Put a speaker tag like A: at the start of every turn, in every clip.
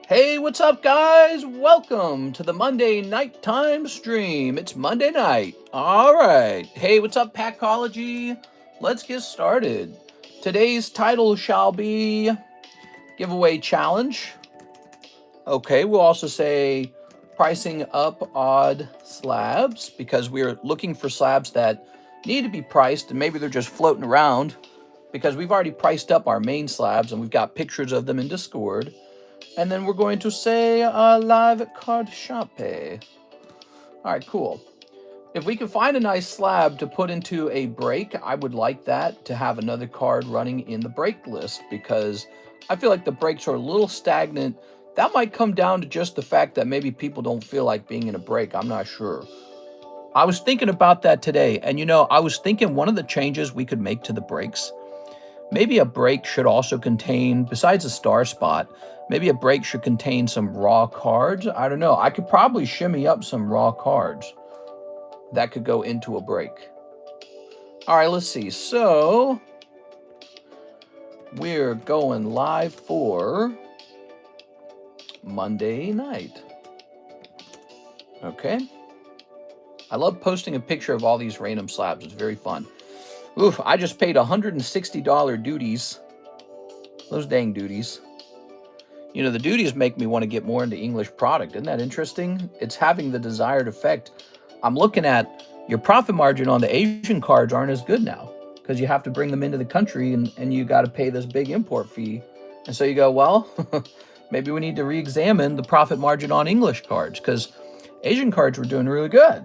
A: Hey, what's up, guys? Welcome to the Monday nighttime stream. It's Monday night. All right. Hey, what's up, Packology? Let's get started. Today's title shall be Giveaway Challenge. Okay, we'll also say pricing up odd slabs because we're looking for slabs that need to be priced and maybe they're just floating around because we've already priced up our main slabs and we've got pictures of them in Discord. And then we're going to say live card Shoppe. All right, cool. If we can find a nice slab to put into a break, I would like that to have another card running in the break list because I feel like the breaks are a little stagnant. That might come down to just the fact that maybe people don't feel like being in a break. I'm not sure. I was thinking about that today. And you know, I was thinking one of the changes we could make to the breaks, maybe a break should also contain, besides a star spot, maybe a break should contain some raw cards. I don't know. I could probably shimmy up some raw cards that could go into a break. All right, let's see. So we're going live for Monday night. Okay. I love posting a picture of all these random slabs. It's very fun. Oof, I just paid $160 duties. Those dang duties. You know, the duties make me want to get more into English product. Isn't that interesting? It's having the desired effect. I'm looking at your profit margin on the Asian cards aren't as good now because you have to bring them into the country and you got to pay this big import fee. And so you go, well, maybe we need to re-examine the profit margin on English cards because Asian cards were doing really good.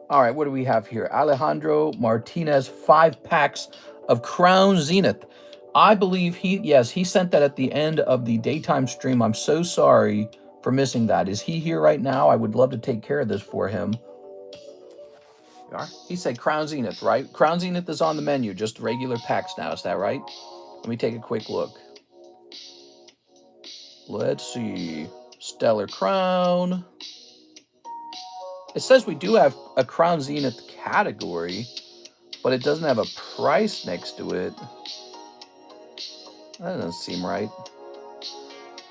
A: All right, what do we have here? Alejandro Martinez, 5 packs of Crown Zenith. I believe he sent that at the end of the daytime stream. I'm so sorry for missing that. Is he here right now? I would love to take care of this for him. He said Crown Zenith, right? Crown Zenith is on the menu, just regular packs now. Is that right? Let me take a quick look. Let's see. Stellar Crown. It says we do have a Crown Zenith category, but it doesn't have a price next to it. That doesn't seem right.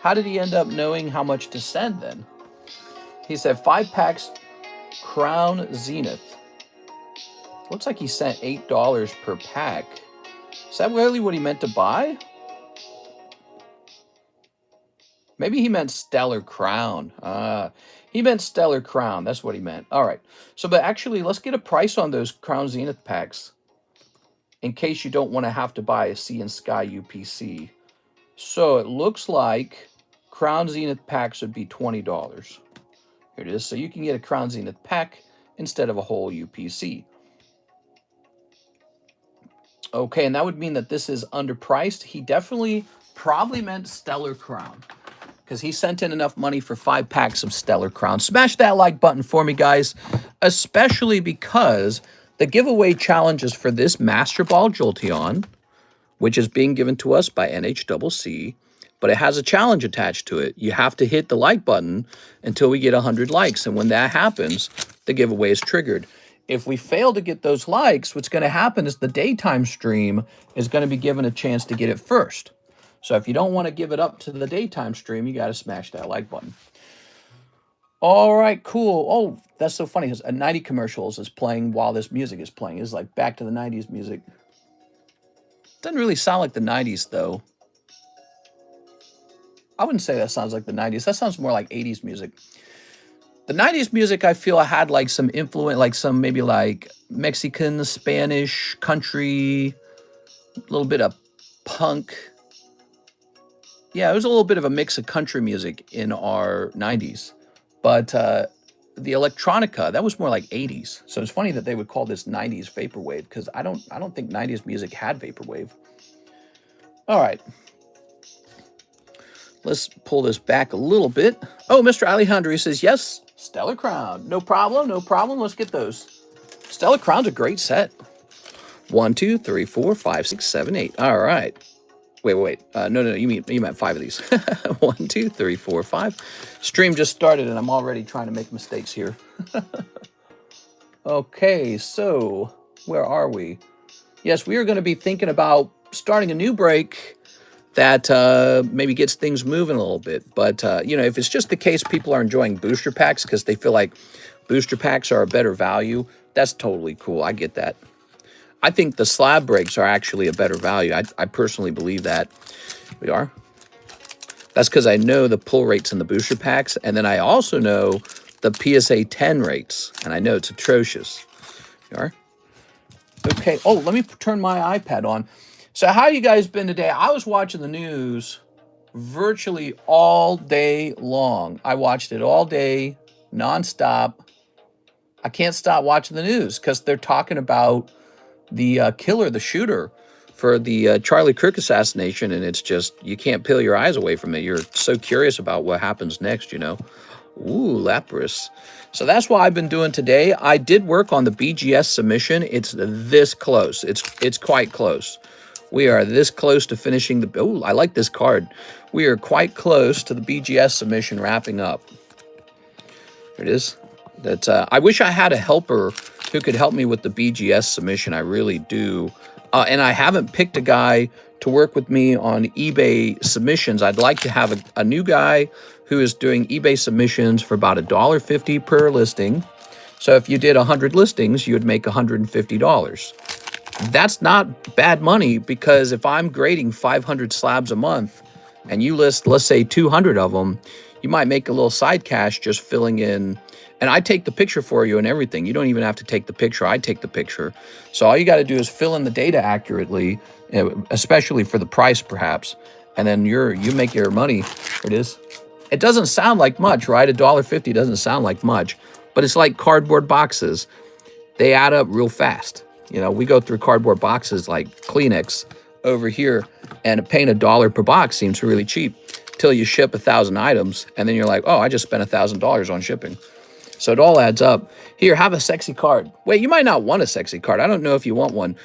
A: How did he end up knowing how much to send then? He said 5 packs Crown Zenith. Looks like he sent $8 per pack. Is that really what he meant to buy? Maybe he meant Stellar Crown. He meant Stellar Crown. That's what he meant. All right. So, but actually, let's get a price on those Crown Zenith packs in case you don't want to have to buy a Sea and Sky UPC. So it looks like Crown Zenith packs would be $20. Here it is. So you can get a Crown Zenith pack instead of a whole UPC. Okay, and that would mean that this is underpriced. He definitely probably meant Stellar Crown because he sent in enough money for 5 packs of Stellar Crown. Smash that like button for me, guys, especially because the giveaway challenges for this Master Ball Jolteon, which is being given to us by NHCC, but it has a challenge attached to it. You have to hit the like button until we get 100 likes, and when that happens, the giveaway is triggered. If we fail to get those likes, what's going to happen is the daytime stream is going to be given a chance to get it first. So if you don't want to give it up to the daytime stream, you got to smash that like button. All right, cool. Oh, that's so funny because a 90 commercials is playing while this music is playing. It's like back to the 90s music. Doesn't really sound like the 90s, though. I wouldn't say that sounds like the 90s. That sounds more like 80s music. The 90s music, I feel, had like some influence, like some maybe like Mexican, Spanish, country, a little bit of punk. Yeah, it was a little bit of a mix of country music in our 90s. But the electronica, that was more like 80s. So it's funny that they would call this 90s vaporwave because I don't think 90s music had vaporwave. All right. Let's pull this back a little bit. Oh, Mr. Alejandro says, yes, Stellar Crown. No problem, no problem. Let's get those. Stellar Crown's a great set. 1, 2, 3, 4, 5, 6, 7, 8. All right. Wait. No, you meant 5 of these. 1, 2, 3, 4, 5. Stream just started, and I'm already trying to make mistakes here. Okay, so where are we? Yes, we are going to be thinking about starting a new break that maybe gets things moving a little bit. But, you know, if it's just the case people are enjoying booster packs because they feel like booster packs are a better value, that's totally cool. I get that. I think the slab breaks are actually a better value. I personally believe that. We are. That's because I know the pull rates in the booster packs, and then I also know the PSA 10 rates, and I know it's atrocious. We are. Okay. Oh, let me turn my iPad on. So how you guys been today? I was watching the news virtually all day long. I watched it all day, nonstop. I can't stop watching the news because they're talking about the killer, the shooter for the Charlie Kirk assassination, and it's just, you can't peel your eyes away from it. You're so curious about what happens next, you know. Ooh, Lapras. So that's what I've been doing today. I did work on the BGS submission. It's this close. It's quite close. We are this close to finishing the... Oh, I like this card. We are quite close to the BGS submission wrapping up. Here it is. That's, I wish I had a helper who could help me with the BGS submission. I really do. And I haven't picked a guy to work with me on eBay submissions. I'd like to have a new guy who is doing eBay submissions for about $1.50 per listing. So if you did 100 listings, you would make $150. That's not bad money, because if I'm grading 500 slabs a month and you list, let's say 200 of them, you might make a little side cash just filling in. And I take the picture for you and everything. You don't even have to take the picture. I take the picture. So all you got to do is fill in the data accurately, especially for the price perhaps. And then you make your money. Here it is. It doesn't sound like much, right? $1.50 doesn't sound like much, but it's like cardboard boxes. They add up real fast. You know, we go through cardboard boxes like Kleenex over here, and paying $1 per box seems really cheap till you ship 1,000 items, and then you're like, oh, I just spent $1,000 on shipping. So it all adds up. Here, have a sexy card. Wait, you might not want a sexy card. I don't know if you want one.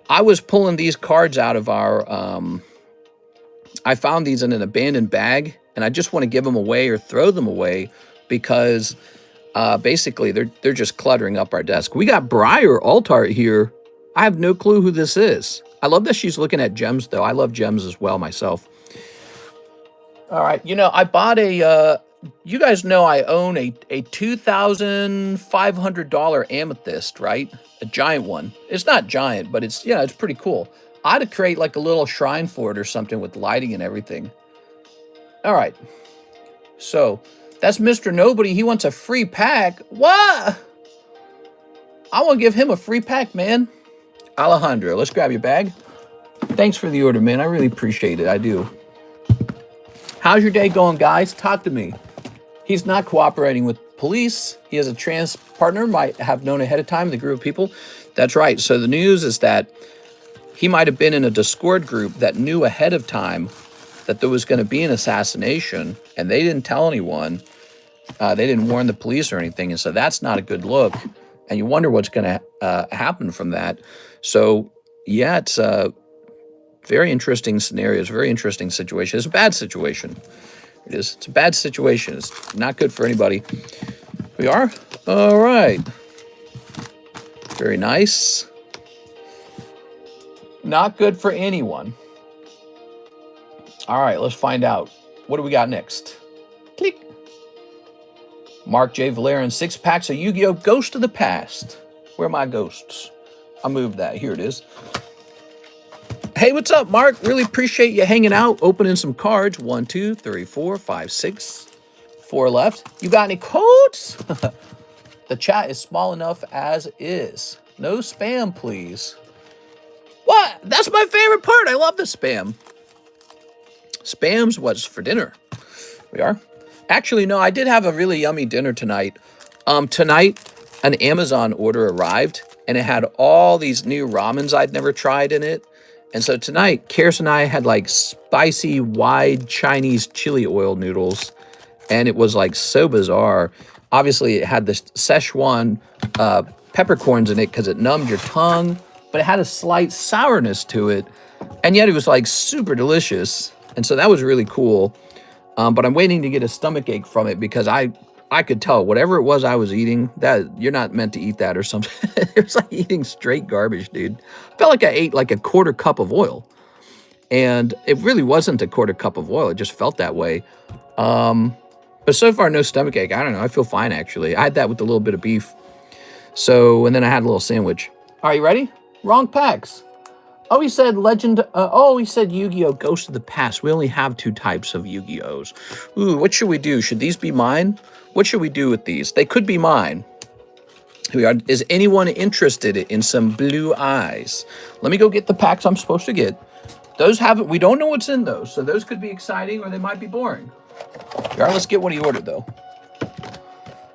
A: I was pulling these cards out of our, I found these in an abandoned bag, and I just want to give them away or throw them away because basically they're just cluttering up our desk. We got Briar Altart here. I have no clue who this is. I love that she's looking at gems, though. I love gems as well myself. All right, you know, I bought a, you guys know I own a $2,500 amethyst, right? A giant one. It's not giant, but it's, yeah, it's pretty cool. I had to create like a little shrine for it or something with lighting and everything. All right. So that's Mr. Nobody. He wants a free pack. What? I want to give him a free pack, man. Alejandro, let's grab your bag. Thanks for the order, man. I really appreciate it. I do. How's your day going, guys? Talk to me. He's not cooperating with police. He has a trans partner, might have known ahead of time, the group of people. That's right. So the news is that he might have been in a Discord group that knew ahead of time that there was going to be an assassination, and they didn't tell anyone. They didn't warn the police or anything, and so that's not a good look. And you wonder what's going to happen from that. So, yeah, it's very interesting scenarios, very interesting situation. It's a bad situation. It is. It's a bad situation. It's not good for anybody. We are? All right. Very nice. Not good for anyone. All right, let's find out. What do we got next? Click. Mark J. Valerian, 6 packs of Yu-Gi-Oh! Ghost of the Past. Where are my ghosts? I moved that. Here it is. Hey, what's up, Mark? Really appreciate you hanging out, opening some cards. 1, 2, 3, 4, 5, 6. 4 left. You got any codes? The chat is small enough as is. No spam, please. What? That's my favorite part. I love the spam. Spam's what's for dinner. We are. Actually, no, I did have a really yummy dinner tonight. Tonight, an Amazon order arrived, and it had all these new ramens I'd never tried in it. And so tonight, Karis and I had like spicy, wide Chinese chili oil noodles, and it was like so bizarre. Obviously, it had this Szechuan peppercorns in it because it numbed your tongue, but it had a slight sourness to it, and yet it was like super delicious. And so that was really cool. But I'm waiting to get a stomach ache from it because I could tell whatever it was I was eating, that you're not meant to eat that or something. It was like eating straight garbage, dude. I felt like I ate like a 1/4 cup of oil. And it really wasn't a quarter cup of oil. It just felt that way. But so far, no stomach ache. I don't know. I feel fine, actually. I had that with a little bit of beef. So, and then I had a little sandwich. Are you ready? Wrong packs. Oh, he said Legend. He said Yu-Gi-Oh! Ghost of the Past. We only have 2 types of Yu-Gi-Ohs. Ooh, what should we do? Should these be mine? What should we do with these? They could be mine. Here we are. Is anyone interested in some blue eyes? Let me go get the packs I'm supposed to get. Those haven't. We don't know what's in those, so those could be exciting or they might be boring. All right, let's get what he ordered, though.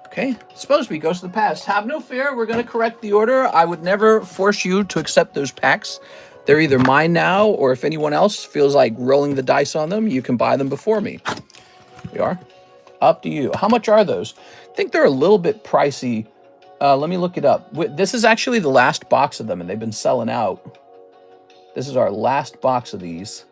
A: Okay, it's supposed to be Ghost of the Past. Have no fear. We're going to correct the order. I would never force you to accept those packs. They're either mine now, or if anyone else feels like rolling the dice on them, you can buy them before me. Here we are. Up to you. How much are those? I think they're a little bit pricey. Let me look it up. This is actually the last box of them, and they've been selling out. This is our last box of these.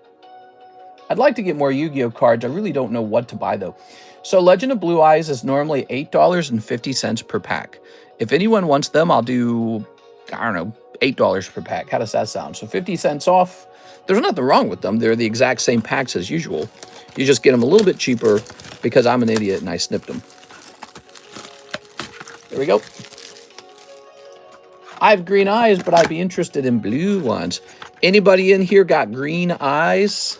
A: I'd like to get more Yu-Gi-Oh cards. I really don't know what to buy, though. So Legend of Blue Eyes is normally $8.50 per pack. If anyone wants them, I'll do, I don't know, $8 per pack. How does that sound? So 50 cents off. There's nothing wrong with them. They're the exact same packs as usual. You just get them a little bit cheaper because I'm an idiot and I snipped them. There we go. I have green eyes, but I'd be interested in blue ones. Anybody in here got green eyes?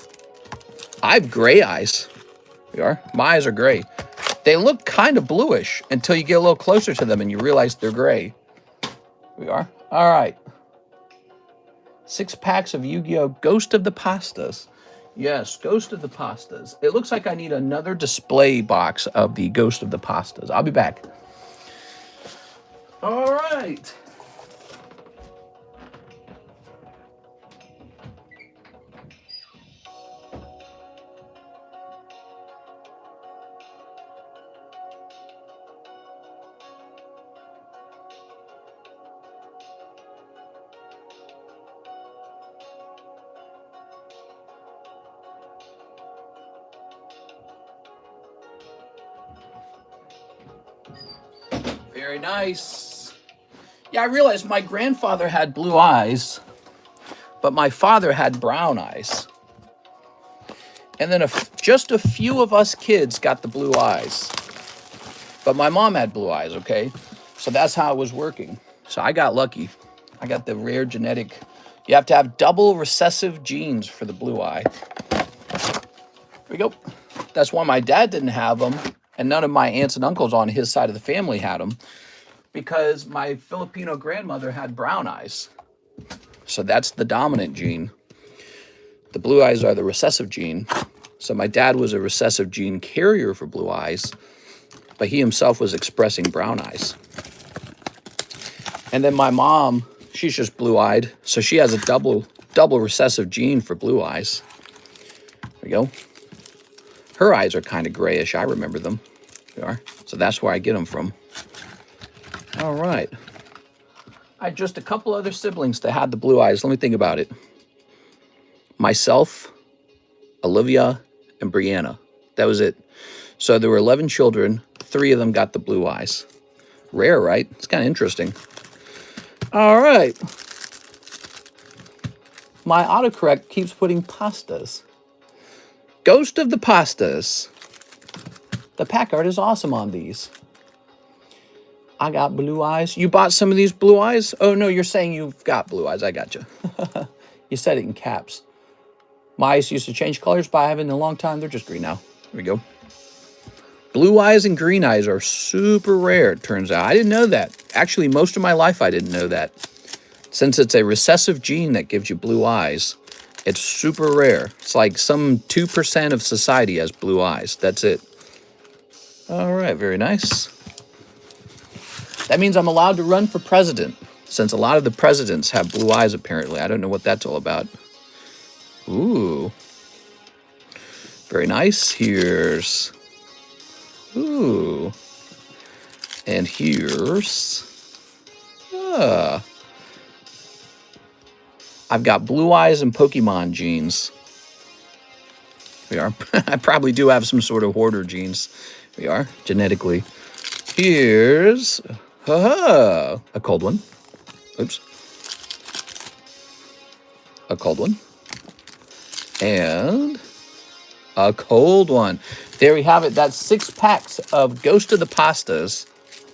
A: I have gray eyes. There we are. My eyes are gray. They look kind of bluish until you get a little closer to them and you realize they're gray. Here we are. All right. 6 packs of Yu-Gi-Oh! Ghost of the Pastas. Yes, Ghost of the Pastas. It looks like I need another display box of the Ghost of the Pastas. I'll be back. All right. Very nice. Yeah, I realized my grandfather had blue eyes, but my father had brown eyes. And then just a few of us kids got the blue eyes. But my mom had blue eyes, okay? So that's how it was working. So I got lucky. I got the rare genetic. You have to have double recessive genes for the blue eye. Here we go. That's why my dad didn't have them. And none of my aunts and uncles on his side of the family had them, because my Filipino grandmother had brown eyes. So that's the dominant gene. The blue eyes are the recessive gene. So my dad was a recessive gene carrier for blue eyes, but he himself was expressing brown eyes. And then my mom, she's just blue-eyed, so she has a double recessive gene for blue eyes. There we go. Her eyes are kind of grayish. I remember them. They are. So that's where I get them from. All right. I had just a couple other siblings that had the blue eyes. Let me think about it. Myself, Olivia, and Brianna. That was it. So there were 11 children. 3 of them got the blue eyes. Rare, right? It's kind of interesting. All right. My autocorrect keeps putting pastas. Ghost of the Pastas. The pack art is awesome on these. I got blue eyes. You bought some of these blue eyes? Oh, no, you're saying you've got blue eyes. I got you. You said it in caps. My eyes used to change colors, but I haven't in a long time. They're just green now. There we go. Blue eyes and green eyes are super rare, it turns out. I didn't know that. Actually, most of my life, I didn't know that. Since it's a recessive gene that gives you blue eyes, it's super rare. It's like some 2% of society has blue eyes. That's it. All right, very nice. That means I'm allowed to run for president, since a lot of the presidents have blue eyes, apparently. I don't know what that's all about. Ooh. Very nice. Here's... Ooh. And here's... I've got blue eyes and Pokemon genes. We are. I probably do have some sort of hoarder genes. We are, genetically. Here's a cold one. Oops. A cold one. And a cold one. There we have it. That's 6 packs of Ghost of the Pastas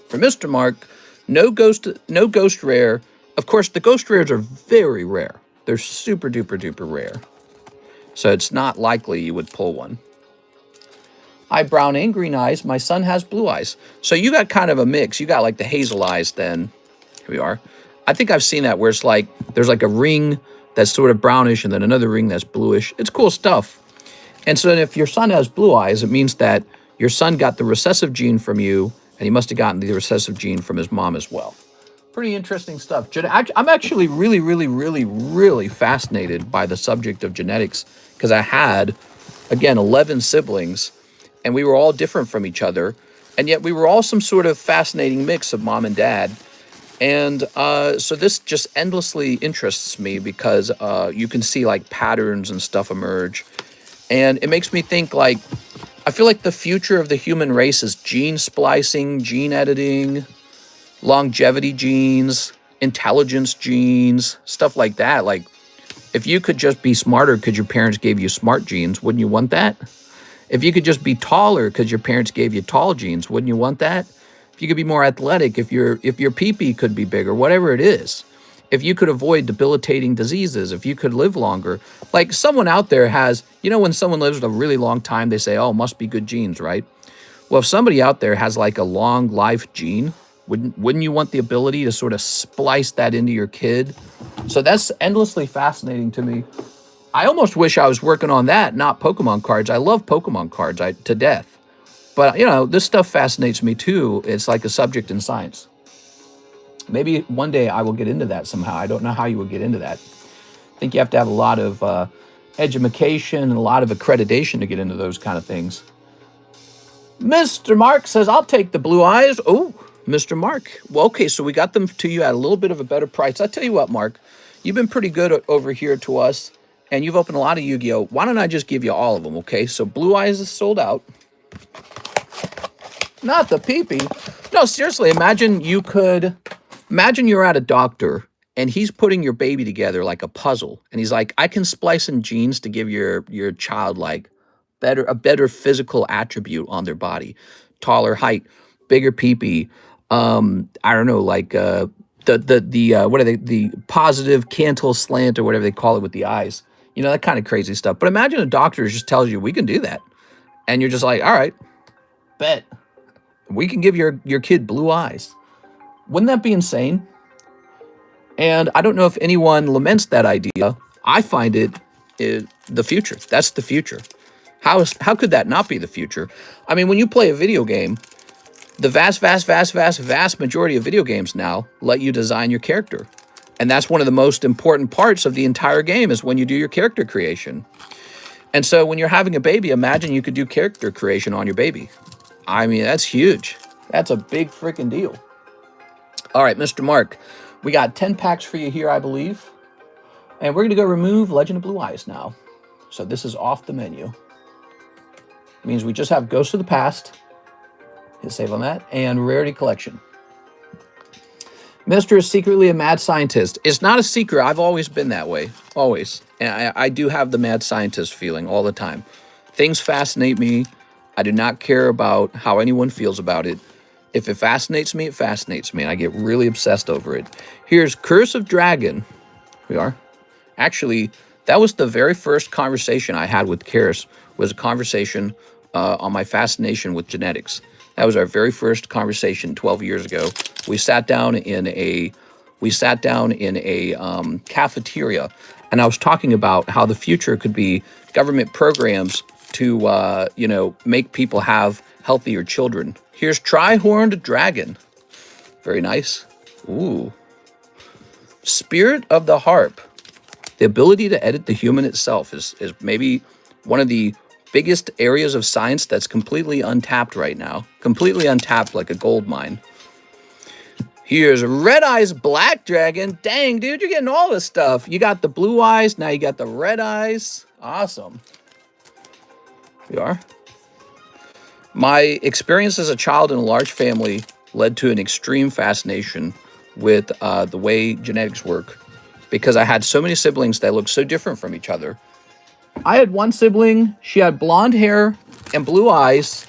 A: for Mr. Mark. No ghost rare. Of course, the ghost rares are very rare. They're super duper duper rare. So it's not likely you would pull one. I brown and green eyes. My son has blue eyes. So you got kind of a mix. You got like the hazel eyes then. Here we are. I think I've seen that where it's like there's like a ring that's sort of brownish and then another ring that's bluish. It's cool stuff. And so if your son has blue eyes, it means that your son got the recessive gene from you, and he must have gotten the recessive gene from his mom as well. Pretty interesting stuff. I'm actually really fascinated by the subject of genetics because I had, again, 11 siblings, and we were all different from each other, and yet we were all some sort of fascinating mix of mom and dad. And so this just endlessly interests me because you can see like patterns and stuff emerge. And it makes me think like, I feel like the future of the human race is gene splicing, gene editing, longevity genes, intelligence genes, stuff like that. Like, if you could just be smarter because your parents gave you smart genes, wouldn't you want that? If you could just be taller because your parents gave you tall genes, wouldn't you want that? If you could be more athletic, if your pee-pee could be bigger, whatever it is. If you could avoid debilitating diseases, if you could live longer. Like someone out there has, you know, when someone lives a really long time, they say, oh, must be good genes, right? Well, if somebody out there has like a long life gene, wouldn't you want the ability to sort of splice that into your kid? So that's endlessly fascinating to me. I almost wish I was working on that, not Pokemon cards. I love Pokemon cards to death. But, you know, this stuff fascinates me too. It's like a subject in science. Maybe one day I will get into that somehow. I don't know how you would get into that. I think you have to have a lot of education and a lot of accreditation to get into those kind of things. Mr. Mark says, I'll take the blue eyes. Oh, Mr. Mark. Well, okay, so we got them to you at a little bit of a better price. I'll tell you what, Mark, you've been pretty good over here to us, and you've opened a lot of Yu-Gi-Oh! Why don't I just give you all of them, okay? So blue eyes is sold out. Not the pee-pee. No, seriously, imagine you're at a doctor and he's putting your baby together like a puzzle. And he's like, I can splice in genes to give your child like a better physical attribute on their body. Taller height, bigger pee-pee. I don't know, like the positive cantle slant or whatever they call it with the eyes. You know, that kind of crazy stuff. But imagine a doctor just tells you we can do that. And you're just like, all right, bet. We can give your kid blue eyes. Wouldn't that be insane? And I don't know if anyone laments that idea. I find it is the future. That's the future. How could that not be the future? I mean, when you play a video game, the vast majority of video games now let you design your character. And that's one of the most important parts of the entire game is when you do your character creation. And so when you're having a baby, imagine you could do character creation on your baby. I mean, that's huge. That's a big freaking deal. All right, Mr. Mark, we got 10 packs for you here, I believe. And we're going to go remove Legend of Blue Eyes now. So this is off the menu. It means we just have Ghost of the Past. Hit save on that. And Rarity Collection. Mr. is secretly a mad scientist. It's not a secret. I've always been that way. Always. And I do have the mad scientist feeling all the time. Things fascinate me. I do not care about how anyone feels about it. If it fascinates me, it fascinates me. And I get really obsessed over it. Here's Curse of Dragon. Here we are. Actually, that was the very first conversation I had with Karis, was a conversation on my fascination with genetics. That was our very first conversation 12 years ago. We sat down in a cafeteria, and I was talking about how the future could be government programs to make people have healthier children. Here's Tri-Horned Dragon. Very nice. Ooh. Spirit of the Harp. The ability to edit the human itself is maybe one of the biggest areas of science that's completely untapped right now. Completely untapped like a gold mine. Here's Red Eyes Black Dragon. Dang, dude, you're getting all this stuff. You got the blue eyes. Now you got the red eyes. Awesome. Here we are. My experience as a child in a large family led to an extreme fascination with the way genetics work, because I had so many siblings that looked so different from each other. I had one sibling. She had blonde hair and blue eyes,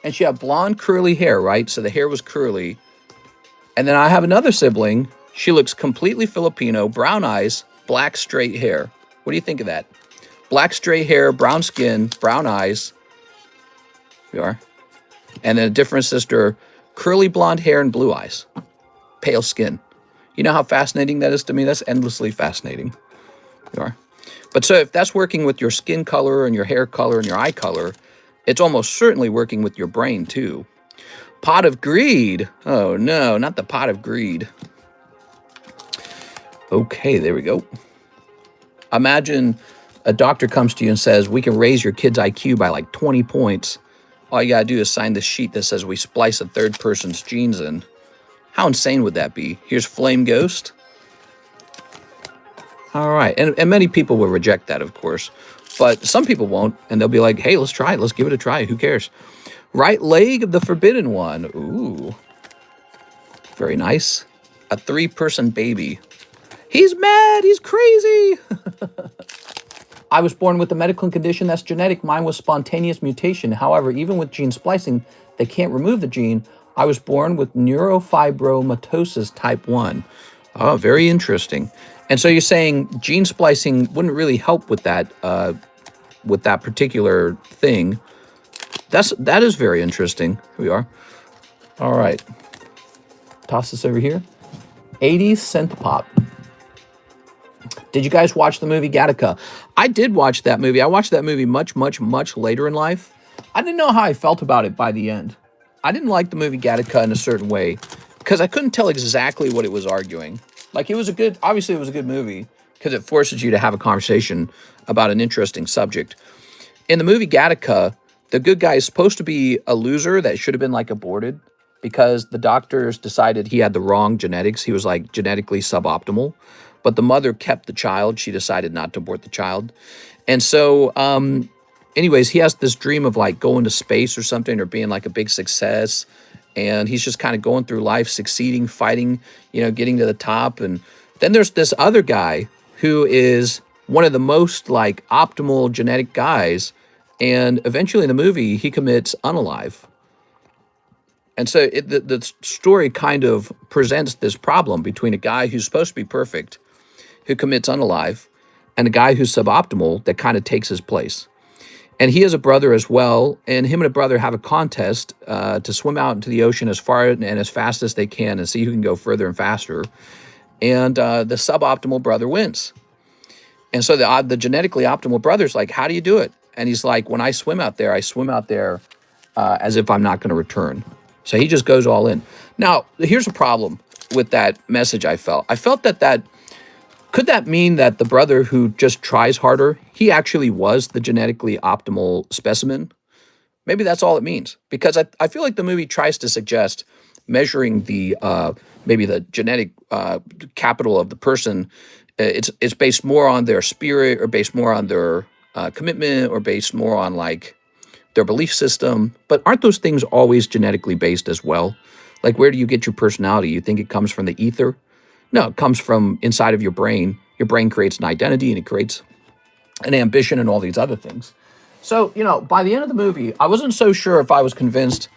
A: and she had blonde curly hair, right? So the hair was curly. And then I have another sibling. She looks completely Filipino, brown eyes, black straight hair. What do you think of that? Black straight hair, brown skin, brown eyes. We are. And then a different sister, curly blonde hair and blue eyes, pale skin. You know how fascinating that is to me? That's endlessly fascinating. You are. But so if that's working with your skin color and your hair color and your eye color, it's almost certainly working with your brain too. Pot of greed. Oh no, not the pot of greed. Okay, there we go. Imagine a doctor comes to you and says, we can raise your kid's IQ by like 20 points. All you gotta do is sign this sheet that says we splice a third person's genes in. How insane would that be? Here's Flame Ghost. All right, and many people will reject that, of course. But some people won't, and they'll be like, hey, let's try it. Let's give it a try. Who cares? Right leg of the forbidden one. Ooh. Very nice. A 3-person baby. He's mad. He's crazy. I was born with a medical condition that's genetic. Mine was spontaneous mutation. However, even with gene splicing, they can't remove the gene. I was born with neurofibromatosis type 1. Oh, very interesting. And so you're saying gene splicing wouldn't really help with that particular thing. That is very interesting. Here we are. All right. Toss this over here. 80s synth pop. Did you guys watch the movie Gattaca? I did watch that movie. I watched that movie much, much, much later in life. I didn't know how I felt about it by the end. I didn't like the movie Gattaca in a certain way because I couldn't tell exactly what it was arguing. Like, obviously it was a good movie because it forces you to have a conversation about an interesting subject. In the movie Gattaca, the good guy is supposed to be a loser that should have been like aborted because the doctors decided he had the wrong genetics. He was like genetically suboptimal, but the mother kept the child. She decided not to abort the child. And so, anyways, he has this dream of like going to space or something or being like a big success. And he's just kind of going through life, succeeding, fighting, getting to the top. And then there's this other guy who is one of the most like optimal genetic guys. And eventually in the movie, he commits unalive. And so the story kind of presents this problem between a guy who's supposed to be perfect, who commits unalive, and a guy who's suboptimal that kind of takes his place. And he has a brother as well, and him and a brother have a contest to swim out into the ocean as far and as fast as they can and see who can go further and faster. And the suboptimal brother wins. And so the genetically optimal brother's like, how do you do it? And he's like, when I swim out there as if I'm not going to return. So he just goes all in. Now, here's a problem with that message I felt. I felt that could that mean that the brother who just tries harder, he actually was the genetically optimal specimen? Maybe that's all it means. Because I feel like the movie tries to suggest measuring the maybe the genetic capital of the person. It's based more on their spirit or based more on their commitment or based more on like their belief system. But aren't those things always genetically based as well? Like, where do you get your personality? You think it comes from the ether? No, it comes from inside of your brain. Your brain creates an identity and it creates an ambition and all these other things. So, by the end of the movie, I wasn't so sure if I was convinced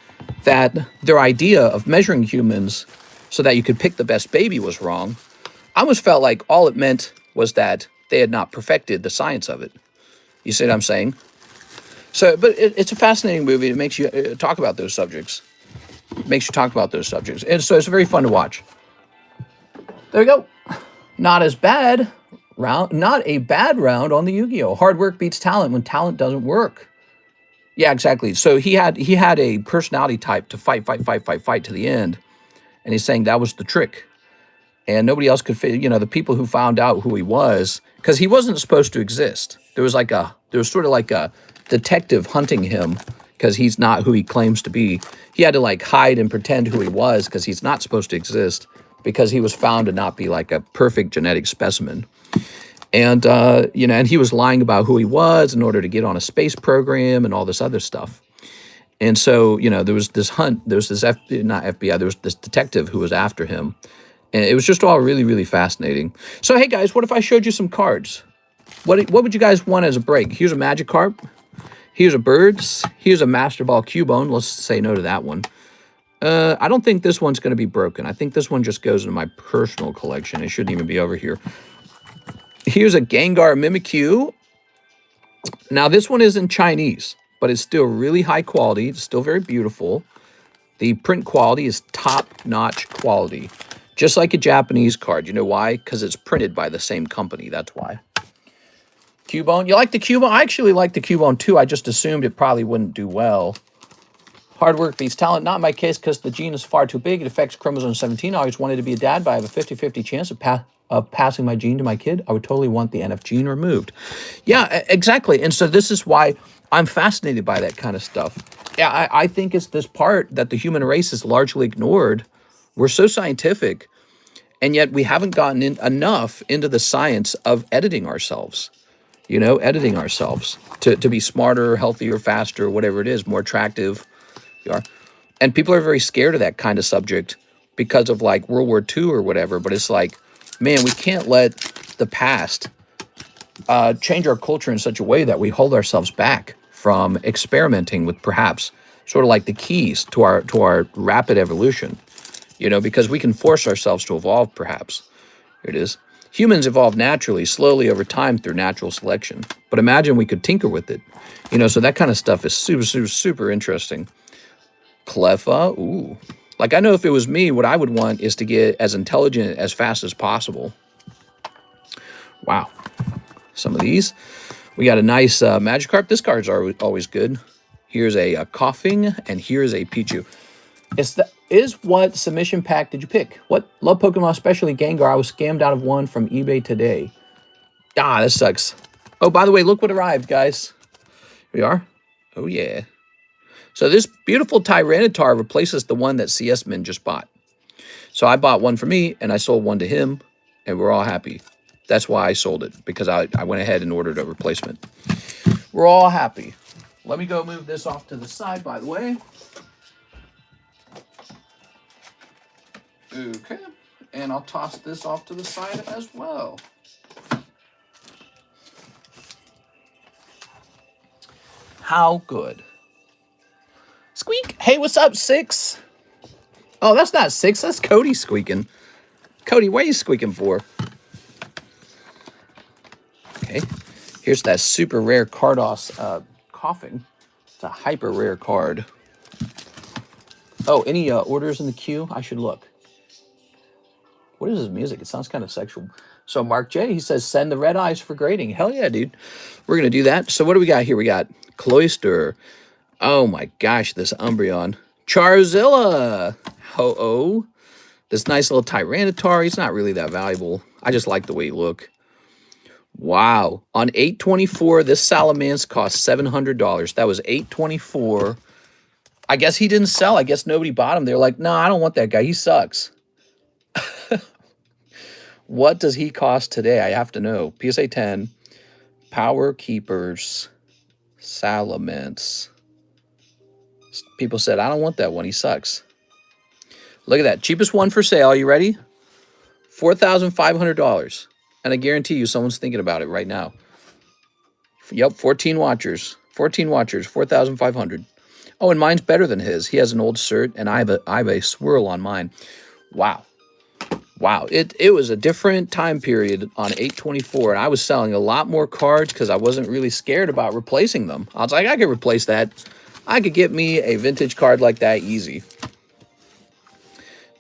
A: that their idea of measuring humans so that you could pick the best baby was wrong. I almost felt like all it meant was that they had not perfected the science of it. You see what I'm saying? So, but it's a fascinating movie. It makes you talk about those subjects. And so it's very fun to watch. There we go. Not a bad round on the Yu-Gi-Oh! Hard work beats talent when talent doesn't work. Yeah, exactly. So he had a personality type to fight to the end. And he's saying that was the trick. And nobody else could fit, the people who found out who he was, because he wasn't supposed to exist. There was sort of like a detective hunting him because he's not who he claims to be. He had to like hide and pretend who he was because he's not supposed to exist, because he was found to not be like a perfect genetic specimen. And, and he was lying about who he was in order to get on a space program and all this other stuff. And so, there was this hunt, there was this, not FBI, there was this detective who was after him. And it was just all really, really fascinating. So, hey guys, what if I showed you some cards? What would you guys want as a break? Here's a Magikarp. Here's a Birds. Here's a Master Ball Cubone. Let's say no to that one. I don't think this one's going to be broken. I think this one just goes into my personal collection. It shouldn't even be over here. Here's a Gengar Mimikyu. Now, this one is in Chinese, but it's still really high quality. It's still very beautiful. The print quality is top-notch quality, just like a Japanese card. You know why? Because it's printed by the same company. That's why. Cubone. You like the Cubone? I actually like the Cubone, too. I just assumed it probably wouldn't do well. Hard work beats talent. Not in my case because the gene is far too big. It affects chromosome 17. I always wanted to be a dad, but I have a 50-50 chance of passing my gene to my kid. I would totally want the NF gene removed. Yeah, exactly. And so this is why I'm fascinated by that kind of stuff. Yeah, I think it's this part that the human race is largely ignored. We're so scientific, and yet we haven't gotten enough into the science of editing ourselves. You know, editing ourselves to be smarter, healthier, faster, whatever it is, more attractive. You are. And people are very scared of that kind of subject because of like World War II or whatever. But it's like, man, we can't let the past change our culture in such a way that we hold ourselves back from experimenting with perhaps sort of like the keys to our rapid evolution, you know, because we can force ourselves to evolve perhaps. Here it is. Humans evolve naturally, slowly over time through natural selection. But imagine we could tinker with it, you know, so that kind of stuff is super, super, super interesting. Cleffa, ooh. Like, I know if it was me, what I would want is to get as intelligent as fast as possible. Wow. Some of these. We got a nice Magikarp. This card's always good. Here's a Coughing, and here's a Pichu. What submission pack did you pick? What? Love Pokemon, especially Gengar. I was scammed out of one from eBay today. Ah, that sucks. Oh, by the way, look what arrived, guys. Here we are. Oh, yeah. So this beautiful Tyranitar replaces the one that CS-Min just bought. So I bought one for me, and I sold one to him, and we're all happy. That's why I sold it, because I went ahead and ordered a replacement. We're all happy. Let me go move this off to the side, by the way. Okay, and I'll toss this off to the side as well. How good. Squeak. Hey, what's up, Six? Oh, that's not Six. That's Cody squeaking. Cody, what are you squeaking for? Okay. Here's that super rare Carddass Coughing. It's a hyper rare card. Oh, any orders in the queue? I should look. What is his music? It sounds kind of sexual. So Mark J, he says, send the red eyes for grading. Hell yeah, dude. We're going to do that. So what do we got here? We got Cloyster. Oh my gosh, this Umbreon. Charizilla. Ho-Oh. This nice little Tyranitar. He's not really that valuable. I just like the way he look. Wow. On 8/24, this Salamence cost $700. That was 8/24. I guess he didn't sell. I guess nobody bought him. They're like, no, I don't want that guy. He sucks. What does he cost today? I have to know. PSA 10. Power Keepers. Salamence. People said, I don't want that one. He sucks. Look at that. Cheapest one for sale. Are you ready? $4,500. And I guarantee you someone's thinking about it right now. Yep, 14 watchers. 14 watchers, 4,500. Oh, and mine's better than his. He has an old cert, and I have a swirl on mine. Wow. Wow. It was a different time period on 8/24, and I was selling a lot more cards because I wasn't really scared about replacing them. I was like, I could replace that. I could get me a vintage card like that easy.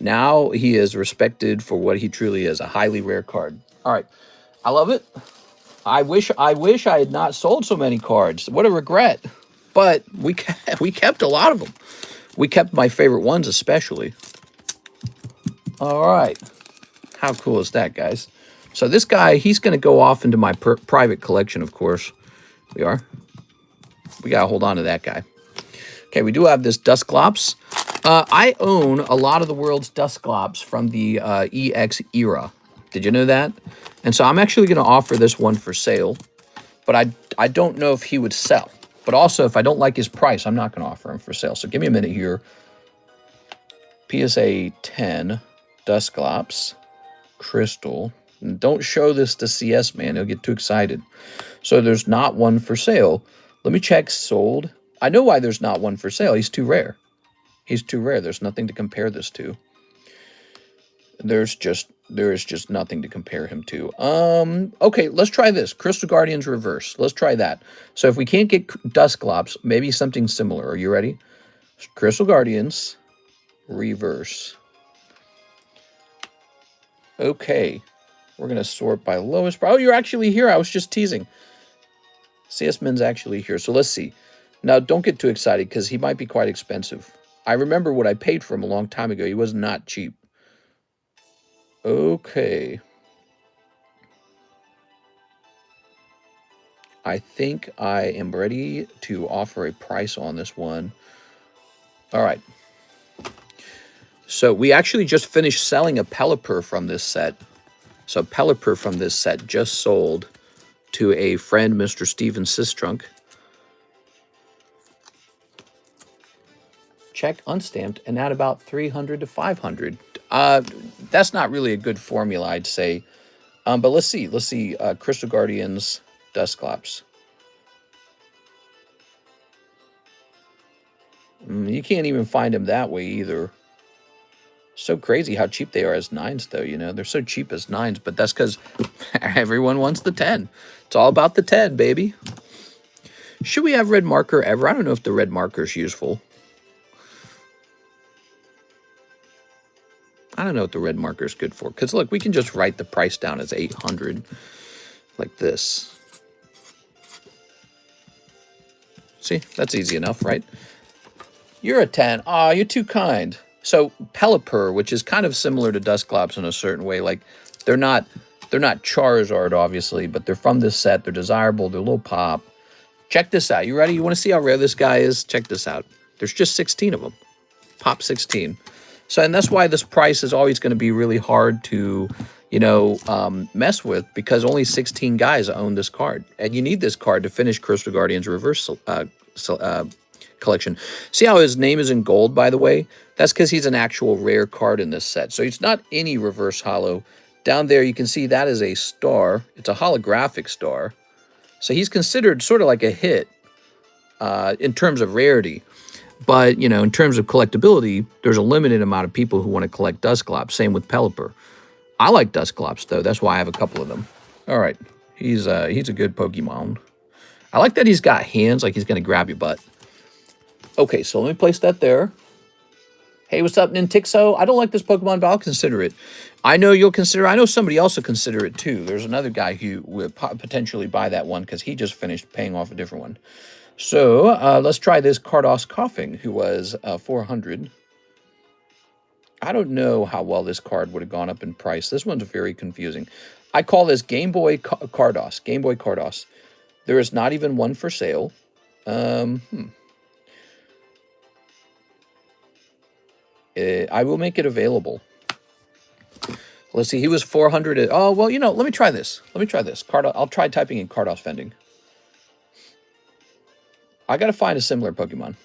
A: Now he is respected for what he truly is, a highly rare card. All right. I love it. I wish I had not sold so many cards. What a regret. But we kept a lot of them. We kept my favorite ones especially. All right. How cool is that, guys? So this guy, he's going to go off into my private collection, of course. We got to hold on to that guy. Okay, we do have this Dusclops. I own a lot of the world's Dusclops from the EX era. Did you know that? And so I'm actually going to offer this one for sale. But I don't know if he would sell. But also, if I don't like his price, I'm not going to offer him for sale. So give me a minute here. PSA 10, Dusclops, Crystal. Don't show this to CS, man. He'll get too excited. So there's not one for sale. Let me check sold. I know why there's not one for sale. He's too rare. He's too rare. There's nothing to compare this to. There is just nothing to compare him to. Okay, let's try this. Crystal Guardians Reverse. Let's try that. So if we can't get Dusclops, maybe something similar. Are you ready? Crystal Guardians Reverse. Okay. We're going to sort by lowest. Oh, you're actually here. I was just teasing. CS Min's actually here. So let's see. Now, don't get too excited because he might be quite expensive. I remember what I paid for him a long time ago. He was not cheap. Okay. I think I am ready to offer a price on this one. All right. So we actually just finished selling a Pelipper from this set. So Pelipper from this set just sold to a friend, Mr. Steven Sistrunk. Check unstamped and at about 300 to 500. That's not really a good formula, I'd say. But let's see. Let's see. Crystal Guardians, Dusclops. You can't even find them that way either. So crazy how cheap they are as 9s, though, you know. They're so cheap as 9s, but that's because everyone wants the 10. It's all about the 10, baby. Should we have red marker ever? I don't know if the red marker is useful. I don't know what the red marker is good for. Because, look, we can just write the price down as 800 like this. See? That's easy enough, right? You're a 10. Aw, you're too kind. So Pelipper, which is kind of similar to Dusclops in a certain way, like they're not Charizard, obviously, but they're from this set. They're desirable. They're a little pop. Check this out. You ready? You want to see how rare this guy is? Check this out. There's just 16 of them. Pop 16. So, and that's why this price is always going to be really hard to, you know, mess with, because only 16 guys own this card. And you need this card to finish Crystal Guardians Reverse collection. See how his name is in gold, by the way? That's because he's an actual rare card in this set. So it's not any reverse holo. Down there, you can see that is a star. It's a holographic star. So he's considered sort of like a hit in terms of rarity. But, you know, in terms of collectability, there's a limited amount of people who want to collect Dusclops. Same with Pelipper. I like Dusclops, though. That's why I have a couple of them. All right. He's a good Pokemon. I like that he's got hands, like he's going to grab your butt. Okay, so let me place that there. Hey, what's up, Nintixo? I don't like this Pokemon, but I'll consider it. I know you'll consider. I know somebody else will consider it, too. There's another guy who would potentially buy that one because he just finished paying off a different one. So let's try this Carddass Coughing, who was 400. I don't know how well this card would have gone up in price. This one's very confusing. I call this Game Boy Carddass. Game Boy Carddass. There is not even one for sale. I will make it available. Let's see. He was 400. Oh, well, you know, let me try this. Let me try this. I'll try typing in Carddass Vending. I got to find a similar Pokemon.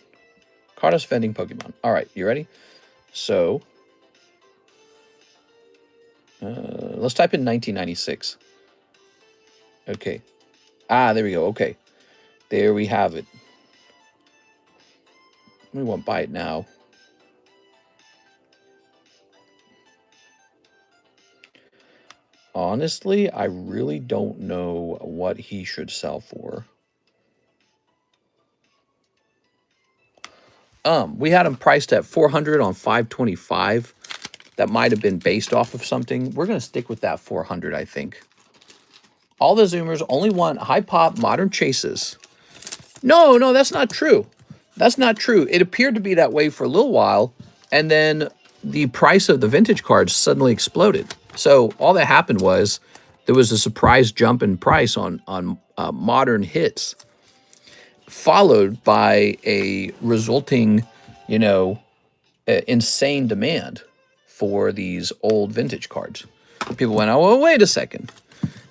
A: Carddass Vending Pokemon. All right, you ready? So, let's type in 1996. Okay. Ah, there we go. Okay. There we have it. We won't buy it now. Honestly, I really don't know what he should sell for. We had him priced at 400 on 525. That might have been based off of something. We're going to stick with that 400, I think. All the Zoomers only want high pop modern chases. No, that's not true. That's not true. It appeared to be that way for a little while, and then the price of the vintage cards suddenly exploded. So all that happened was there was a surprise jump in price on modern hits, followed by a resulting, you know, insane demand for these old vintage cards. People went, oh, well, wait a second.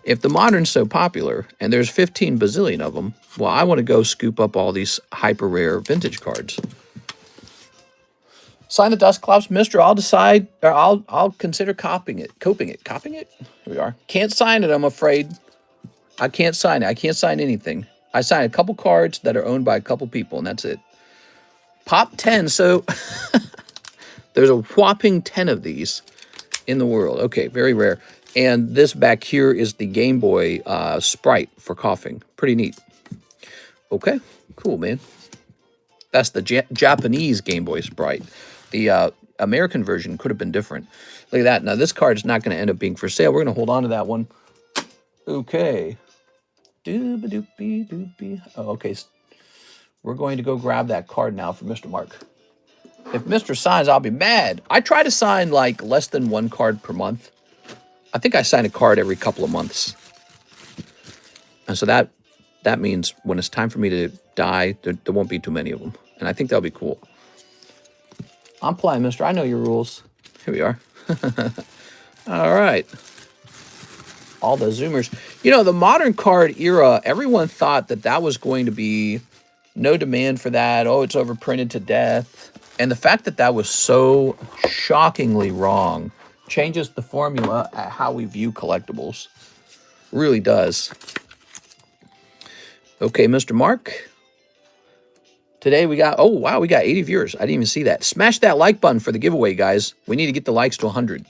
A: If the modern's so popular and there's 15 bazillion of them, well, I want to go scoop up all these hyper rare vintage cards. Sign the dust clops, mister. I'll decide, or I'll consider copying it. Coping it. Copying it? Here we are. Can't sign it, I'm afraid. I can't sign it. I can't sign anything. I sign a couple cards that are owned by a couple people, and that's it. Pop 10. So there's a whopping 10 of these in the world. Okay, very rare. And this back here is the Game Boy sprite for coughing. Pretty neat. Okay, cool, man. That's the Japanese Game Boy sprite. The American version could have been different. Look at that. Now, this card is not going to end up being for sale. We're going to hold on to that one. Okay. Doobie-doopie-doopie. Oh, okay. We're going to go grab that card now for Mr. Mark. If Mr. signs, I'll be mad. I try to sign like less than one card per month. I think I sign a card every couple of months. And so that means when it's time for me to die, there won't be too many of them. And I think that'll be cool. I'm playing, mister. I know your rules. Here we are. All right. All the zoomers. You know, the modern card era, everyone thought that was going to be no demand for that. Oh, it's overprinted to death. And the fact that was so shockingly wrong changes the formula at how we view collectibles. Really does. Okay, Mr. Mark. Today we got, oh, wow, we got 80 viewers. I didn't even see that. Smash that like button for the giveaway, guys. We need to get the likes to 100.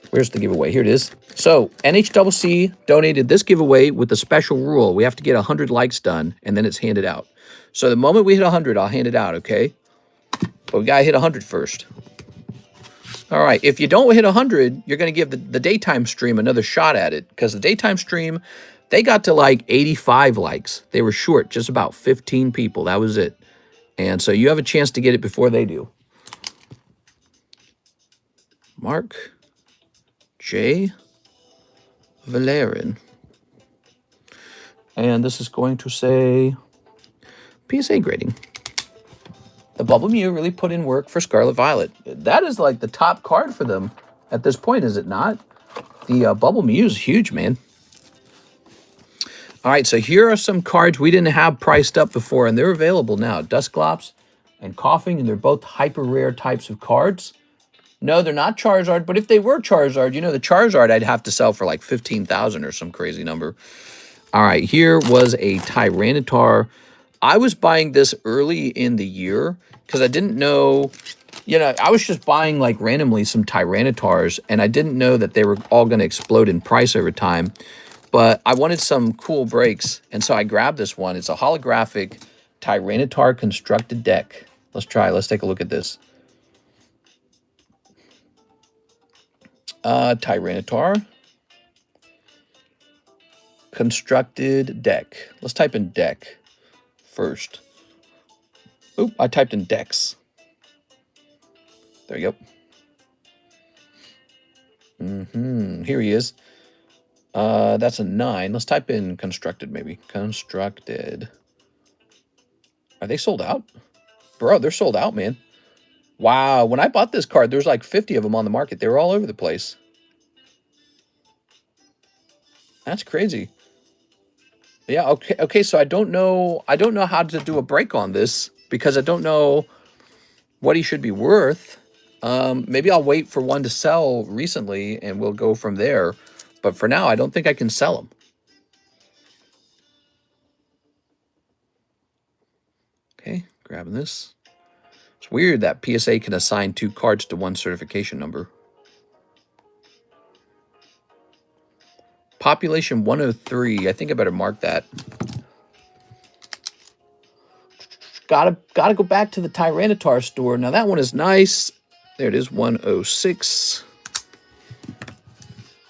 A: Where's the giveaway? Here it is. So, NHCC donated this giveaway with a special rule. We have to get 100 likes done, and then it's handed out. So the moment we hit 100, I'll hand it out, okay? But we got to hit 100 first. All right, if you don't hit 100, you're going to give the daytime stream another shot at it, because the daytime stream, they got to like 85 likes. They were short, just about 15 people. That was it. And so you have a chance to get it before they do. Mark J. Valerian. And this is going to say PSA grading. The Bubble Mew really put in work for Scarlet Violet. That is like the top card for them at this point, is it not? The Bubble Mew is huge, man. All right, so here are some cards we didn't have priced up before, and they're available now. Dusclops and Coughing, and they're both hyper rare types of cards. No, they're not Charizard, but if they were Charizard, you know, the Charizard I'd have to sell for like 15,000 or some crazy number. All right, here was a Tyranitar. I was buying this early in the year because I didn't know, you know, I was just buying like randomly some Tyranitars, and I didn't know that they were all going to explode in price over time. But I wanted some cool breaks, and so I grabbed this one. It's a holographic Tyranitar constructed deck. Let's try. Let's take a look at this. Tyranitar constructed deck. Let's type in deck first. Oop, I typed in decks. There you go. Here he is. That's a 9. Let's type in constructed, maybe. Constructed. Are they sold out? Bro, they're sold out, man. Wow, when I bought this card, there was like 50 of them on the market. They were all over the place. That's crazy. Yeah, okay, so I don't know how to do a break on this because I don't know what he should be worth. Maybe I'll wait for one to sell recently and we'll go from there. But for now, I don't think I can sell them. Okay, grabbing this. It's weird that PSA can assign 2 cards to one certification number. Population 103. I think I better mark that. Gotta go back to the Tyranitar store. Now that one is nice. There it is, 106.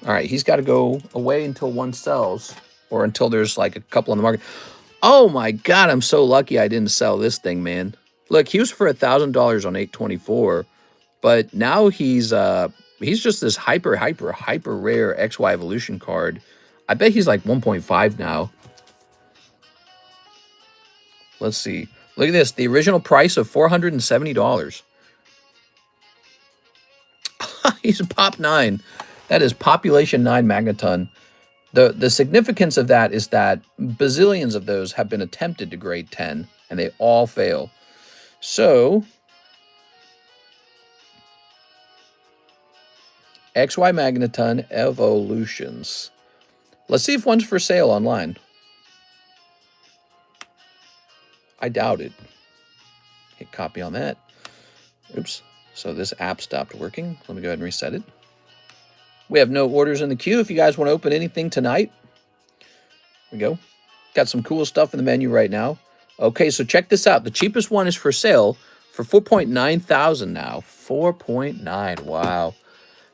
A: All right, he's got to go away until one sells, or until there's like a couple on the market. Oh my God, I'm so lucky I didn't sell this thing, man. Look, he was for $1,000 on 824, but now he's just this hyper rare XY Evolution card. I bet he's like 1.5 now. Let's see. Look at this. The original price of $470. He's a Pop 9. That is Population 9 Magneton. The significance of that is that bazillions of those have been attempted to grade 10, and they all fail. So, XY Magneton Evolutions. Let's see if one's for sale online. I doubt it. Hit copy on that. Oops. So this app stopped working. Let me go ahead and reset it. We have no orders in the queue. If you guys want to open anything tonight, here we go. Got some cool stuff in the menu right now. Okay, so check this out. The cheapest one is for sale for 4.9 thousand now. 4.9. Wow.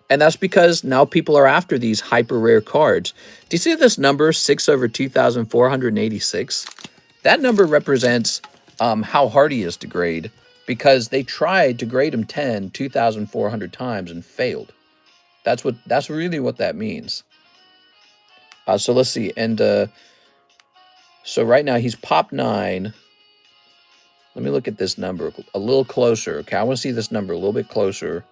A: And that's because now people are after these hyper rare cards. Do you see this number, 6/2,486? That number represents how hard he is to grade, because they tried to grade him 2,400 times and failed. That's really what that means. So let's see. And so right now he's pop 9. Let me look at this number a little closer. Okay, I want to see this number a little bit closer.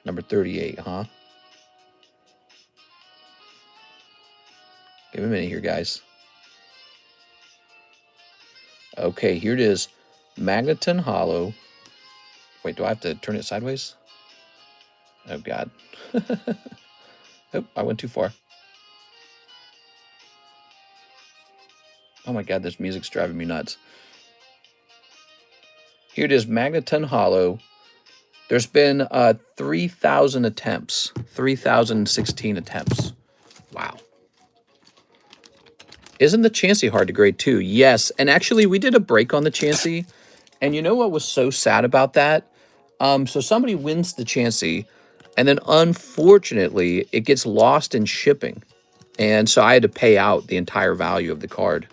A: Number 38, huh? Give me a minute here, guys. Okay, here it is. Magneton Hollow. Wait, do I have to turn it sideways? Oh, God. Oh, I went too far. Oh, my God, this music's driving me nuts. Here it is, Magneton Hollow. There's been 3,000 attempts. 3,016 attempts. Wow. Isn't the Chansey hard to grade too? Yes. And actually, we did a break on the Chansey. And you know what was so sad about that? So somebody wins the Chansey, and then unfortunately, it gets lost in shipping. And so I had to pay out the entire value of the card.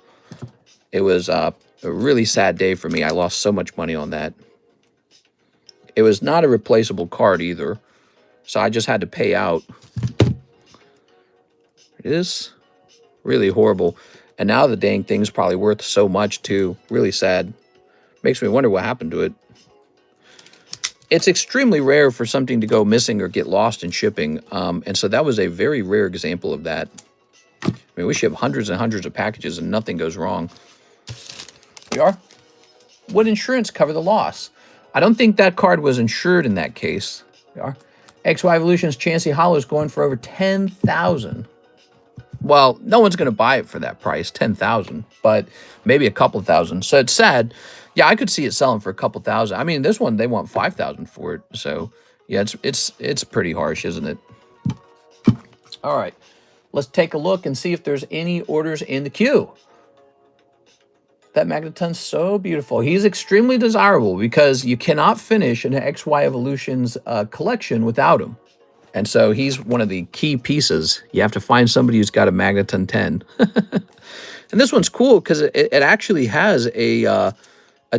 A: It was a really sad day for me. I lost so much money on that. It was not a replaceable card either, so I just had to pay out. It is really horrible. And now the dang thing's probably worth so much too. Really sad. Makes me wonder what happened to it. It's extremely rare for something to go missing or get lost in shipping. And so that was a very rare example of that. I mean, we ship hundreds and hundreds of packages and nothing goes wrong. We are. Would insurance cover the loss? I don't think that card was insured in that case. We are. XY Evolution's Chansey Hollow is going for over 10,000. Well, no one's going to buy it for that price, 10,000, but maybe a couple thousand. So it's sad. Yeah, I could see it selling for a couple thousand. I mean, this one, they want 5,000 for it. So yeah, it's pretty harsh, isn't it? All right, let's take a look and see if there's any orders in the queue. That Magneton's so beautiful. He's extremely desirable because you cannot finish an XY Evolutions collection without him. And so he's one of the key pieces. You have to find somebody who's got a Magneton 10. And this one's cool because it actually has a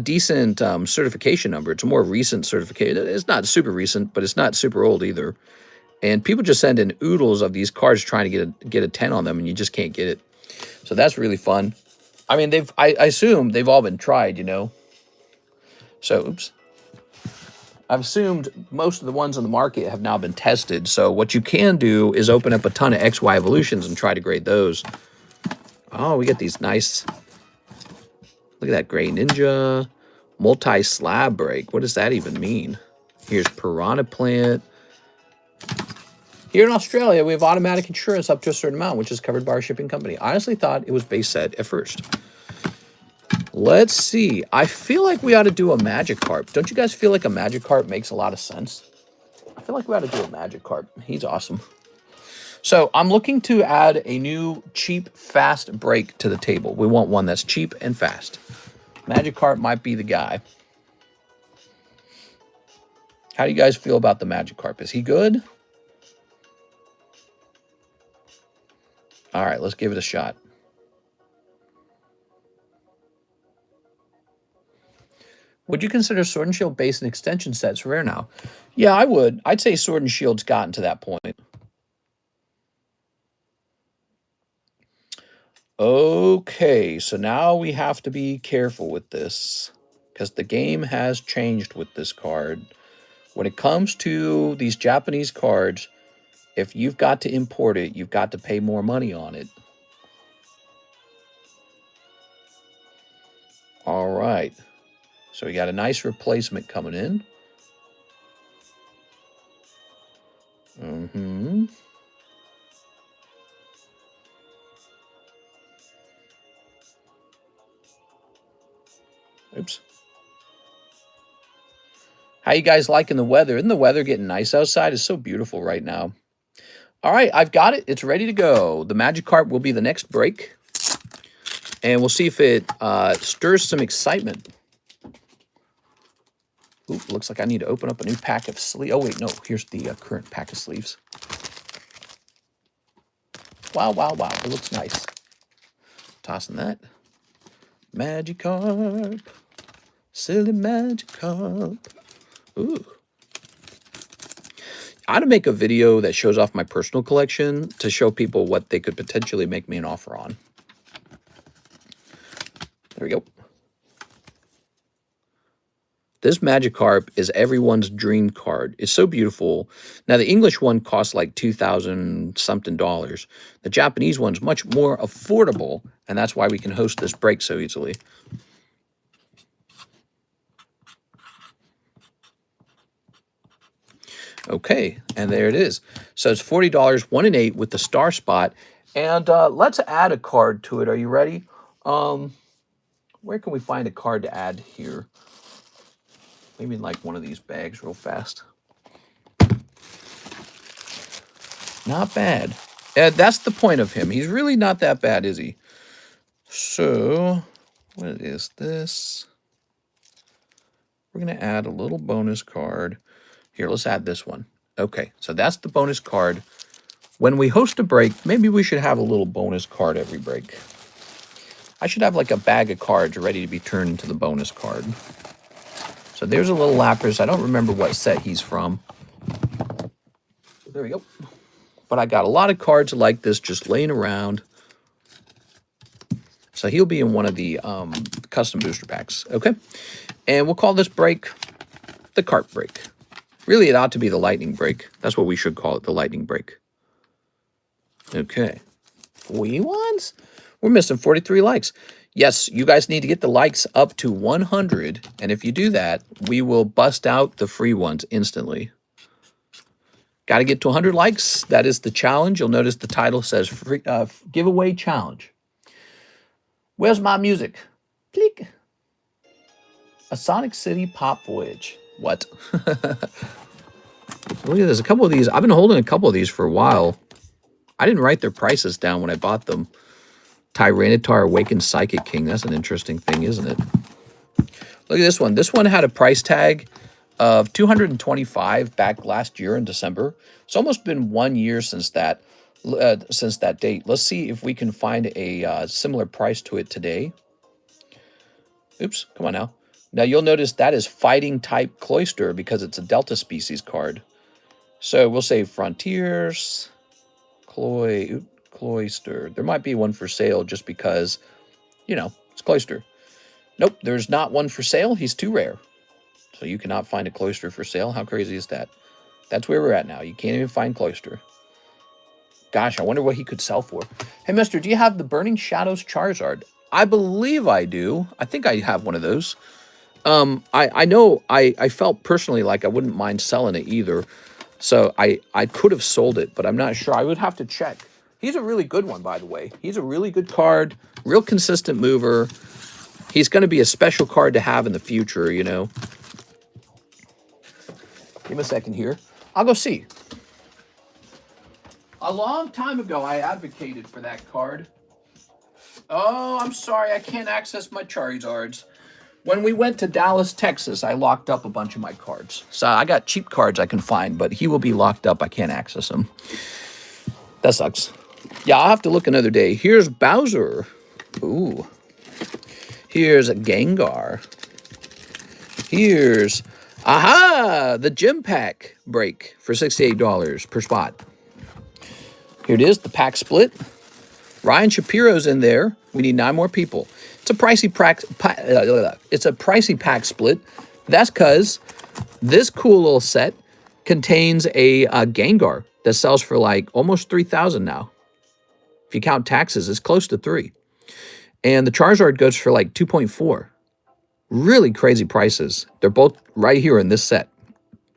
A: decent certification number. It's a more recent certification. It's not super recent, but it's not super old either. And people just send in oodles of these cards trying to get a 10 on them, and you just can't get it. So that's really fun. I mean, I assume they've all been tried, you know. So, oops. I've assumed most of the ones on the market have now been tested. So what you can do is open up a ton of XY Evolutions and try to grade those. Oh, we get these nice... Look at that Gray Ninja. Multi-slab break. What does that even mean? Here's Piranha Plant. Here in Australia, we have automatic insurance up to a certain amount, which is covered by our shipping company. I honestly thought it was base set at first. Let's see. I feel like we ought to do a Magikarp. Don't you guys feel like a Magikarp makes a lot of sense? I feel like we ought to do a Magikarp. He's awesome. So I'm looking to add a new cheap, fast break to the table. We want one that's cheap and fast. Magikarp might be the guy. How do you guys feel about the Magikarp? Is he good? All right, let's give it a shot. Would you consider Sword and Shield base and extension sets rare now? Yeah, I would. I'd say Sword and Shield's gotten to that point. Okay, so now we have to be careful with this because the game has changed with this card. When it comes to these Japanese cards, if you've got to import it, you've got to pay more money on it. All right. So we got a nice replacement coming in. Mm-hmm. Oops. How you guys liking the weather? Isn't the weather getting nice outside? It's so beautiful right now. All right, I've got it. It's ready to go. The Magikarp will be the next break. And we'll see if it stirs some excitement. Ooh, looks like I need to open up a new pack of sleeves. Oh, wait, no. Here's the current pack of sleeves. Wow, wow, wow. It looks nice. Tossing that. Magikarp. Silly Magikarp. Ooh. I ought to make a video that shows off my personal collection to show people what they could potentially make me an offer on. There we go. This Magikarp is everyone's dream card. It's so beautiful. Now, the English one costs like $2,000 something. The Japanese one's much more affordable, and that's why we can host this break so easily. Okay, and there it is. So it's $40, 1 in 8 with the star spot. And let's add a card to it. Are you ready? Where can we find a card to add here? Maybe in like one of these bags real fast. Not bad. That's the point of him. He's really not that bad, is he? So, what is this? We're going to add a little bonus card. Here, let's add this one. Okay, so that's the bonus card. When we host a break, maybe we should have a little bonus card every break. I should have like a bag of cards ready to be turned into the bonus card. So there's a little Lapras. I don't remember what set he's from. There we go. But I got a lot of cards like this just laying around. So he'll be in one of the custom booster packs. Okay. And we'll call this break the cart break. Really, it ought to be the lightning break. That's what we should call it, the lightning break. Okay. We ones? We're missing 43 likes. Yes, you guys need to get the likes up to 100. And if you do that, we will bust out the free ones instantly. Got to get to 100 likes. That is the challenge. You'll notice the title says free, giveaway challenge. Where's my music? Click. A Sonic City Pop Voyage. What? Look at this. A couple of these. I've been holding a couple of these for a while. I didn't write their prices down when I bought them. Tyranitar Awakened Psychic King. That's an interesting thing, isn't it? Look at this one. This one had a price tag of $225 back last year in December. It's almost been 1 year since that date. Let's see if we can find a similar price to it today. Oops, come on now. Now you'll notice that is fighting type Cloyster because it's a Delta species card. So we'll say Frontiers, Cloyster. There might be one for sale just because, you know, it's Cloyster. Nope, there's not one for sale. He's too rare. So you cannot find a Cloyster for sale. How crazy is that? That's where we're at now. You can't even find Cloyster. Gosh, I wonder what he could sell for. Hey, mister, do you have the Burning Shadows Charizard? I believe I do. I think I have one of those. I know I felt personally like I wouldn't mind selling it either. So I could have sold it, but I'm not sure. I would have to check. He's a really good one, by the way. He's a really good card, real consistent mover. He's going to be a special card to have in the future, you know. Give me a second here. I'll go see. A long time ago, I advocated for that card. Oh, I'm sorry. I can't access my Charizards. When we went to Dallas, Texas, I locked up a bunch of my cards. So I got cheap cards I can find, but he will be locked up. I can't access him. That sucks. Yeah, I'll have to look another day. Here's Bowser. Ooh. Here's a Gengar. Here's, aha, the gym pack break for $68 per spot. Here it is, the pack split. Ryan Shapiro's in there. We need 9 more people. It's a pricey pack split. That's because this cool little set contains a Gengar that sells for like almost $3,000 now. If you count taxes, it's close to 3. And the Charizard goes for like 2.4. Really crazy prices. They're both right here in this set.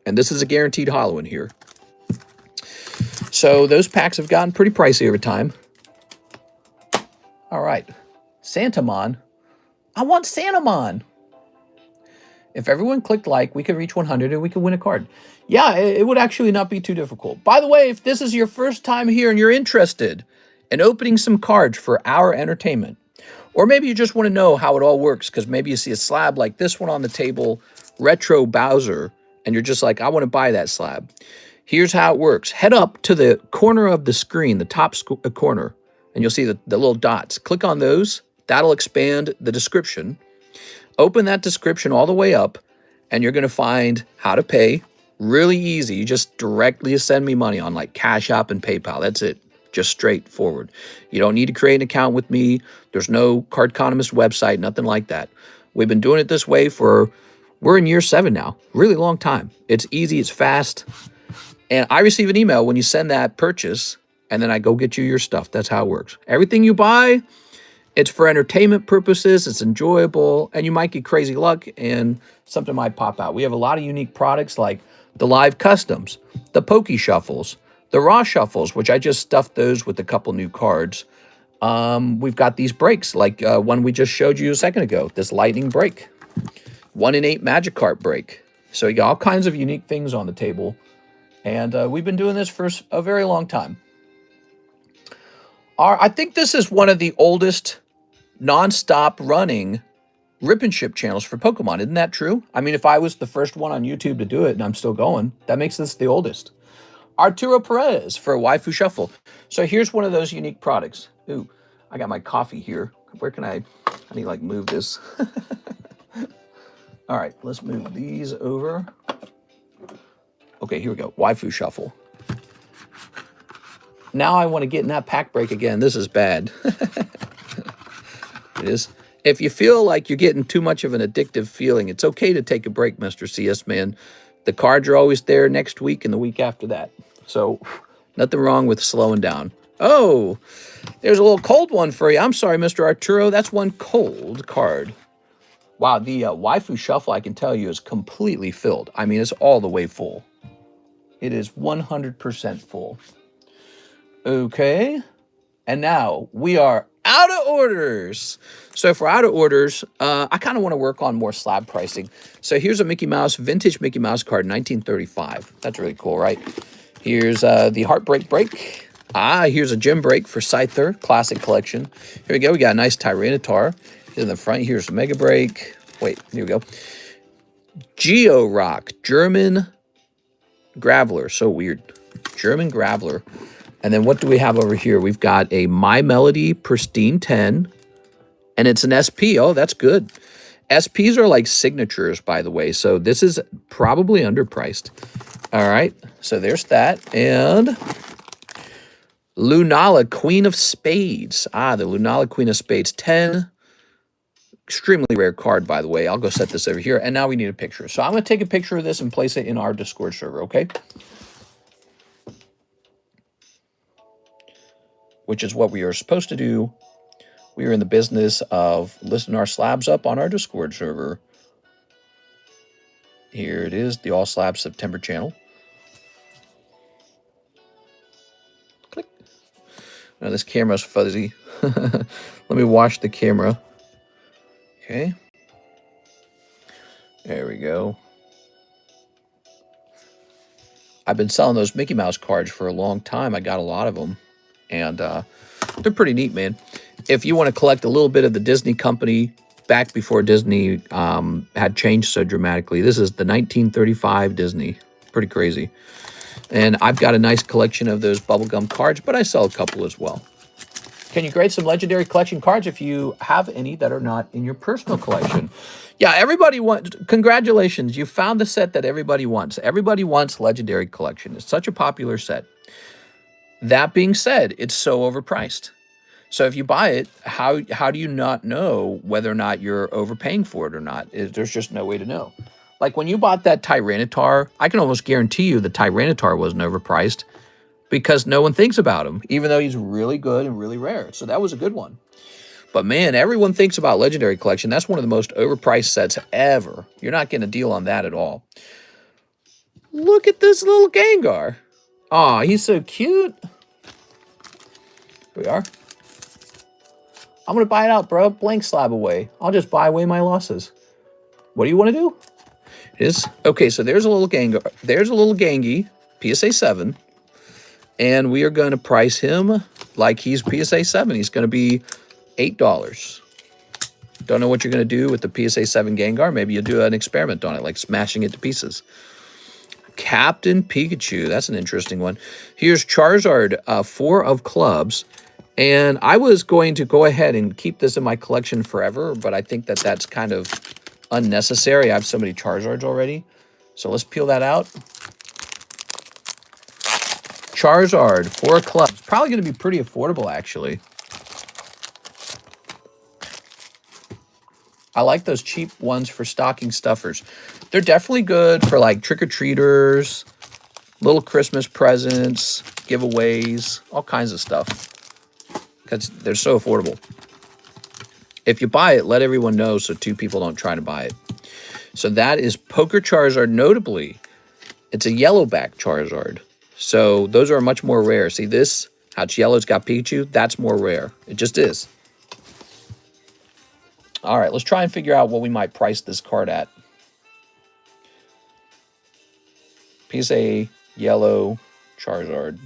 A: And this is a guaranteed holo in here. So those packs have gotten pretty pricey over time. All right. Santamon. I want Santamon. If everyone clicked like, we could reach 100 and we could win a card. Yeah, it would actually not be too difficult. By the way, if this is your first time here and you're interested in opening some cards for our entertainment, or maybe you just want to know how it all works because maybe you see a slab like this one on the table, Retro Bowser, and you're just like, I want to buy that slab. Here's how it works. Head up to the corner of the screen, the top corner, and you'll see the little dots. Click on those. That'll expand the description. Open that description all the way up, and you're going to find how to pay. Really easy. You just directly send me money on like CASHAPP and PayPal. That's it. Just straightforward. You don't need to create an account with me. There's no Cardconomist website, nothing like that. We've been doing it this way we're in year 7 now. Really long time. It's easy. It's fast. And I receive an email when you send that purchase, and then I go get you your stuff. That's how it works. Everything you buy, it's for entertainment purposes. It's enjoyable, and you might get crazy luck, and something might pop out. We have a lot of unique products like the Live Customs, the Poke Shuffles, the Raw Shuffles, which I just stuffed those with a couple new cards. We've got these breaks, like one we just showed you a second ago, this lightning break. 1 in 8 Magic Cart break. So you got all kinds of unique things on the table. And we've been doing this for a very long time. I think this is one of the oldest non-stop running rip and ship channels for Pokemon. Isn't that true? I mean, if I was the first one on YouTube to do it and I'm still going, that makes this the oldest. Arturo Perez for a Waifu Shuffle. So here's one of those unique products. Ooh, I got my coffee here. Where can I need to like move this? All right, let's move these over. Okay, here we go. Waifu Shuffle. Now I want to get in that pack break again. This is bad. It is. If you feel like you're getting too much of an addictive feeling, it's okay to take a break, Mr. CS Man. The cards are always there next week and the week after that. So nothing wrong with slowing down. Oh, there's a little cold one for you. I'm sorry, Mr. Arturo. That's one cold card. Wow, the Waifu Shuffle, I can tell you, is completely filled. I mean, it's all the way full. It is 100% full. Okay. And now we are out of orders. So if we're out of orders, I kind of want to work on more slab pricing. So here's a Mickey Mouse, vintage Mickey Mouse card, 1935. That's really cool, right? Here's the Heartbreak Break. Here's a Gem Break for Scyther, classic collection. Here we go. We got a nice Tyranitar. In the front, here's Mega Break. Wait, here we go. Geo Rock, German Graveler. So weird. German Graveler. And then what do we have over here? We've got a My Melody Pristine 10. And it's an SP. Oh, that's good. SPs are like signatures, by the way. So this is probably underpriced. All right. So there's that. And Lunala, Queen of Spades. The Lunala Queen of Spades. 10. Extremely rare card, by the way. I'll go set this over here. And now we need a picture. So I'm going to take a picture of this and place it in our Discord server, okay? Which is what we are supposed to do. We are in the business of listing our slabs up on our Discord server. Here it is, the All Slabs September channel. Click. Now this camera's fuzzy. Let me wash the camera. Okay. There we go. I've been selling those Mickey Mouse cards for a long time. I got a lot of them. And they're pretty neat, man. If you want to collect a little bit of the Disney company back before Disney had changed so dramatically, this is the 1935 Disney. Pretty crazy. And I've got a nice collection of those bubblegum cards, but I sell a couple as well. Can you grade some legendary collection cards if you have any that are not in your personal collection? Yeah, everybody wants, congratulations. You found the set that everybody wants. Everybody wants legendary collection. It's such a popular set. That being said, it's so overpriced. So if you buy it, how do you not know whether or not you're overpaying for it or not? There's just no way to know. Like when you bought that Tyranitar, I can almost guarantee you the Tyranitar wasn't overpriced because no one thinks about him, even though he's really good and really rare. So that was a good one. But man, everyone thinks about Legendary Collection. That's one of the most overpriced sets ever. You're not getting a deal on that at all. Look at this little Gengar. Aw, he's so cute. Here we are. I'm going to buy it out, bro. Blank slab away. I'll just buy away my losses. What do you want to do? Okay, so there's a little Gengar. There's a little Gangy, PSA 7. And we are going to price him like he's PSA 7. He's going to be $8. Don't know what you're going to do with the PSA 7 Gengar. Maybe you'll do an experiment on it, like smashing it to pieces. Captain Pikachu. That's an interesting one. Here's Charizard, 4 of clubs. And I was going to go ahead and keep this in my collection forever, but I think that that's kind of unnecessary. I have so many Charizards already. So let's peel that out. Charizard, 4 clubs. Probably going to be pretty affordable, actually. I like those cheap ones for stocking stuffers. They're definitely good for like trick-or-treaters, little Christmas presents, giveaways, all kinds of stuff. Because they're so affordable. If you buy it, let everyone know so 2 people don't try to buy it. So that is Poker Charizard. Notably, it's a yellow back Charizard. So those are much more rare. See this? How it's yellow, it's got Pikachu? That's more rare. It just is. All right, let's try and figure out what we might price this card at. PSA yellow Charizard.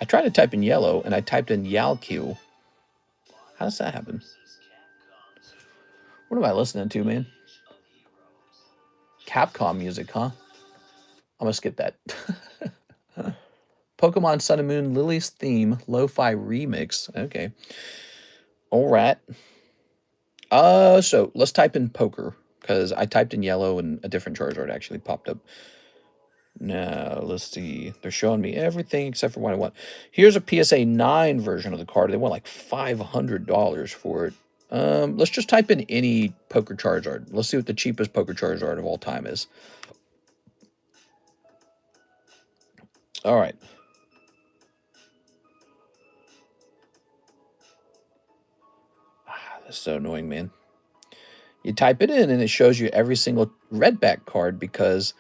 A: I tried to type in yellow, and I typed in Yalq. How does that happen? What am I listening to, man? Capcom music, huh? I'm going to skip that. Pokemon Sun and Moon Lily's Theme Lo-Fi Remix. Okay. All right. So let's type in poker, because I typed in yellow and a different Charizard actually popped up. Now, let's see. They're showing me everything except for what I want. Here's a PSA 9 version of the card. They want like $500 for it. Let's just type in any Poker Charizard. Let's see what the cheapest Poker Charizard of all time is. All right. That's so annoying, man. You type it in and it shows you every single redback card because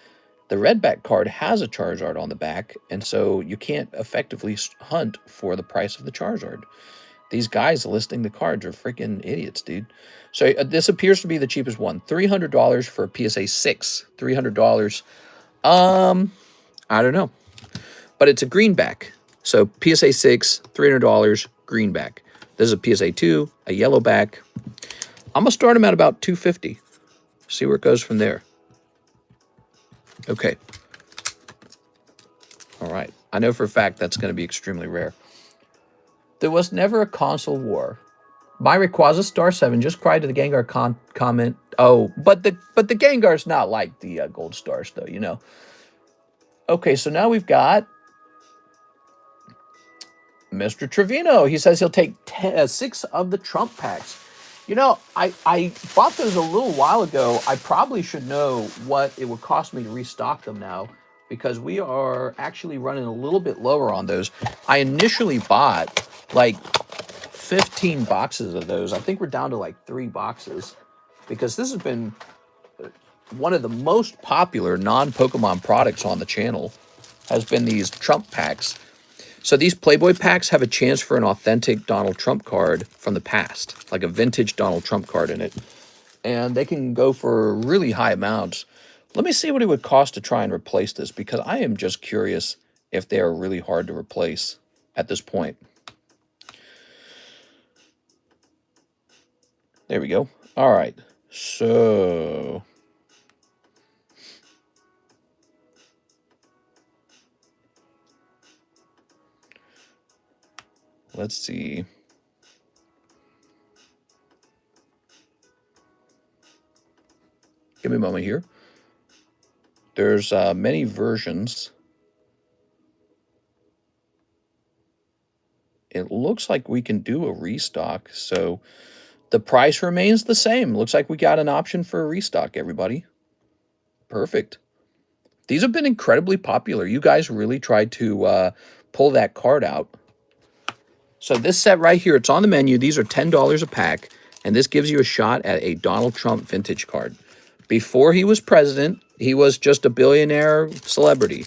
A: the redback card has a Charizard on the back, and so you can't effectively hunt for the price of the Charizard. These guys listing the cards are freaking idiots, dude. So this appears to be the cheapest one. $300 for a PSA 6. $300. I don't know. But it's a greenback. So PSA 6, $300, greenback. This is a PSA 2, a yellow back. I'm going to start them at about $250. See where it goes from there. Okay. All right. I know for a fact that's going to be extremely rare. There was never a console war. My Rayquaza Star 7 just cried to the Gengar comment. Oh, but the Gengar's not like the Gold Stars, though, you know. Okay, so now we've got Mr. Trevino. He says he'll take 6 of the Trump packs. You know, I bought those a little while ago. I probably should know what it would cost me to restock them now, because we are actually running a little bit lower on those. I initially bought like 15 boxes of those. I think we're down to like 3 boxes, because this has been one of the most popular non-Pokemon products on the channel, has been these Trump packs. So these Playboy packs have a chance for an authentic Donald Trump card from the past, like a vintage Donald Trump card in it. And they can go for really high amounts. Let me see what it would cost to try and replace this, because I am just curious if they are really hard to replace at this point. There we go. All right. So let's see. Give me a moment here. There's many versions. It looks like we can do a restock. So the price remains the same. Looks like we got an option for a restock, everybody. Perfect. These have been incredibly popular. You guys really tried to pull that card out. So this set right here, it's on the menu. These are $10 a pack, and this gives you a shot at a Donald Trump vintage card. Before he was president, he was just a billionaire celebrity.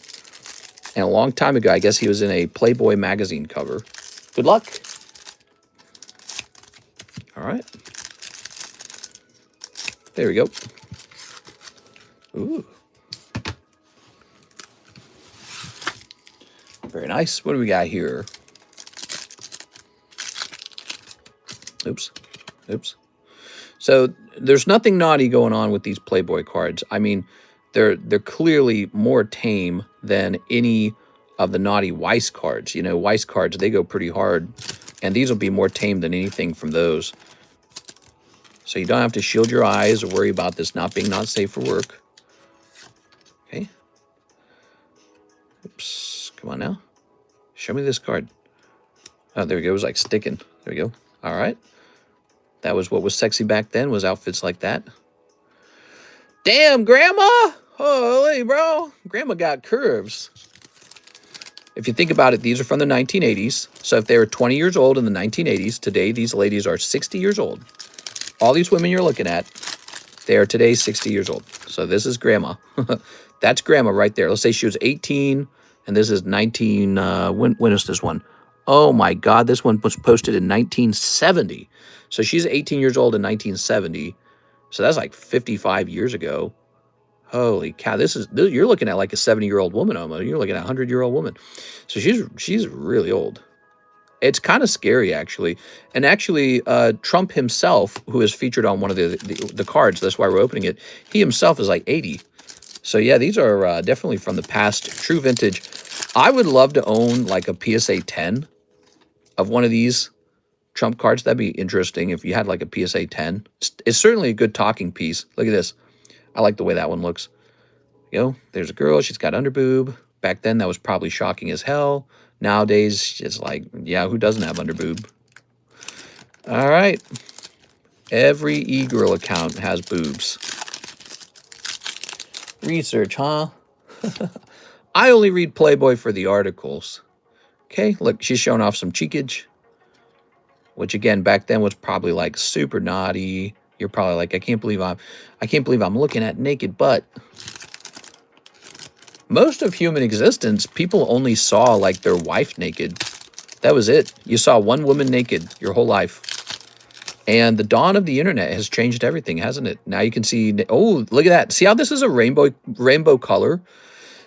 A: And a long time ago, I guess he was in a Playboy magazine cover. Good luck. All right. There we go. Ooh. Very nice. What do we got here? Oops. Oops. So there's nothing naughty going on with these Playboy cards. I mean, they're clearly more tame than any of the naughty Weiss cards. You know, Weiss cards, they go pretty hard. And these will be more tame than anything from those. So you don't have to shield your eyes or worry about this not being not safe for work. Okay. Oops. Come on now. Show me this card. Oh, there we go. It was like sticking. There we go. All right. That was what was sexy back then, was outfits like that. Damn, Grandma! Holy, bro. Grandma got curves. If you think about it, these are from the 1980s. So if they were 20 years old in the 1980s, today these ladies are 60 years old. All these women you're looking at, they are today 60 years old. So this is Grandma. That's Grandma right there. Let's say she was 18, and this is 19... when is this one? Oh, my God. This one was posted in 1970. So she's 18 years old in 1970. So that's like 55 years ago. Holy cow. You're looking at like a 70-year-old woman almost. You're looking at a 100-year-old woman. So she's really old. It's kind of scary, actually. And actually, Trump himself, who is featured on one of the cards, that's why we're opening it, he himself is like 80. So yeah, these are definitely from the past, true vintage. I would love to own like a PSA 10 of one of these Trump cards. That'd be interesting if you had like a PSA 10. It's certainly a good talking piece. Look at this. I like the way that one looks. You know, there's a girl. She's got underboob. Back then, that was probably shocking as hell. Nowadays, it's like, yeah, who doesn't have underboob? All right. Every e-girl account has boobs. Research, huh? I only read Playboy for the articles. Okay, look, she's showing off some cheekage, which again back then was probably like super naughty. You're probably like, I can't believe I'm looking at naked butt. Most of human existence, people only saw like their wife naked. That was it. You saw one woman naked your whole life. And the dawn of the internet has changed everything, hasn't it? Now you can see, oh, look at that. See how this is a rainbow color?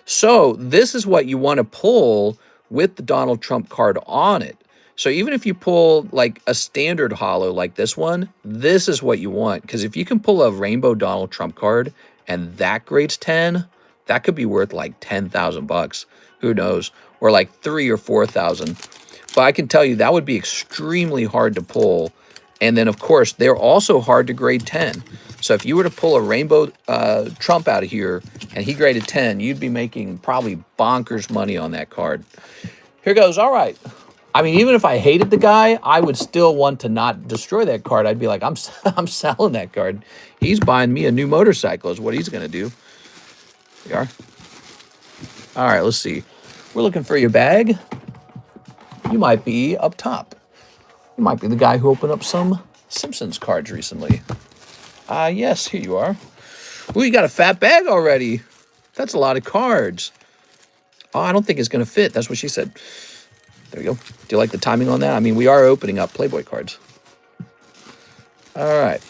A: So this is what you want to pull with the Donald Trump card on it. So even if you pull like a standard holo like this one, this is what you want. Because if you can pull a rainbow Donald Trump card and that grades 10, that could be worth like 10,000 bucks. Who knows? Or like 3 or 4,000. But I can tell you that would be extremely hard to pull. And then, of course, they're also hard to grade 10. So if you were to pull a rainbow Trump out of here and he graded 10, you'd be making probably bonkers money on that card. Here goes. All right. I mean, even if I hated the guy, I would still want to not destroy that card. I'd be like, I'm selling that card. He's buying me a new motorcycle is what he's going to do. There you are. All right, let's see. We're looking for your bag. You might be up top. You might be the guy who opened up some Simpsons cards recently. Yes, here you are. Ooh, you got a fat bag already. That's a lot of cards. Oh, I don't think it's going to fit. That's what she said. There we go. Do you like the timing on that? I mean, we are opening up Playboy cards. All right.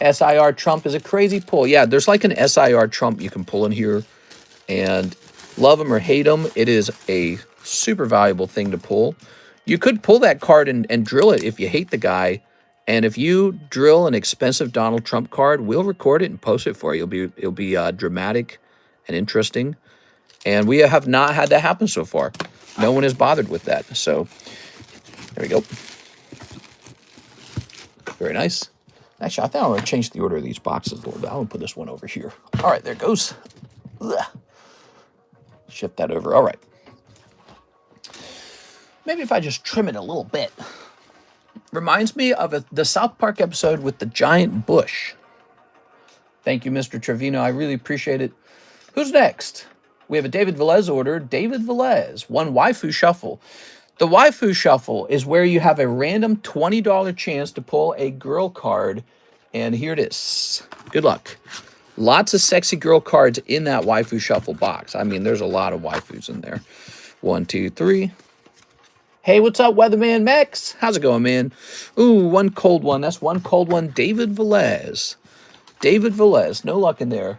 A: SIR Trump is a crazy pull. Yeah, there's like an SIR Trump you can pull in here. And love him or hate him, it is a super valuable thing to pull. You could pull that card and drill it if you hate the guy. And if you drill an expensive Donald Trump card, we'll record it and post it for you. It'll be dramatic and interesting. And we have not had that happen so far. No one is bothered with that. So there we go. Very nice. Actually, I think I'm going to change the order of these boxes a little bit. I'm going to put this one over here. All right, there it goes. Ugh. Shift that over. All right. Maybe if I just trim it a little bit. Reminds me of the South Park episode with the giant bush. Thank you, Mr. Trevino. I really appreciate it. Who's next? We have a David Velez order. David Velez, one waifu shuffle. The waifu shuffle is where you have a random $20 chance to pull a girl card. And here it is. Good luck. Lots of sexy girl cards in that waifu shuffle box. I mean, there's a lot of waifus in there. 1, 2, 3. Hey, what's up, Weatherman Mex? How's it going, man? Ooh, one cold one. That's one cold one. David Velez. David Velez. No luck in there.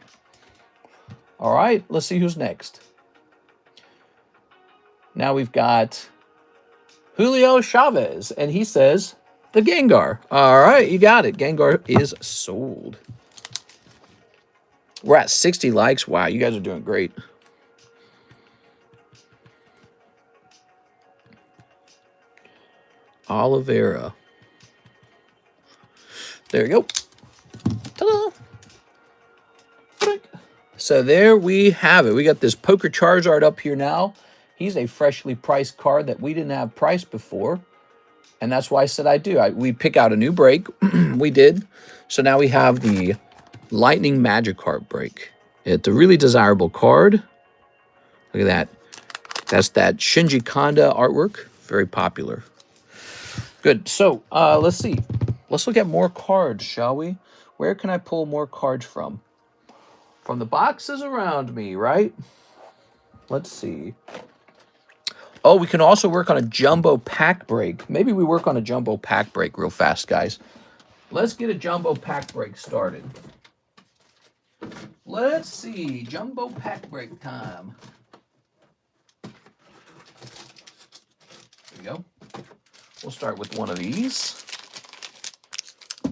A: All right, let's see who's next. Now we've got Julio Chavez, and he says the Gengar. All right, you got it. Gengar is sold. We're at 60 likes. Wow, you guys are doing great. Oliveira. There you go. Ta-da! So there we have it. We got this Poker Charizard up here now. He's a freshly priced card that we didn't have priced before. And that's why I said I do. We pick out a new break. We did. So now we have the Lightning Magikarp break. It's a really desirable card. Look at that. That's that Shinji Kanda artwork. Very popular. Good. So let's see. Let's look at more cards, shall we? Where can I pull more cards from? From the boxes around me, right? Let's see. Oh, we can also work on a jumbo pack break. Maybe we work on a jumbo pack break real fast, guys. Let's get a jumbo pack break started. Let's see. Jumbo pack break time. There we go. We'll start with one of these.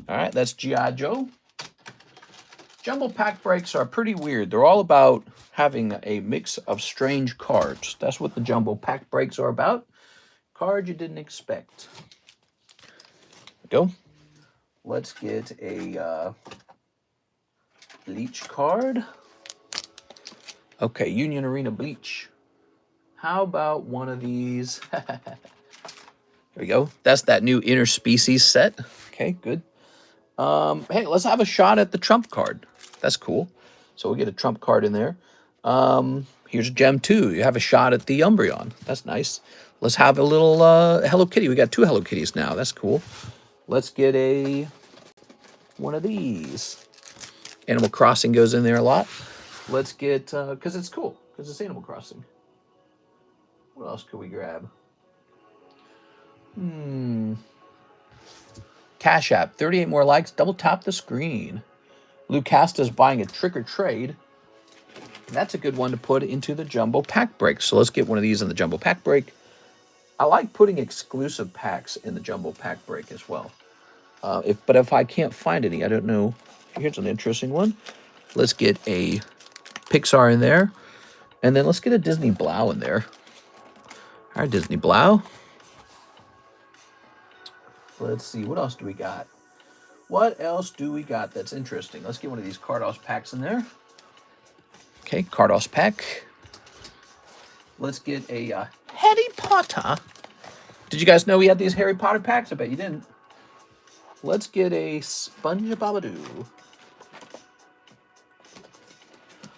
A: All right, that's GI Joe. Jumbo pack breaks are pretty weird. They're all about having a mix of strange cards. That's what the jumbo pack breaks are about. Cards you didn't expect. Go. Let's get a Bleach card. Okay, Union Arena Bleach. How about one of these? There we go. That's that new interspecies set. Okay, good. Hey, let's have a shot at the Trump card. That's cool. So we'll get a Trump card in there. Here's Gem 2. You have a shot at the Umbreon. That's nice. Let's have a little Hello Kitty. We got 2 Hello Kitties now. That's cool. Let's get one of these. Animal Crossing goes in there a lot. Let's get, because it's cool. Because it's Animal Crossing. What else could we grab? CASHAPP. 38 more likes. Double tap the screen. Lucasta's buying a Trick or Trade. That's a good one to put into the jumbo pack break. So let's get one of these in the jumbo pack break. I like putting exclusive packs in the jumbo pack break as well. But if I can't find any, I don't know. Here's an interesting one. Let's get a Pixar in there. And then let's get a Disney Blau in there. All right, Disney Blau. Let's see. What else do we got? What else do we got that's interesting? Let's get one of these Carddass packs in there. Okay, Carddass pack. Let's get a Harry Potter. Did you guys know we had these Harry Potter packs? I bet you didn't. Let's get a SpongeBob-a-Doo.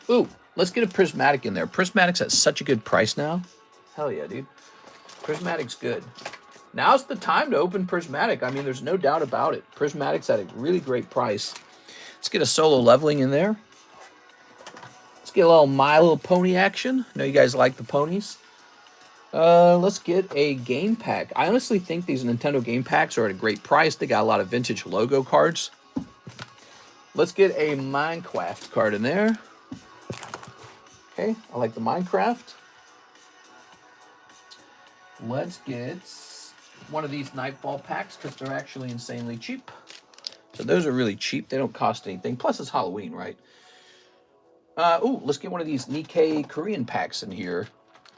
A: Ooh, let's get a Prismatic in there. Prismatic's at such a good price now. Hell yeah, dude. Prismatic's good. Now's the time to open Prismatic. I mean, there's no doubt about it. Prismatic's at a really great price. Let's get a solo leveling in there. Let's get a little My Little Pony action. I know you guys like the ponies. Let's get a game pack. I honestly think these Nintendo game packs are at a great price. They got a lot of vintage logo cards. Let's get a Minecraft card in there. Okay, I like the Minecraft. Let's get one of these Nightfall packs because they're actually insanely cheap. So those are really cheap. They don't cost anything. Plus it's Halloween, right? Ooh, let's get one of these Nikke Korean packs in here.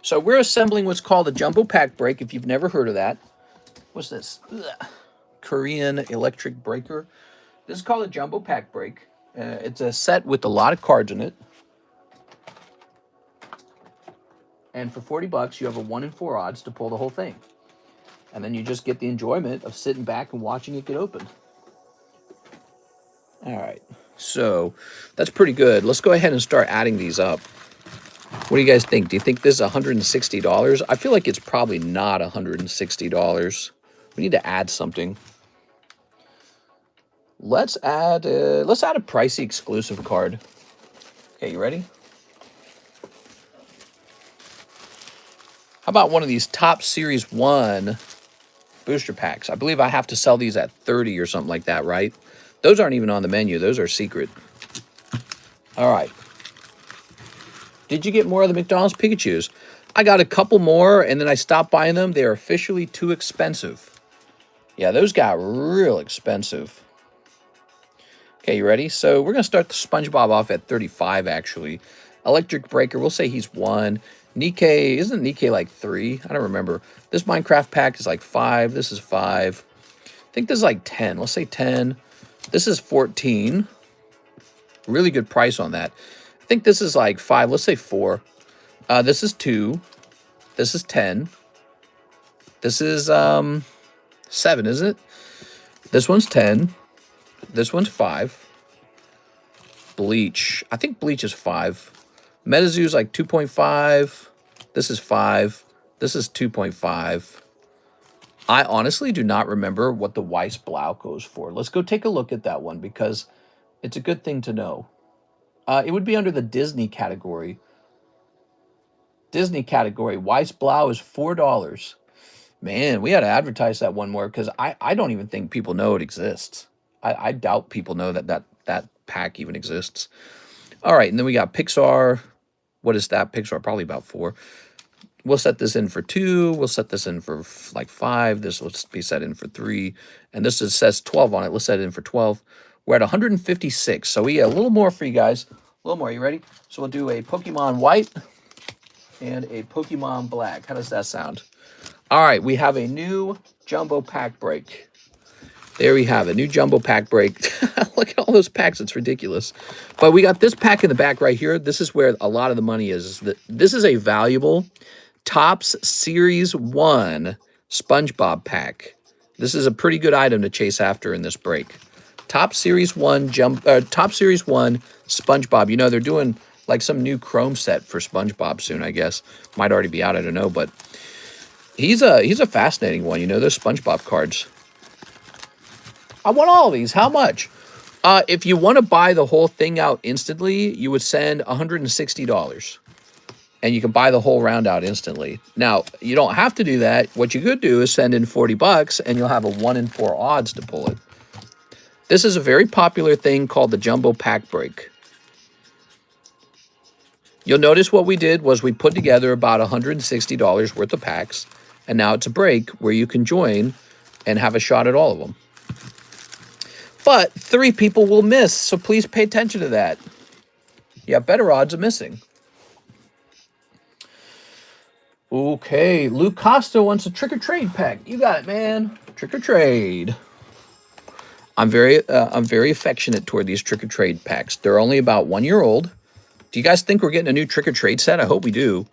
A: So we're assembling what's called a jumbo pack break, if you've never heard of that. What's this? Ugh. Korean electric breaker. This is called a jumbo pack break. It's a set with a lot of cards in it. And for 40 bucks, you have a 1 in 4 odds to pull the whole thing. And then you just get the enjoyment of sitting back and watching it get opened. All right, so that's pretty good. Let's go ahead and start adding these up. What do you guys think? Do you think this is $160? I feel like it's probably not $160. We need to add something. Let's add a pricey exclusive card. Okay, you ready? How about one of these top Series 1 booster packs? I believe I have to sell these at 30 or something like that, right? Those aren't even on the menu. Those are secret. All right. Did you get more of the McDonald's Pikachus? I got a couple more, and then I stopped buying them. They are officially too expensive. Yeah, those got real expensive. Okay, you ready? So we're going to start the SpongeBob off at 35, actually. Electric Breaker, we'll say he's 1. Nikke, isn't Nikke like 3? I don't remember. This Minecraft pack is like 5. This is 5. I think this is like 10. Let's say 10. This is 14. Really good price on that. I think this is like 5. Let's say 4. This is 2. This is 10. This is 7, isn't it? This one's 10. This one's 5. Bleach. I think Bleach is 5. Metazoo is like 2.5. This is 5. This is 2.5. I honestly do not remember what the Weiss Blau goes for. Let's go take a look at that one because it's a good thing to know. It would be under the Disney category. Disney category. Weiss Blau is $4. Man, we got to advertise that one more because I don't even think people know it exists. I doubt people know that pack even exists. All right, and then we got Pixar. What is that? Pixar, probably about 4. We'll set this in for 2. We'll set this in for like 5. This will be set in for 3. And this says 12 on it. Let's set it in for 12. We're at 156. So we get a little more for you guys. A little more. You ready? So we'll do a Pokemon White and a Pokemon Black. How does that sound? All right, we have a new jumbo pack break. There we have a new jumbo pack break. Look at all those packs. It's ridiculous. But we got this pack in the back right here. This is where a lot of the money is. This is a valuable Topps Series 1 SpongeBob pack. This is a pretty good item to chase after in this break. Topps Series 1 Topps Series 1 SpongeBob. You know, they're doing like some new Chrome set for SpongeBob soon, I guess. Might already be out, I don't know, but he's a fascinating one. You know, those SpongeBob cards. I want all of these. How much? If you want to buy the whole thing out instantly, you would send $160. And you can buy the whole round out instantly. Now, you don't have to do that. What you could do is send in $40 and you'll have a 1 in 4 odds to pull it. This is a very popular thing called the Jumbo Pack Break. You'll notice what we did was we put together about $160 worth of packs. And now it's a break where you can join and have a shot at all of them. But 3 people will miss, so please pay attention to that. You have better odds of missing. Okay, Luke Costa wants a trick or trade pack. You got it, man. Trick or trade. I'm very affectionate toward these trick or trade packs. They're only about 1 year old. Do you guys think we're getting a new trick or trade set? I hope we do.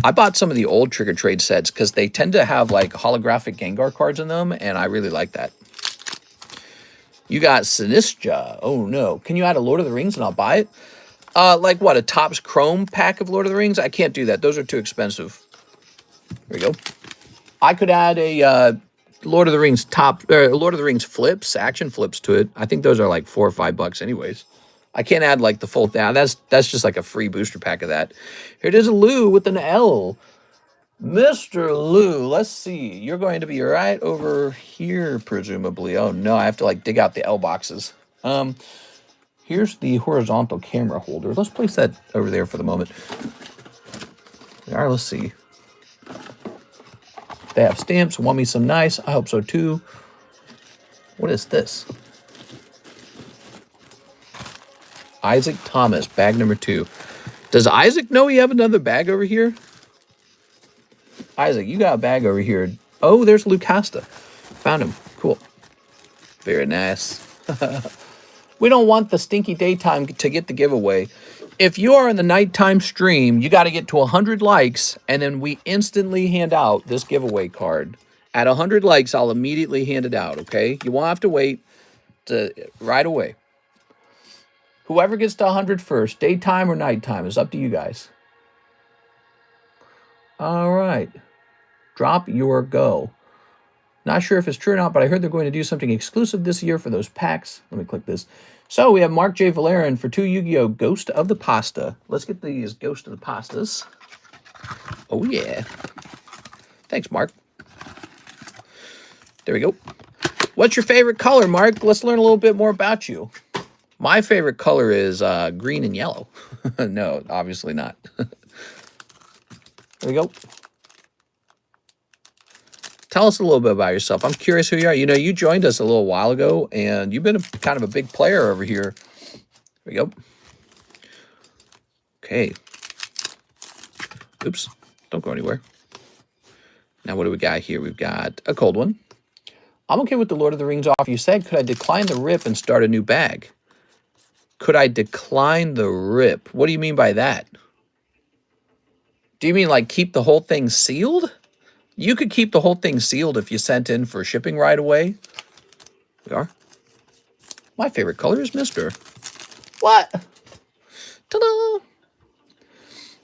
A: I bought some of the old trick or trade sets because they tend to have like holographic Gengar cards in them, and I really like that. You got Sinistra. Oh no! Can you add a Lord of the Rings and I'll buy it? Like what, a Topps Chrome pack of Lord of the Rings? I can't do that. Those are too expensive. There we go. I could add a Lord of the Rings Lord of the Rings flips, action flips to it. I think those are like $4 or $5 anyways. I can't add like the full thing. That's just like a free booster pack of that. Here it is, a Lou with an L. Mr. Lou, let's see. You're going to be right over here, presumably. Oh no, I have to like dig out the L boxes. Here's the horizontal camera holder. Let's place that over there for the moment. All right, let's see. They have stamps. Want me some nice? I hope so too. What is this? Isaac Thomas, bag number 2. Does Isaac know you have another bag over here? Isaac, you got a bag over here. Oh, there's Luke Costa. Found him. Cool. Very nice. We don't want the stinky daytime to get the giveaway. If you are in the nighttime stream, you got to get to 100 likes, and then we instantly hand out this giveaway card. At 100 likes, I'll immediately hand it out, okay? You won't have to wait right away. Whoever gets to 100 first, daytime or nighttime, is up to you guys. All right. Drop your go. Not sure if it's true or not, but I heard they're going to do something exclusive this year for those packs. Let me click this. So we have Mark J. Valerian for 2 Yu-Gi-Oh! Ghost of the Pasta. Let's get these Ghost of the Pastas. Oh, yeah. Thanks, Mark. There we go. What's your favorite color, Mark? Let's learn a little bit more about you. My favorite color is green and yellow. No, obviously not. There we go. Tell us a little bit about yourself. I'm curious who you are. You know, you joined us a little while ago, and you've been kind of a big player over here. There we go. Okay. Oops. Don't go anywhere. Now, what do we got here? We've got a cold one. I'm okay with the Lord of the Rings offer. You said, could I decline the rip and start a new bag? Could I decline the rip? What do you mean by that? Do you mean like keep the whole thing sealed? You could keep the whole thing sealed if you sent in for shipping right away. We are. My favorite color is Mister. What? Ta-da!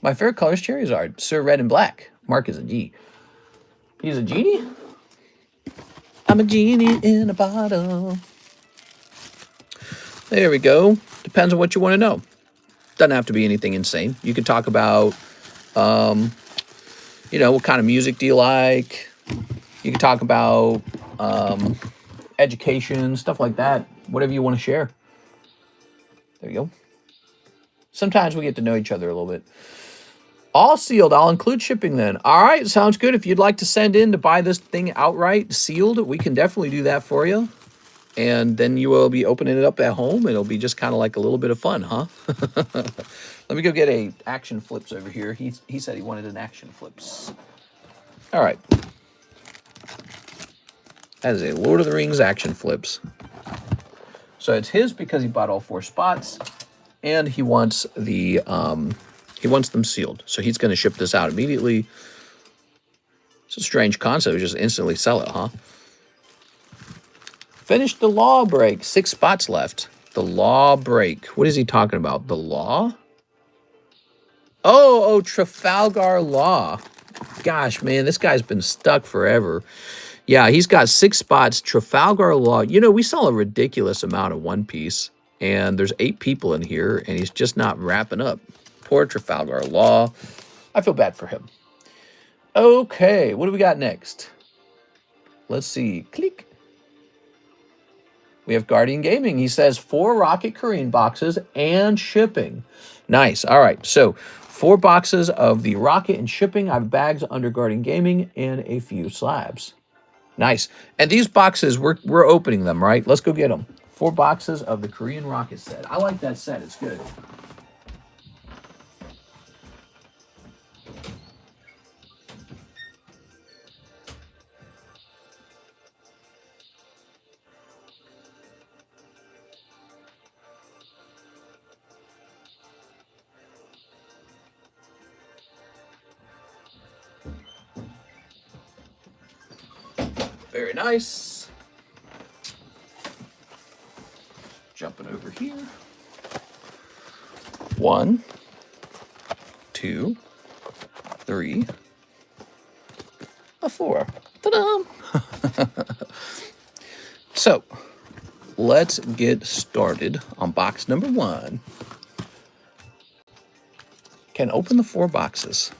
A: My favorite color is Charizard. Sir Red and Black. Mark is a G. He's a genie? I'm a genie in a bottle. There we go. Depends on what you want to know. Doesn't have to be anything insane. You could talk about, you know, what kind of music do you like? You could talk about education, stuff like that. Whatever you want to share. There you go. Sometimes we get to know each other a little bit. All sealed. I'll include shipping then. All right. Sounds good. If you'd like to send in to buy this thing outright sealed, we can definitely do that for you. And then you will be opening it up at home. It'll be just kind of like a little bit of fun, huh? Let me go get a action flips over here. He said he wanted an action flips. All right. That is a Lord of the Rings action flips. So it's his because he bought all 4 spots, and he wants the he wants them sealed. So he's going to ship this out immediately. It's a strange concept. Just instantly sell it, huh? Finish the law break. 6 spots left. The law break. What is he talking about? The law? Oh, Trafalgar Law. Gosh, man, this guy's been stuck forever. Yeah, he's got 6 spots. Trafalgar Law. You know, we sell a ridiculous amount of One Piece, and there's 8 people in here, and he's just not wrapping up. Poor Trafalgar Law. I feel bad for him. Okay, what do we got next? Let's see. Click. We have Guardian Gaming. He says 4 Rocket Korean boxes and shipping. Nice. All right. So 4 boxes of the Rocket and shipping. I have bags under Guardian Gaming and a few slabs. Nice. And these boxes, we're opening them, right? Let's go get them. 4 boxes of the Korean Rocket set. I like that set. It's good. Very nice. Jumping over here. 1, 2, 3, 4. Ta-da! So, let's get started on box number 1. Can open the 4 boxes.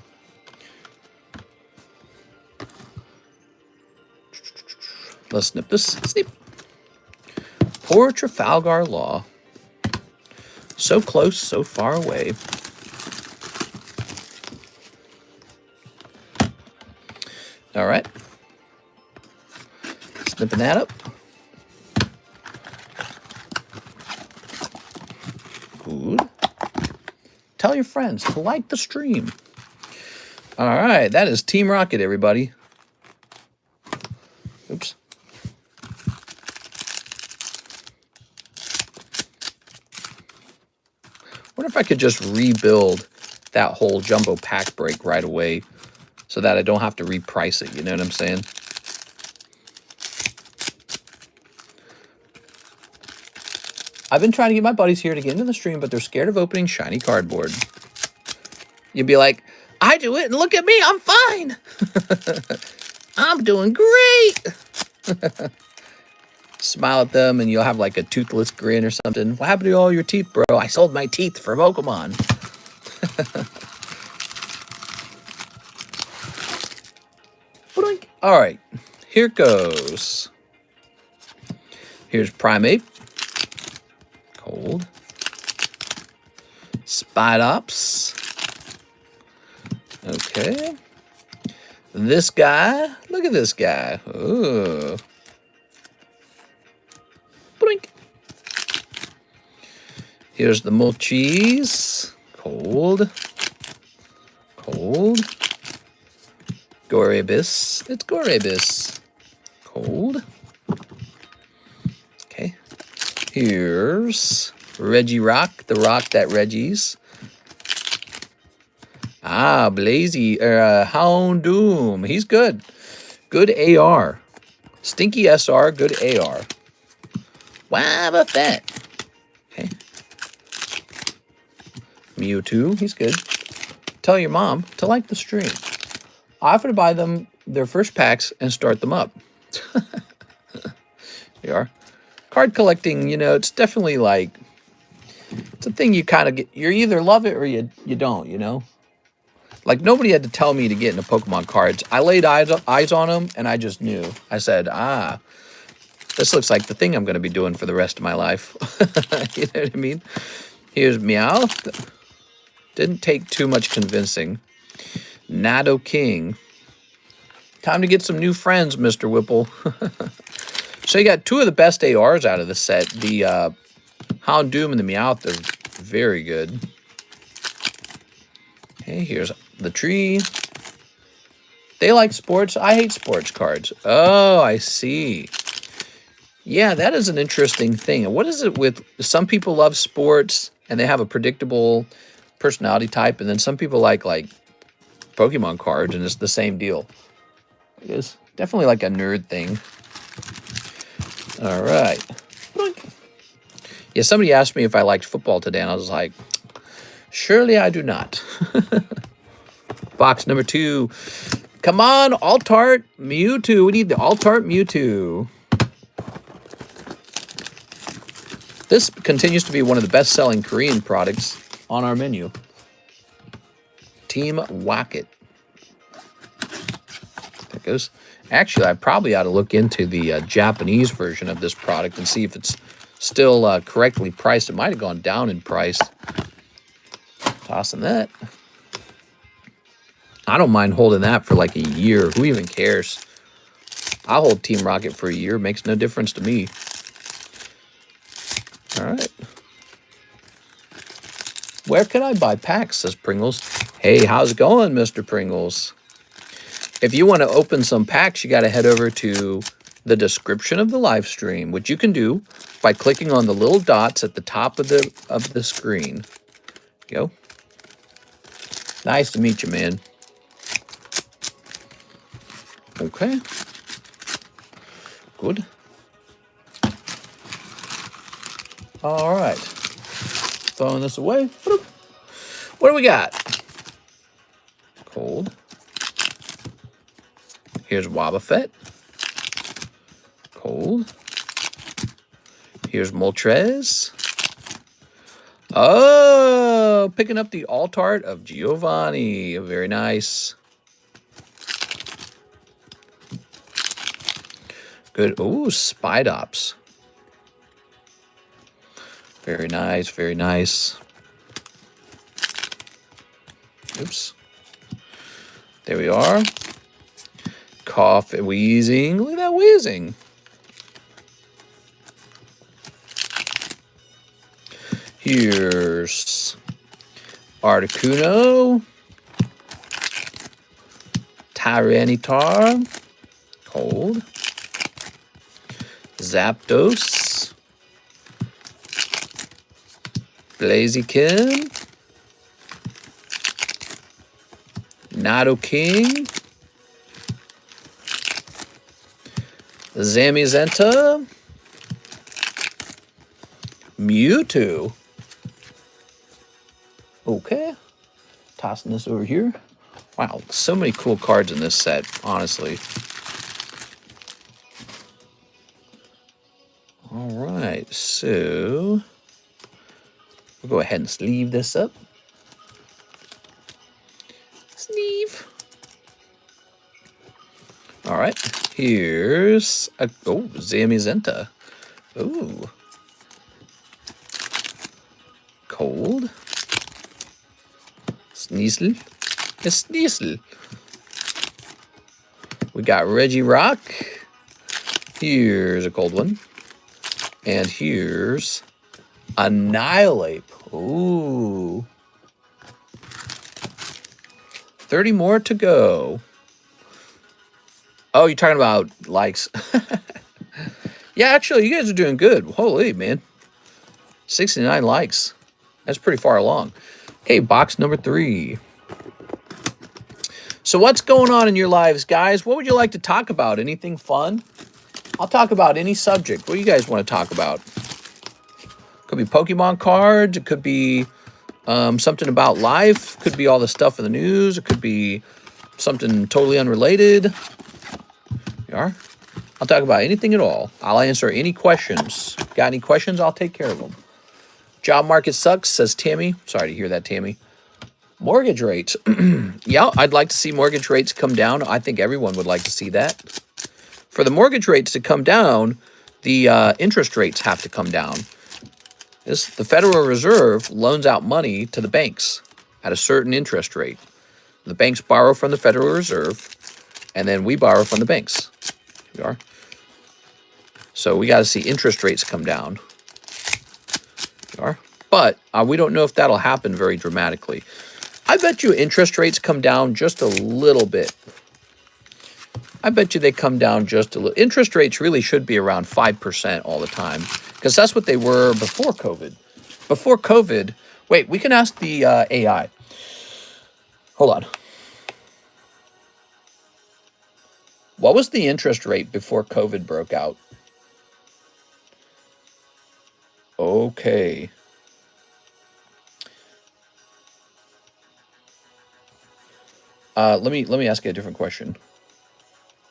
A: Let's snip this. Snip. Poor Trafalgar Law. So close, so far away. All right. Snipping that up. Good. Tell your friends to like the stream. All right. That is Team Rocket, everybody. Oops. Wonder if I could just rebuild that whole jumbo pack break right away so that I don't have to reprice it. You know what I'm saying? I've been trying to get my buddies here to get into the stream, but they're scared of opening shiny cardboard. You'd be like, I do it, and look at me, I'm fine. I'm doing great. Smile at them and you'll have like a toothless grin or something. What happened to all your teeth, bro? I sold my teeth for Pokemon. All right, here goes. Here's Primate. Cold. Spidops. Okay. This guy. Look at this guy. Ooh. Blink. Here's the Moltres. Cold. Cold. Gorabis. It's Gorabis. Cold. Okay. Here's Regirock, the rock that Reggies. Ah, Blazy, Houndoom. He's good. Good AR. Stinky SR, good AR. Wobbuffet. Okay. Mewtwo, he's good. Tell your mom to like the stream. I offer to buy them their first packs and start them up. They are. Card collecting, you know, it's definitely like, it's a thing you kind of get, you either love it or you don't, you know? Like, nobody had to tell me to get into Pokemon cards. I laid eyes on them, and I just knew. I said, ah, this looks like the thing I'm going to be doing for the rest of my life. You know what I mean? Here's Meowth. Didn't take too much convincing. Nidoking. Time to get some new friends, Mr. Whipple. So you got two of the best ARs out of the set. The Houndoom and the Meowth are very good. Okay, here's the tree. They like sports. I hate sports cards. Oh, I see. Yeah, that is an interesting thing. What is it with some people love sports and they have a predictable personality type, and then some people like Pokemon cards and it's the same deal. It is definitely like a nerd thing. All right. Yeah, somebody asked me if I liked football today, and I was like, surely I do not. Box number 2. Come on, Alt-Art Mewtwo. We need the Alt-Art Mewtwo. This continues to be one of the best-selling Korean products on our menu. Team Wacket. There it goes. Actually, I probably ought to look into the Japanese version of this product and see if it's still correctly priced. It might have gone down in price. Tossing that. I don't mind holding that for like a year. Who even cares? I'll hold Team Rocket for a year. Makes no difference to me. All right. Where can I buy packs, says Pringles. Hey, how's it going, Mr. Pringles? If you want to open some packs, you got to head over to the description of the live stream, which you can do by clicking on the little dots at the top of the screen. Go. Nice to meet you, man. Okay. Good. All right. Throwing this away. What do we got? Cold. Here's Wobbuffet. Cold. Here's Moltres. Oh, picking up the Alt-Art of Giovanni. Very nice. Good. Ooh, Spidops. Very nice, very nice. Oops. There we are. Cough and wheezing. Look at that wheezing. Here's Articuno. Tyranitar. Cold. Zapdos. Blaziken. Nidoking. Zamazenta. Mewtwo. Okay. Tossing this over here. Wow, so many cool cards in this set, honestly. All right, so we'll go ahead and sleeve this up. Sleeve. All right, here's a Zamazenta. Ooh, cold. Sneasel. A Sneasel. We got Reggie Rock. Here's a cold one. And here's Annihilate. Ooh. 30 more to go. Oh, you're talking about likes. Yeah, actually, you guys are doing good. Holy, man. 69 likes. That's pretty far along. Okay, box number 3. So what's going on in your lives, guys? What would you like to talk about? Anything fun? I'll talk about any subject. What do you guys want to talk about? Could be Pokemon cards. It could be something about life. Could be all the stuff in the news. It could be something totally unrelated. You are? I'll talk about anything at all. I'll answer any questions. Got any questions? I'll take care of them. Job market sucks, says Tammy. Sorry to hear that, Tammy. Mortgage rates. Yeah, I'd like to see mortgage rates come down. I think everyone would like to see that. For the mortgage rates to come down, the interest rates have to come down. The Federal Reserve loans out money to the banks at a certain interest rate. The banks borrow from the Federal Reserve, and then we borrow from the banks. We are. So we got to see interest rates come down. We are. But we don't know if that'll happen very dramatically. I bet you interest rates come down just a little bit. I bet you they come down just a little. Interest rates really should be around 5% all the time, because that's what they were before COVID. Before COVID, wait, we can ask the AI. Hold on. What was the interest rate before COVID broke out? Okay. Let me ask you a different question.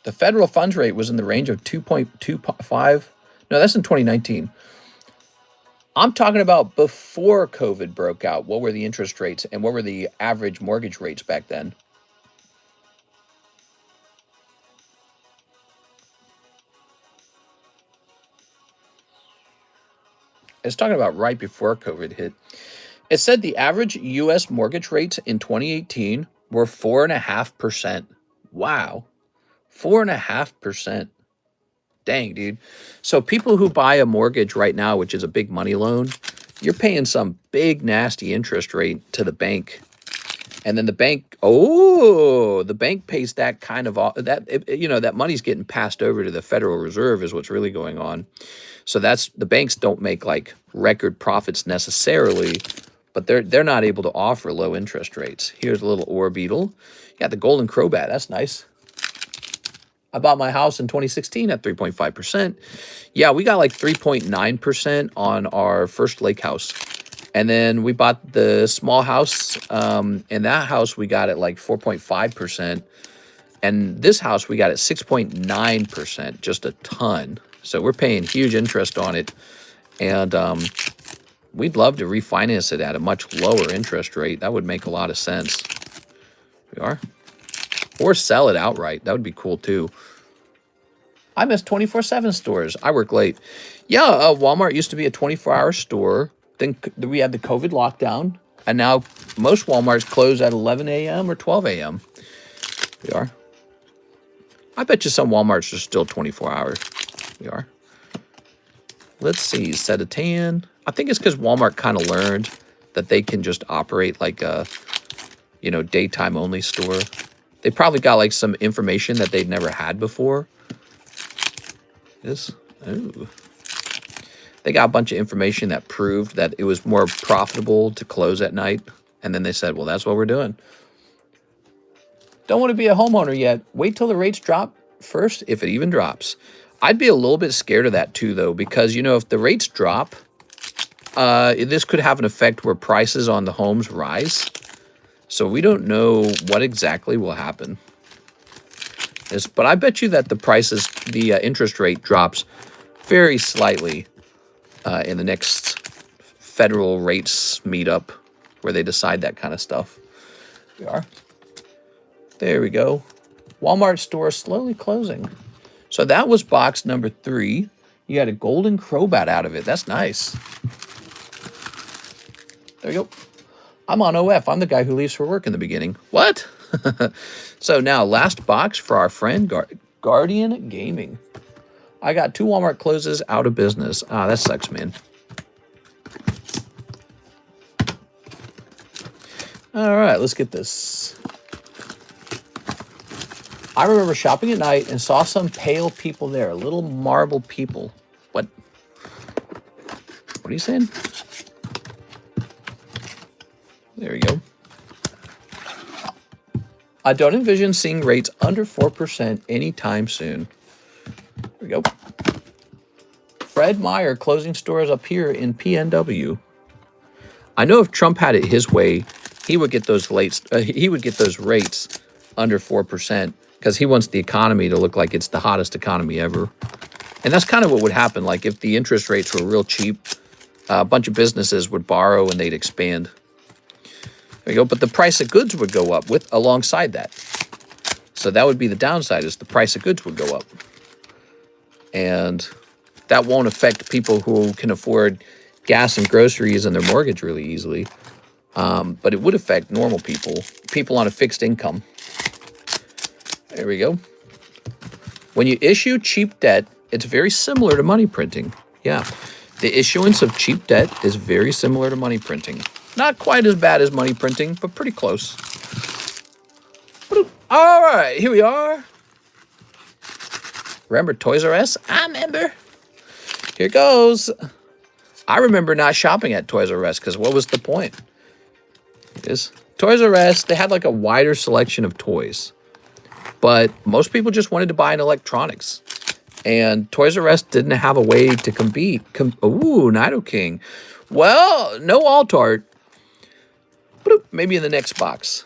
A: The federal funds rate was in the range of 2.25. No, that's in 2019. I'm talking about before COVID broke out. What were the interest rates and what were the average mortgage rates back then? It's talking about right before COVID hit. It said the average U.S. mortgage rates in 2018 were 4.5%. Wow. 4.5%. Dang, dude. So people who buy a mortgage right now, which is a big money loan, you're paying some big, nasty interest rate to the bank. And then the bank, the bank pays that kind of, that money's getting passed over to the Federal Reserve is what's really going on. So the banks don't make like record profits necessarily, but they're not able to offer low interest rates. Here's a little ore beetle. You got the golden crowbat. That's nice. I bought my house in 2016 at 3.5%. Yeah, we got like 3.9% on our first lake house. And then we bought the small house. In that house, we got it like 4.5%. And this house, we got it 6.9%, just a ton. So we're paying huge interest on it. And we'd love to refinance it at a much lower interest rate. That would make a lot of sense. We are. Or sell it outright. That would be cool too. I miss 24/7 stores. I work late. Yeah, Walmart used to be a 24-hour store. Then we had the COVID lockdown. And now most Walmarts close at 11 a.m. or 12 a.m. We are. I bet you some Walmarts are still 24 hours. We are. Let's see. Sedatan. I think it's because Walmart kind of learned that they can just operate like a, daytime only store. They probably got like some information that they'd never had before. They got a bunch of information that proved that it was more profitable to close at night. And then they said, well, that's what we're doing. Don't want to be a homeowner yet. Wait till the rates drop first, if it even drops. I'd be a little bit scared of that too, though, because, if the rates drop, this could have an effect where prices on the homes rise. So we don't know what exactly will happen. But I bet you that the interest rate drops very slightly in the next federal rates meetup where they decide that kind of stuff. We are. There we go. Walmart store slowly closing. So that was box number 3. You got a golden crowbat out of it. That's nice. There you go. I'm on OF. I'm the guy who leaves for work in the beginning. What? So now, last box for our friend Guardian Gaming. I got 2 Walmart closes out of business. Ah, that sucks, man. All right, let's get this. I remember shopping at night and saw some pale people there, little marble people. What? What are you saying? There we go. I don't envision seeing rates under 4% anytime soon. There we go. Fred Meyer closing stores up here in PNW. I know if Trump had it his way, he would get those rates under 4% because he wants the economy to look like it's the hottest economy ever. And that's kind of what would happen. Like if the interest rates were real cheap, a bunch of businesses would borrow and they'd expand. There you go. But the price of goods would go up alongside that. So that would be the downside, is the price of goods would go up. And that won't affect people who can afford gas and groceries and their mortgage really easily. But it would affect normal people on a fixed income. There we go. When you issue cheap debt, it's very similar to money printing. Yeah, the issuance of cheap debt is very similar to money printing. Not quite as bad as money printing, but pretty close. All right, here we are. Remember Toys R Us? I remember. Here goes. I remember not shopping at Toys R Us because what was the point? Toys R Us, they had like a wider selection of toys. But most people just wanted to buy an electronics. And Toys R Us didn't have a way to compete. Ooh, Nido King. Well, no alt art. Maybe in the next box.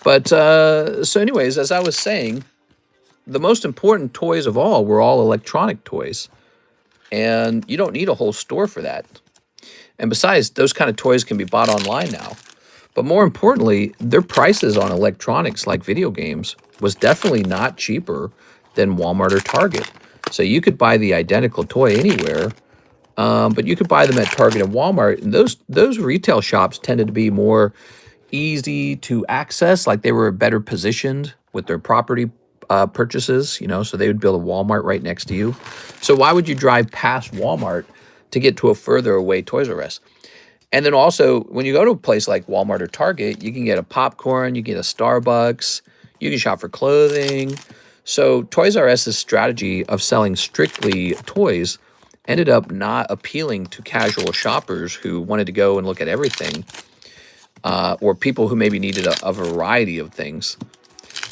A: But, so anyways, as I was saying, the most important toys of all were all electronic toys. And you don't need a whole store for that. And besides, those kind of toys can be bought online now. But more importantly, their prices on electronics like video games was definitely not cheaper than Walmart or Target. So you could buy the identical toy anywhere, but you could buy them at Target and Walmart. And those retail shops tended to be more easy to access, like they were better positioned with their property purchases, you know, so they would build a Walmart right next to you. So why would you drive past Walmart to get to a further away Toys R Us? And then also, when you go to a place like Walmart or Target, you can get a popcorn, you get a Starbucks, you can shop for clothing. So Toys R Us's strategy of selling strictly toys ended up not appealing to casual shoppers who wanted to go and look at everything, or people who maybe needed a variety of things.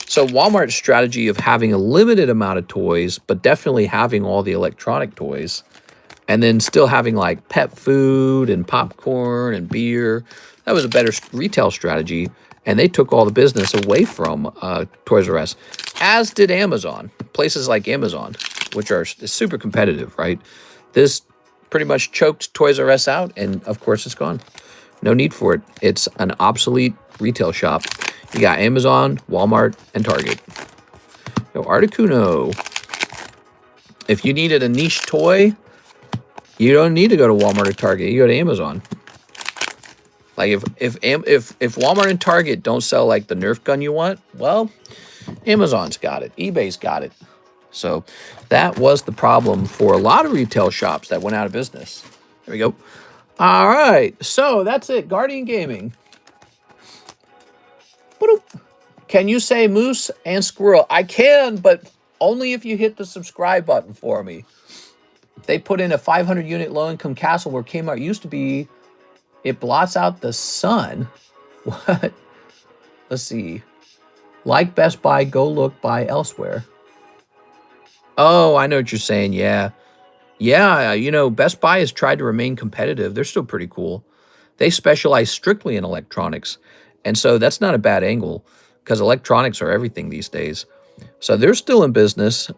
A: So Walmart's strategy of having a limited amount of toys, but definitely having all the electronic toys, and then still having like pet food and popcorn and beer, that was a better retail strategy. And they took all the business away from Toys R Us, as did Amazon. Places like Amazon, which are super competitive, right? This pretty much choked Toys R Us out, and of course it's gone. No need for it. It's an obsolete retail shop. You got Amazon, Walmart, and Target. No Articuno. If you needed a niche toy, you don't need to go to Walmart or Target. You go to Amazon. Like if Walmart and Target don't sell like the Nerf gun you want, well, Amazon's got it. eBay's got it. So that was the problem for a lot of retail shops that went out of business. There we go. All right. So that's it. Guardian Gaming. Can you say moose and squirrel? I can, but only if you hit the subscribe button for me. They put in a 500 unit low income castle where Kmart used to be. It blots out the sun. What? Let's see. Like Best Buy, go look buy elsewhere. Oh, I know what you're saying. Yeah. Yeah, you know, Best Buy has tried to remain competitive. They're still pretty cool. They specialize strictly in electronics. And so that's not a bad angle because electronics are everything these days. So they're still in business.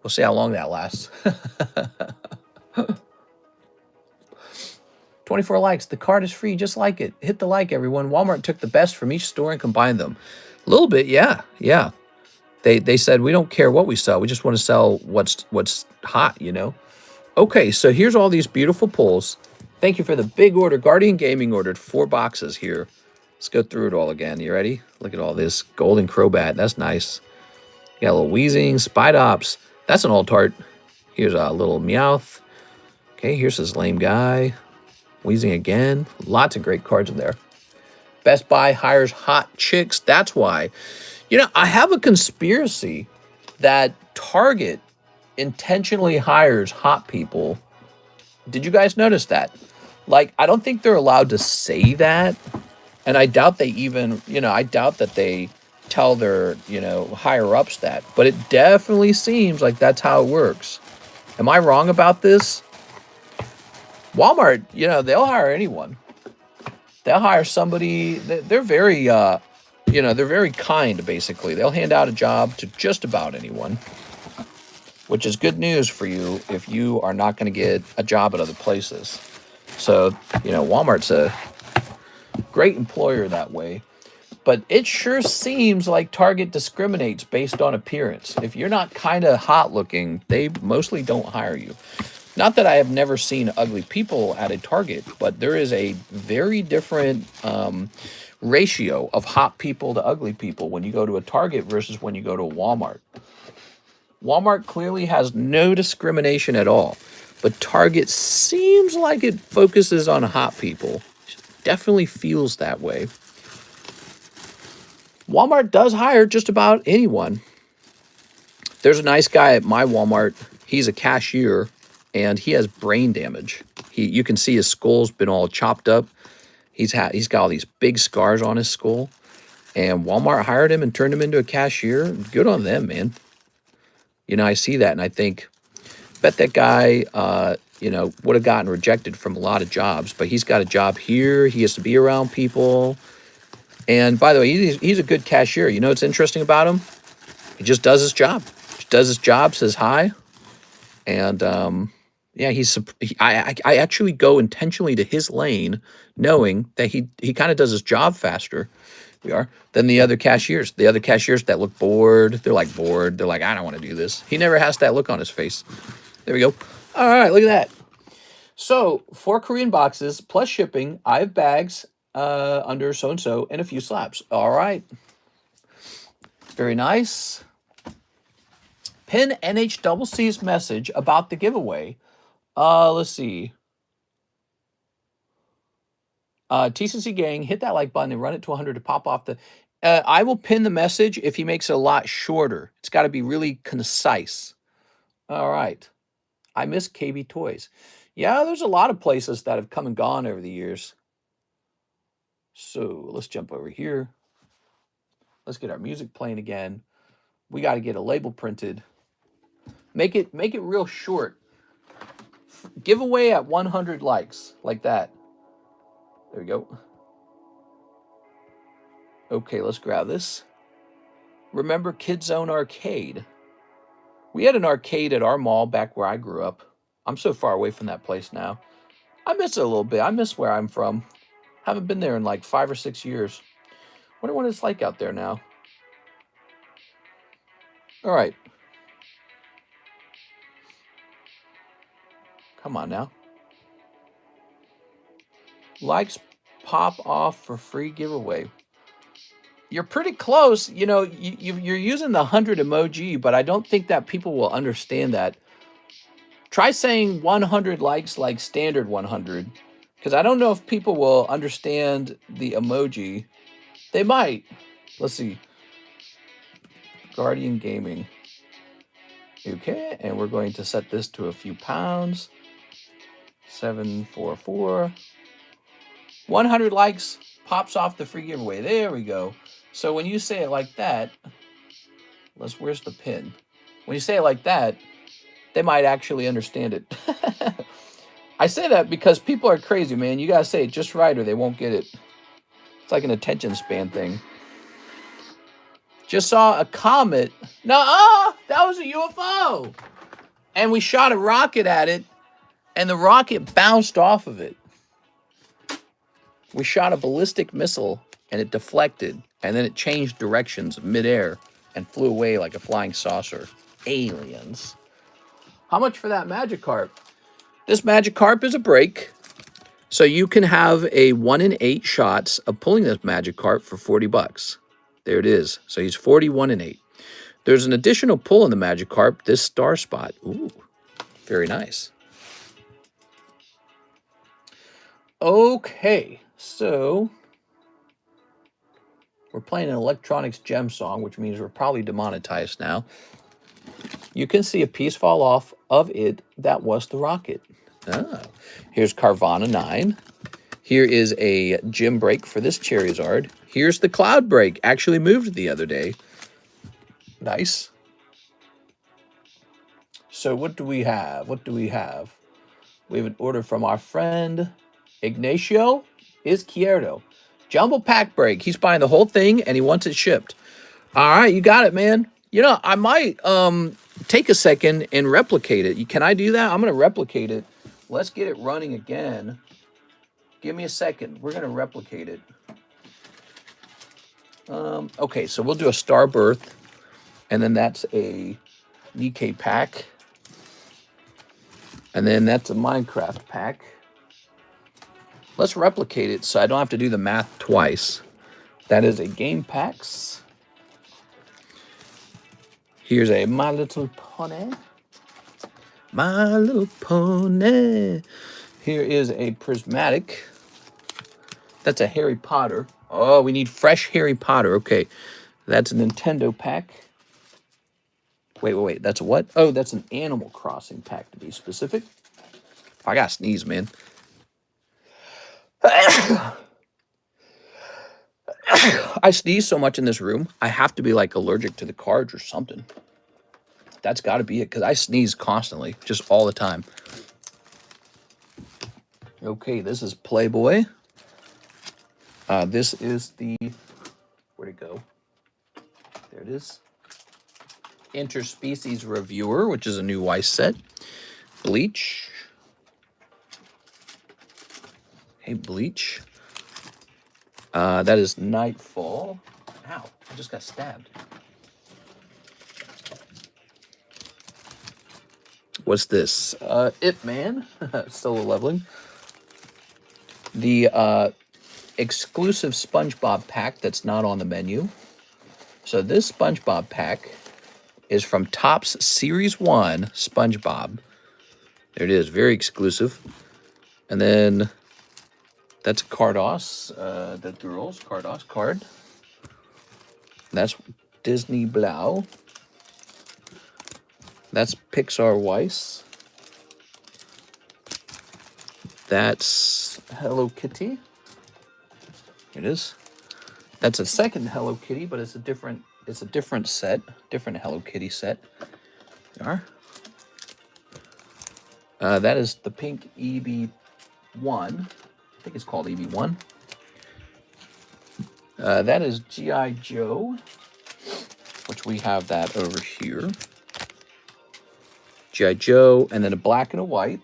A: We'll see how long that lasts. 24 likes. The card is free. Just like it. Hit the like, everyone. Walmart took the best from each store and combined them. A little bit, yeah. Yeah. They said, we don't care what we sell. We just want to sell what's hot, you know? Okay, so here's all these beautiful pulls. Thank you for the big order. Guardian Gaming ordered 4 boxes here. Let's go through it all again. You ready? Look at all this. Golden Crobat. That's nice. You got a little Weezing. Spidops. That's an alt art. Here's a little Meowth. Okay, here's this lame guy. Weezing again. Lots of great cards in there. Best Buy hires hot chicks. That's why. You know, I have a conspiracy that Target intentionally hires hot people. Did you guys notice that? Like, I don't think they're allowed to say that. And I doubt they even, you know, I doubt that they tell their, you know, higher ups that. But it definitely seems like that's how it works. Am I wrong about this? Walmart, you know, they'll hire anyone. They'll hire somebody. They're very, you know, they're very kind, basically. They'll hand out a job to just about anyone, which is good news for you if you are not going to get a job at other places. So, you know, Walmart's a great employer that way. But it sure seems like Target discriminates based on appearance. If you're not kind of hot looking, they mostly don't hire you. Not that I have never seen ugly people at a Target, but there is a very different ratio of hot people to ugly people when you go to a Target versus when you go to a Walmart. Walmart clearly has no discrimination at all, but Target seems like it focuses on hot people. Definitely feels that way. Walmart does hire just about anyone. There's a nice guy at my Walmart. He's a cashier, and he has brain damage. You can see his skull's been all chopped up. He's got all these big scars on his skull, and Walmart hired him and turned him into a cashier. Good on them, man. You know, I see that, and I think, bet that guy, you know, would have gotten rejected from a lot of jobs, but he's got a job here. He has to be around people. And by the way, he's a good cashier. You know what's interesting about him? He just does his job. Just does his job, says hi. And, yeah, I actually go intentionally to his lane knowing that he kind of does his job faster than the other cashiers. The other cashiers that look bored, they're like bored. They're like, I don't want to do this. He never has that look on his face. There we go. All right, look at that. So 4 Korean boxes plus shipping. I have bags under so-and-so and a few slabs. All right. Very nice. Pin NHCC's message about the giveaway. Let's see. TCC gang, hit that like button and run it to 100 to pop off the... I will pin the message if he makes it a lot shorter. It's got to be really concise. All right. I miss KB Toys. Yeah, there's a lot of places that have come and gone over the years. So let's jump over here. Let's get our music playing again. We got to get a label printed. Make it real short. Giveaway at 100 likes, like that. There we go. Okay, let's grab this. Remember Kid Zone Arcade? We had an arcade at our mall back where I grew up. I'm so far away from that place now. I miss it a little bit. I miss where I'm from. Haven't been there in like 5 or 6 years. Wonder what it's like out there now. All right. Come on now. Likes pop off for free giveaway. You're pretty close. You know, you're using the 100 emoji, but I don't think that people will understand that. Try saying 100 likes like standard 100, because I don't know if people will understand the emoji. They might. Let's see. Guardian Gaming. Okay, and we're going to set this to a few pounds. 744. 100 likes pops off the free giveaway. There we go. So when you say it like that, where's the pin? When you say it like that, they might actually understand it. I say that because people are crazy, man. You got to say it just right or they won't get it. It's like an attention span thing. Just saw a comet. No, that was a UFO. And we shot a rocket at it, and the rocket bounced off of it. We shot a ballistic missile, and it deflected, and then it changed directions midair and flew away like a flying saucer. Aliens. How much for that Magikarp? This Magikarp is a break. So you can have a 1 in 8 shots of pulling this Magikarp for 40 bucks. There it is. So he's 41 in 8. There's an additional pull in the Magikarp, this star spot. Ooh, very nice. Okay, so we're playing an electronics gem song, which means we're probably demonetized now. You can see a piece fall off of it. That was the rocket. Ah, here's Carvana 9. Here is a gym break for this Charizard. Here's the Cloud break. Actually moved the other day. Nice. So what do we have? What do we have? We have an order from our friend Ignacio Izquierdo. Jumbo pack break. He's buying the whole thing and he wants it shipped. All right, you got it, man. You know, I might take a second and replicate it. Can I do that? I'm going to replicate it. Let's get it running again. Give me a second. We're going to replicate it. Okay, so we'll do a Star Birth. And then that's a Nikke pack. And then that's a Minecraft pack. Let's replicate it so I don't have to do the math twice. That is a Game Packs. Here's a My Little Pony. My Little Pony. Here is a Prismatic. That's a Harry Potter. Oh, we need fresh Harry Potter. Okay, that's a Nintendo pack. Wait. That's a what? Oh, that's an Animal Crossing pack, to be specific. I gotta sneeze, man. I sneeze so much in this room, I have to be like allergic to the cards or something. That's got to be it, because I sneeze constantly, just all the time. Okay, this is Playboy. This is the... Where'd it go? There it is. Interspecies Reviewer, which is a new Weiss set. Bleach. Hey, Bleach. That is Nightfall. Ow, I just got stabbed. What's this? Ip Man, solo leveling. The exclusive SpongeBob pack that's not on the menu. So this SpongeBob pack is from Topps Series 1 SpongeBob. There it is, very exclusive. And then that's Carddass, the girls, Carddass card. That's Disney Blau. That's Pixar Weiss. That's Hello Kitty. Here it is. That's a second Hello Kitty, but it's a different set, different Hello Kitty set. There are. That is the pink EB1. I think it's called EB1. That is GI Joe, which we have that over here. GI Joe, and then a black and a white.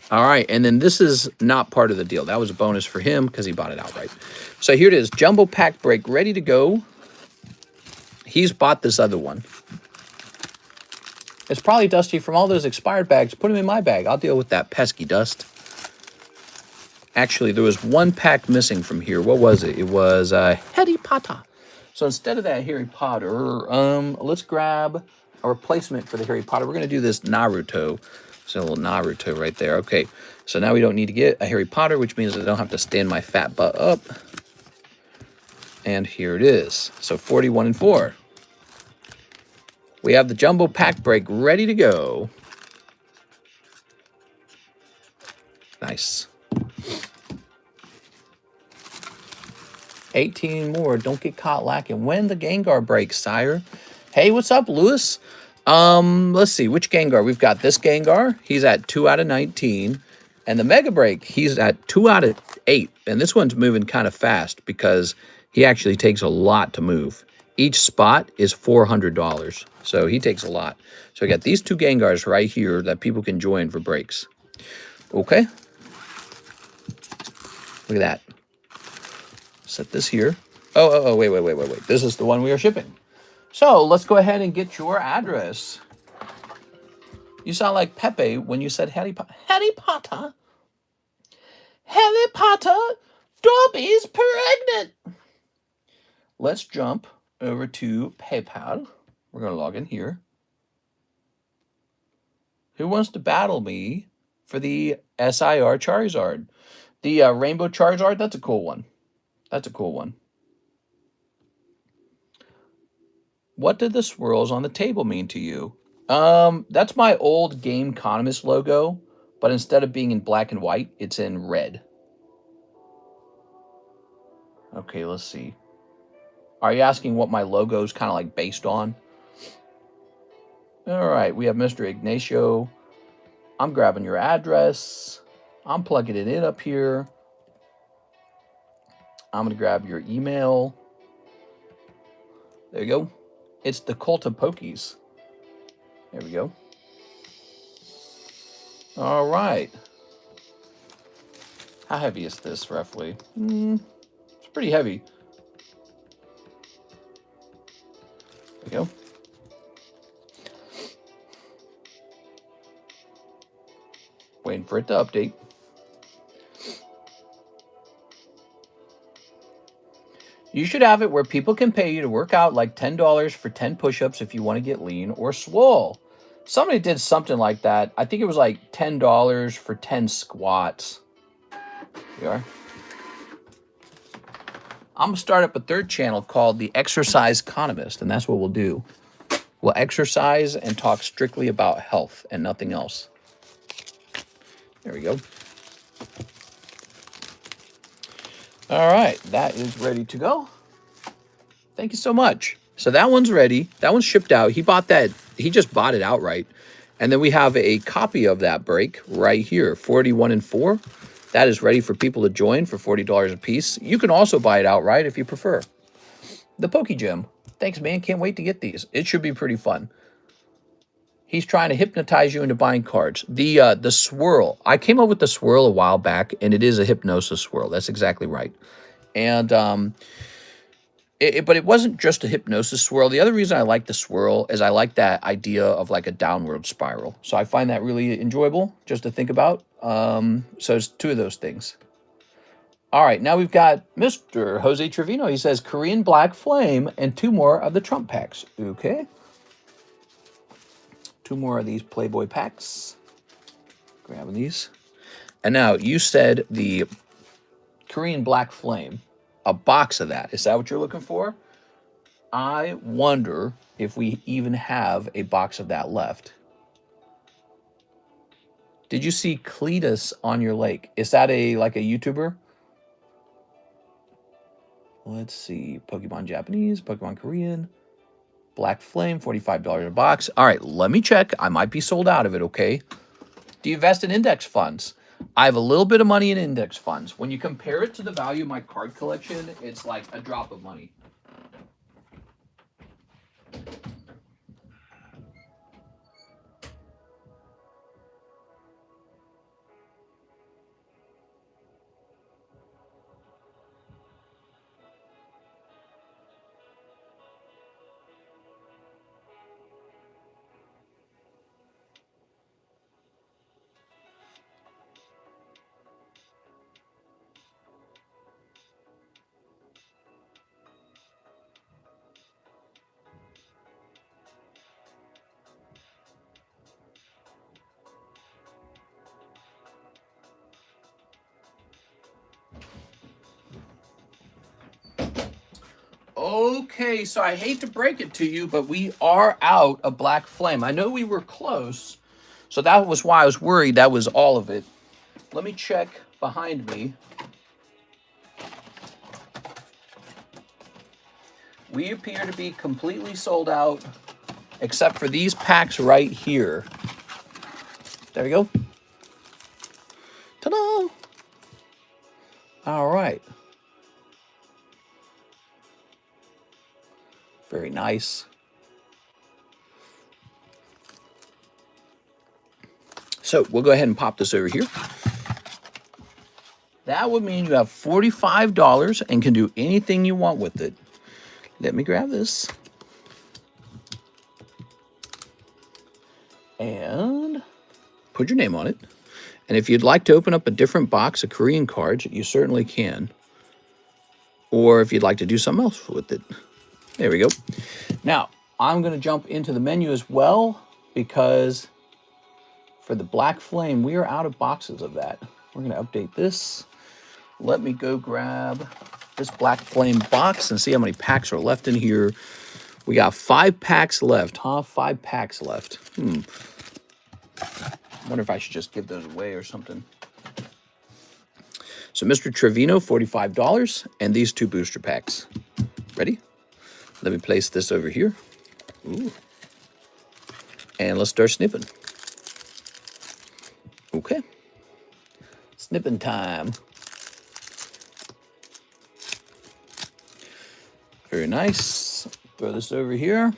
A: All right, and then this is not part of the deal. That was a bonus for him because he bought it outright. So here it is, Jumbo Pack Break, ready to go. He's bought this other one. It's probably dusty from all those expired bags. Put them in my bag. I'll deal with that pesky dust. Actually, there was one pack missing from here. What was it? It was Harry Potter. So instead of that Harry Potter, let's grab a replacement for the Harry Potter. We're going to do this Naruto. So a little Naruto right there. Okay, so now we don't need to get a Harry Potter, which means I don't have to stand my fat butt up. And here it is. So 41 and 4. We have the Jumbo Pack Break ready to go. Nice. 18 more. Don't get caught lacking. When the Gengar breaks, sire. Hey, what's up, Lewis? Let's see. Which Gengar? We've got this Gengar. He's at 2 out of 19. And the Mega Break, he's at 2 out of 8. And this one's moving kind of fast because he actually takes a lot to move. Each spot is $400, so he takes a lot. So I got these 2 Gengars right here that people can join for breaks. Okay. Look at that. Set this here. Oh, wait. This is the one we are shipping. So let's go ahead and get your address. You sound like Pepe when you said Harry Potter. Harry Potter? Harry Potter? Dobby's pregnant! Let's jump over to PayPal. We're going to log in here. Who wants to battle me for the SIR Charizard? The Rainbow Charizard, that's a cool one. That's a cool one. What did the swirls on the table mean to you? That's my old TheCardconomist logo, but instead of being in black and white, it's in red. Okay, let's see. Are you asking what my logo is kind of like based on? All right, we have Mr. Ignacio. I'm grabbing your address. I'm plugging it in up here. I'm going to grab your email. There you go. It's the Cult of Pokies. There we go. All right. How heavy is this, roughly? It's pretty heavy. There we go. Waiting for it to update. You should have it where people can pay you to work out like $10 for 10 push-ups if you want to get lean or swole. Somebody did something like that. I think it was like $10 for 10 squats. Here we are. I'm going to start up a 3rd channel called The TheCardconomist, and that's what we'll do. We'll exercise and talk strictly about health and nothing else. There we go. All right, that is ready to go. Thank you so much. So that one's ready. That one's shipped out. He bought that. He just bought it outright. And then we have a copy of that break right here, 41 and 4. That is ready for people to join for $40 a piece. You can also buy it outright if you prefer. The Poke Gym. Thanks, man. Can't wait to get these. It should be pretty fun. He's trying to hypnotize you into buying cards. The swirl. I came up with the swirl a while back, and it is a hypnosis swirl. That's exactly right. And but it wasn't just a hypnosis swirl. The other reason I like the swirl is I like that idea of like a downward spiral. So I find that really enjoyable just to think about. So it's 2 of those things. All right, now we've got Mr. Jose Trevino. He says Korean Black Flame and 2 more of the Trump packs. Okay. 2 more of these Playboy packs. Grabbing these. And now you said the Korean Black Flame. A box of that. Is that what you're looking for? I wonder if we even have a box of that left. Did you see Cletus on your lake? Is that like a YouTuber? Let's see. Pokemon Japanese, Pokemon Korean. Black Flame, $45 a box. All right, let me check. I might be sold out of it, okay? Do you invest in index funds? I have a little bit of money in index funds. When you compare it to the value of my card collection, it's like a drop of money. Okay, so I hate to break it to you, but we are out of Black Flame. I know we were close, so that was why I was worried that was all of it. Let me check behind me. We appear to be completely sold out, except for these packs right here. There we go. Ta-da! All right. Very nice. So we'll go ahead and pop this over here. That would mean you have $45 and can do anything you want with it. Let me grab this. And put your name on it. And if you'd like to open up a different box of Korean cards, you certainly can. Or if you'd like to do something else with it. There we go. Now, I'm going to jump into the menu as well because for the Black Flame, we are out of boxes of that. We're going to update this. Let me go grab this Black Flame box and see how many packs are left in here. We got 5 packs left, huh? 5 packs left. I wonder if I should just give those away or something. So Mr. Trevino, $45, and these 2 booster packs. Ready? Let me place this over here. Ooh. And let's start snipping. Okay. Snipping time. Very nice. Throw this over here.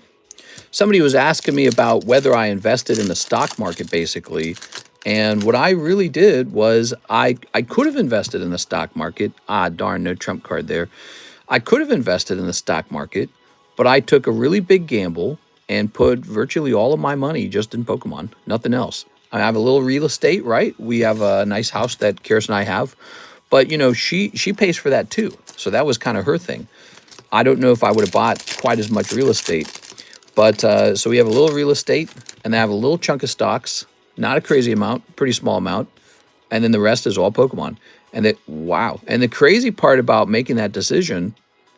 A: Somebody was asking me about whether I invested in the stock market, basically. And what I really did was I could have invested in the stock market. Ah, darn, no trump card there. I could have invested in the stock market, but I took a really big gamble and put virtually all of my money just in Pokemon, nothing else. I have a little real estate, right? We have a nice house that Karis and I have. But, you know, she pays for that too. So that was kind of her thing. I don't know if I would have bought quite as much real estate. But so we have a little real estate, and I have a little chunk of stocks, not a crazy amount, pretty small amount, and then the rest is all Pokemon. And that, wow! And the crazy part about making that decision,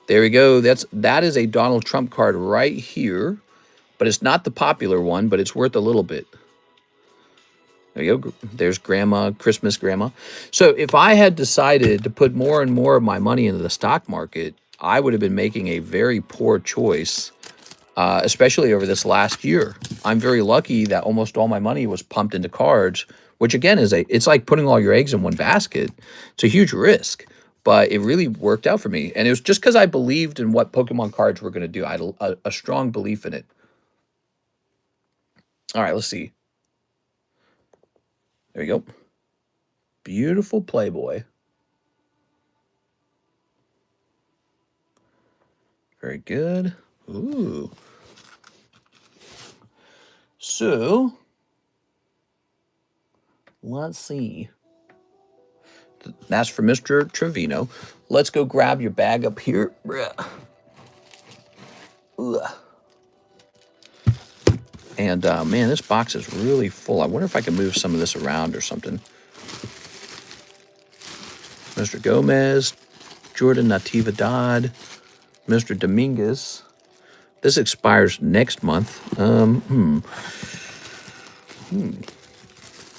A: there we go. That is a Donald Trump card right here, but it's not the popular one, but it's worth a little bit. There you go. There's Grandma, Christmas Grandma. So if I had decided to put more and more of my money into the stock market, I would have been making a very poor choice. Especially over this last year. I'm very lucky that almost all my money was pumped into cards, which again it's like putting all your eggs in one basket. It's a huge risk, but it really worked out for me. And it was just because I believed in what Pokemon cards were going to do. I had a strong belief in it. All right, let's see. There we go. Beautiful Playboy. Very good. Ooh. So, let's see. That's for Mr. Trevino. Let's go grab your bag up here. And, man, this box is really full. I wonder if I can move some of this around or something. Mr. Gomez, Jordan Natividad, Mr. Dominguez. This expires next month. I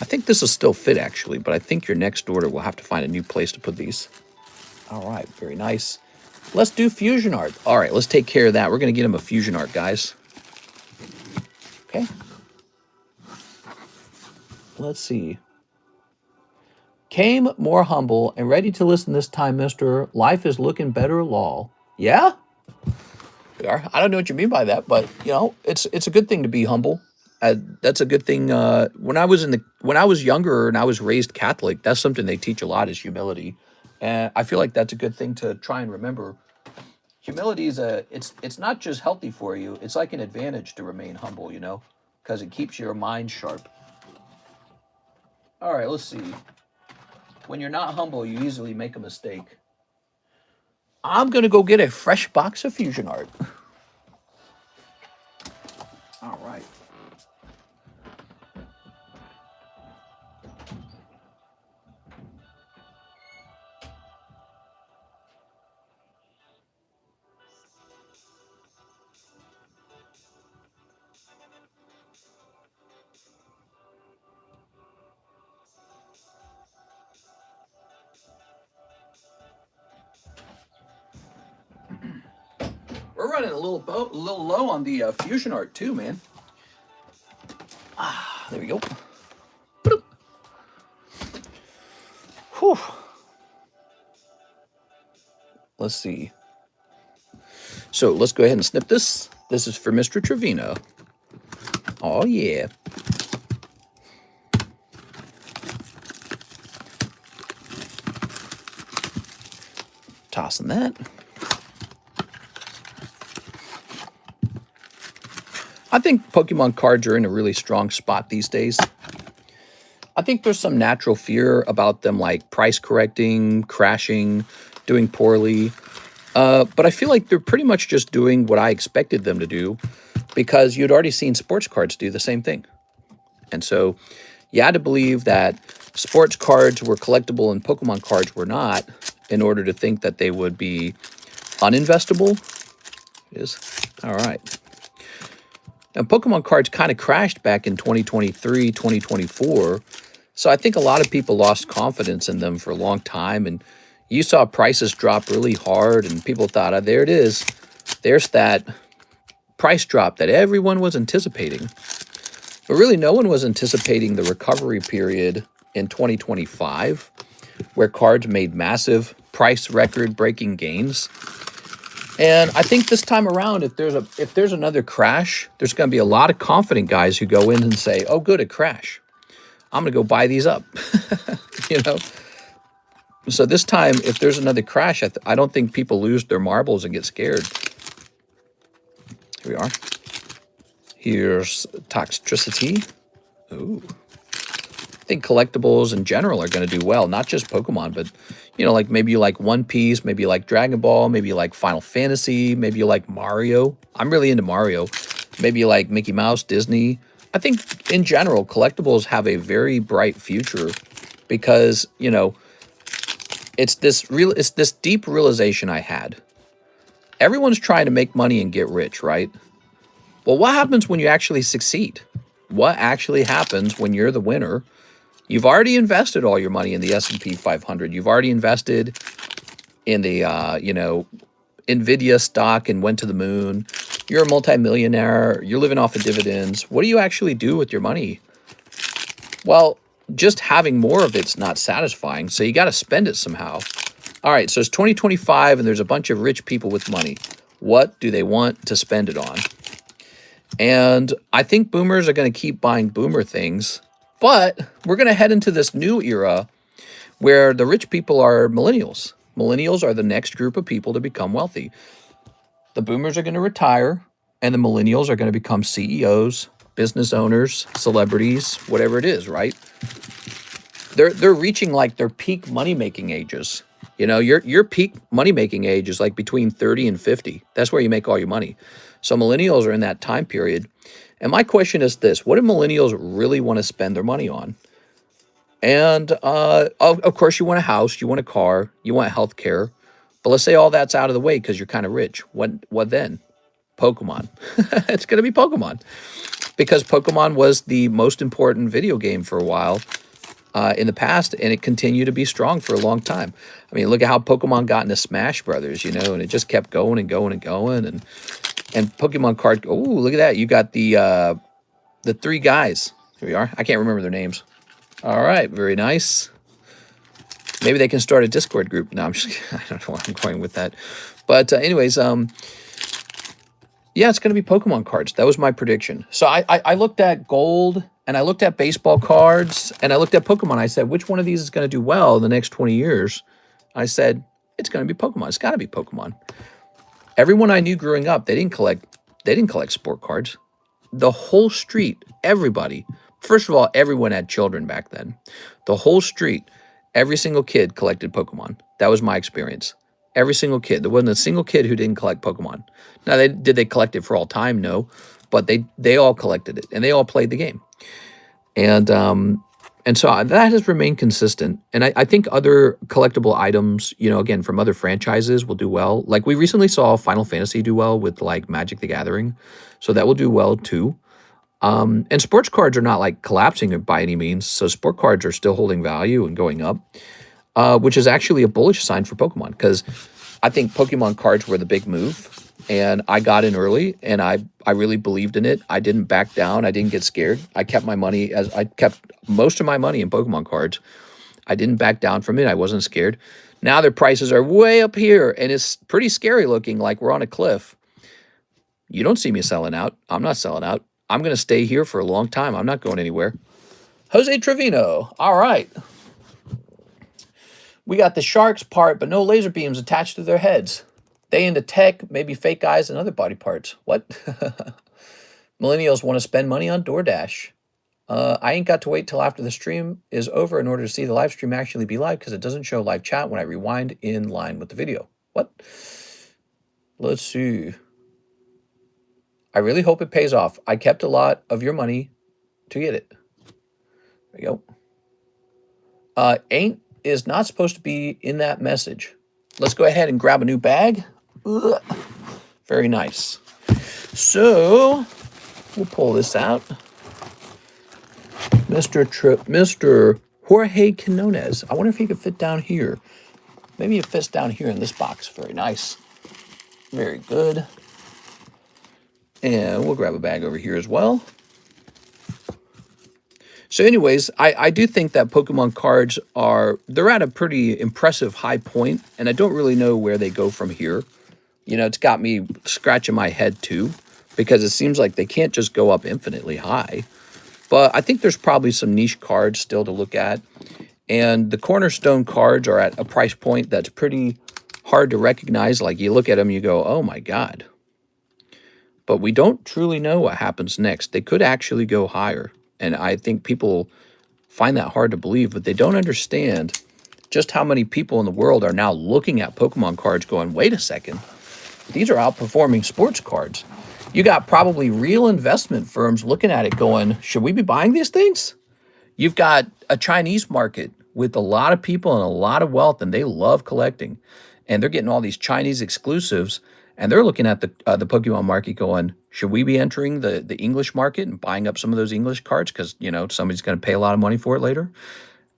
A: think this will still fit, actually, but I think your next order will have to find a new place to put these. All right, very nice. Let's do fusion art. All right, let's take care of that. We're going to get him a fusion art, guys. Okay. Let's see. Came more humble and ready to listen this time, mister. Life is looking better, lol. Yeah? We are. I don't know what you mean by that, but, you know, it's a good thing to be humble. That's a good thing. When I was younger and I was raised Catholic, that's something they teach a lot is humility. And I feel like that's a good thing to try and remember. Humility is it's not just healthy for you. It's like an advantage to remain humble, you know, because it keeps your mind sharp. All right, let's see. When you're not humble, you easily make a mistake. I'm going to go get a fresh box of fusion art. All right. We're running a little low on the fusion art too, man. Ah, there we go. Whew. Let's see. So let's go ahead and snip this. This is for Mr. Trevino. Oh, yeah. Tossing that. I think Pokemon cards are in a really strong spot these days. I think there's some natural fear about them, like price correcting, crashing, doing poorly. But I feel like they're pretty much just doing what I expected them to do, because you'd already seen sports cards do the same thing. And so you had to believe that sports cards were collectible and Pokemon cards were not in order to think that they would be uninvestable. All right. Now, Pokemon cards kind of crashed back in 2023, 2024. So I think a lot of people lost confidence in them for a long time. And you saw prices drop really hard and people thought, oh, there it is. There's that price drop that everyone was anticipating. But really, no one was anticipating the recovery period in 2025, where cards made massive price record-breaking gains. And I think this time around, if there's another crash, there's going to be a lot of confident guys who go in and say, "Oh, good, a crash. I'm going to go buy these up." You know. So this time, if there's another crash, I don't think people lose their marbles and get scared. Here we are. Here's Toxtricity. Ooh. I think collectibles in general are going to do well, not just Pokemon, but, you know, like maybe you like One Piece, maybe you like Dragon Ball, maybe you like Final Fantasy, maybe you like Mario. I'm really into Mario. Maybe you like Mickey Mouse, Disney. I think in general, collectibles have a very bright future because, you know, it's this deep realization I had. Everyone's trying to make money and get rich, right? Well, what happens when you actually succeed? What actually happens when you're the winner? You've already invested all your money in the S&P 500. You've already invested in the, you know, NVIDIA stock and went to the moon. You're a multimillionaire. You're living off of dividends. What do you actually do with your money? Well, just having more of it's not satisfying, so you got to spend it somehow. All right, so it's 2025, and there's a bunch of rich people with money. What do they want to spend it on? And I think boomers are going to keep buying boomer things, but we're going to head into this new era where the rich people are millennials. Millennials are the next group of people to become wealthy. The boomers are going to retire, and the millennials are going to become CEOs, business owners, celebrities, whatever it is, right? They're reaching like their peak money-making ages. You know, your peak money-making age is like between 30 and 50. That's where you make all your money. So millennials are in that time period. And my question is this: what do millennials really want to spend their money on? And of course, you want a house, you want a car, you want health care. But let's say all that's out of the way because you're kind of rich. What then? Pokemon. It's going to be Pokemon. Because Pokemon was the most important video game for a while in the past, and it continued to be strong for a long time. I mean, look at how Pokemon got into Smash Brothers, you know, and it just kept going and going and going. And Pokemon card, oh, look at that. You got the three guys. Here we are. I can't remember their names. All right, very nice. Maybe they can start a Discord group. No, I don't know where I'm going with that. But anyways, yeah, it's going to be Pokemon cards. That was my prediction. So I looked at gold, and I looked at baseball cards, and I looked at Pokemon. I said, which one of these is going to do well in the next 20 years? I said, it's going to be Pokemon. It's got to be Pokemon. Everyone I knew growing up, they didn't collect sport cards. The whole street, everybody. First of all, everyone had children back then. The whole street, every single kid collected Pokemon. That was my experience. Every single kid. There wasn't a single kid who didn't collect Pokemon. Now, did they collect it for all time? No. But they all collected it, and they all played the game. And so that has remained consistent. And I think other collectible items, you know, again, from other franchises will do well. Like we recently saw Final Fantasy do well with like Magic the Gathering. So that will do well too. And sports cards are not like collapsing by any means. So sport cards are still holding value and going up, which is actually a bullish sign for Pokemon, because I think Pokemon cards were the big move. And I got in early, and I really believed in it. I didn't back down. I didn't get scared. I kept most of my money in Pokemon cards. I didn't back down from it. I wasn't scared. Now their prices are way up here, and it's pretty scary looking, like we're on a cliff. You don't see me selling out. I'm not selling out. I'm going to stay here for a long time. I'm not going anywhere. Jose Trevino. All right. We got the sharks part, but no laser beams attached to their heads. They into tech, maybe fake eyes and other body parts. What? Millennials want to spend money on DoorDash. I ain't got to wait till after the stream is over in order to see the live stream actually be live because it doesn't show live chat when I rewind in line with the video. What? Let's see. I really hope it pays off. I kept a lot of your money to get it. There you go. Ain't is not supposed to be in that message. Let's go ahead and grab a new bag. Ugh. Very nice. So we'll pull this out. Mr. Jorge Quinones. I wonder if he could fit down here. Maybe it fits down here in this box. Very nice. Very good. And we'll grab a bag over here as well. So anyways, I do think that Pokemon cards they're at a pretty impressive high point, and I don't really know where they go from here. You know, it's got me scratching my head too, because it seems like they can't just go up infinitely high. But I think there's probably some niche cards still to look at. And the cornerstone cards are at a price point that's pretty hard to recognize. Like you look at them, you go, oh my God. But we don't truly know what happens next. They could actually go higher. And I think people find that hard to believe, but they don't understand just how many people in the world are now looking at Pokemon cards going, wait a second, these are outperforming sports cards. You got probably real investment firms looking at it going, should we be buying these things? You've got a Chinese market with a lot of people and a lot of wealth, and they love collecting. And they're getting all these Chinese exclusives, and they're looking at the Pokemon market going, should we be entering the English market and buying up some of those English cards because, you know, somebody's going to pay a lot of money for it later?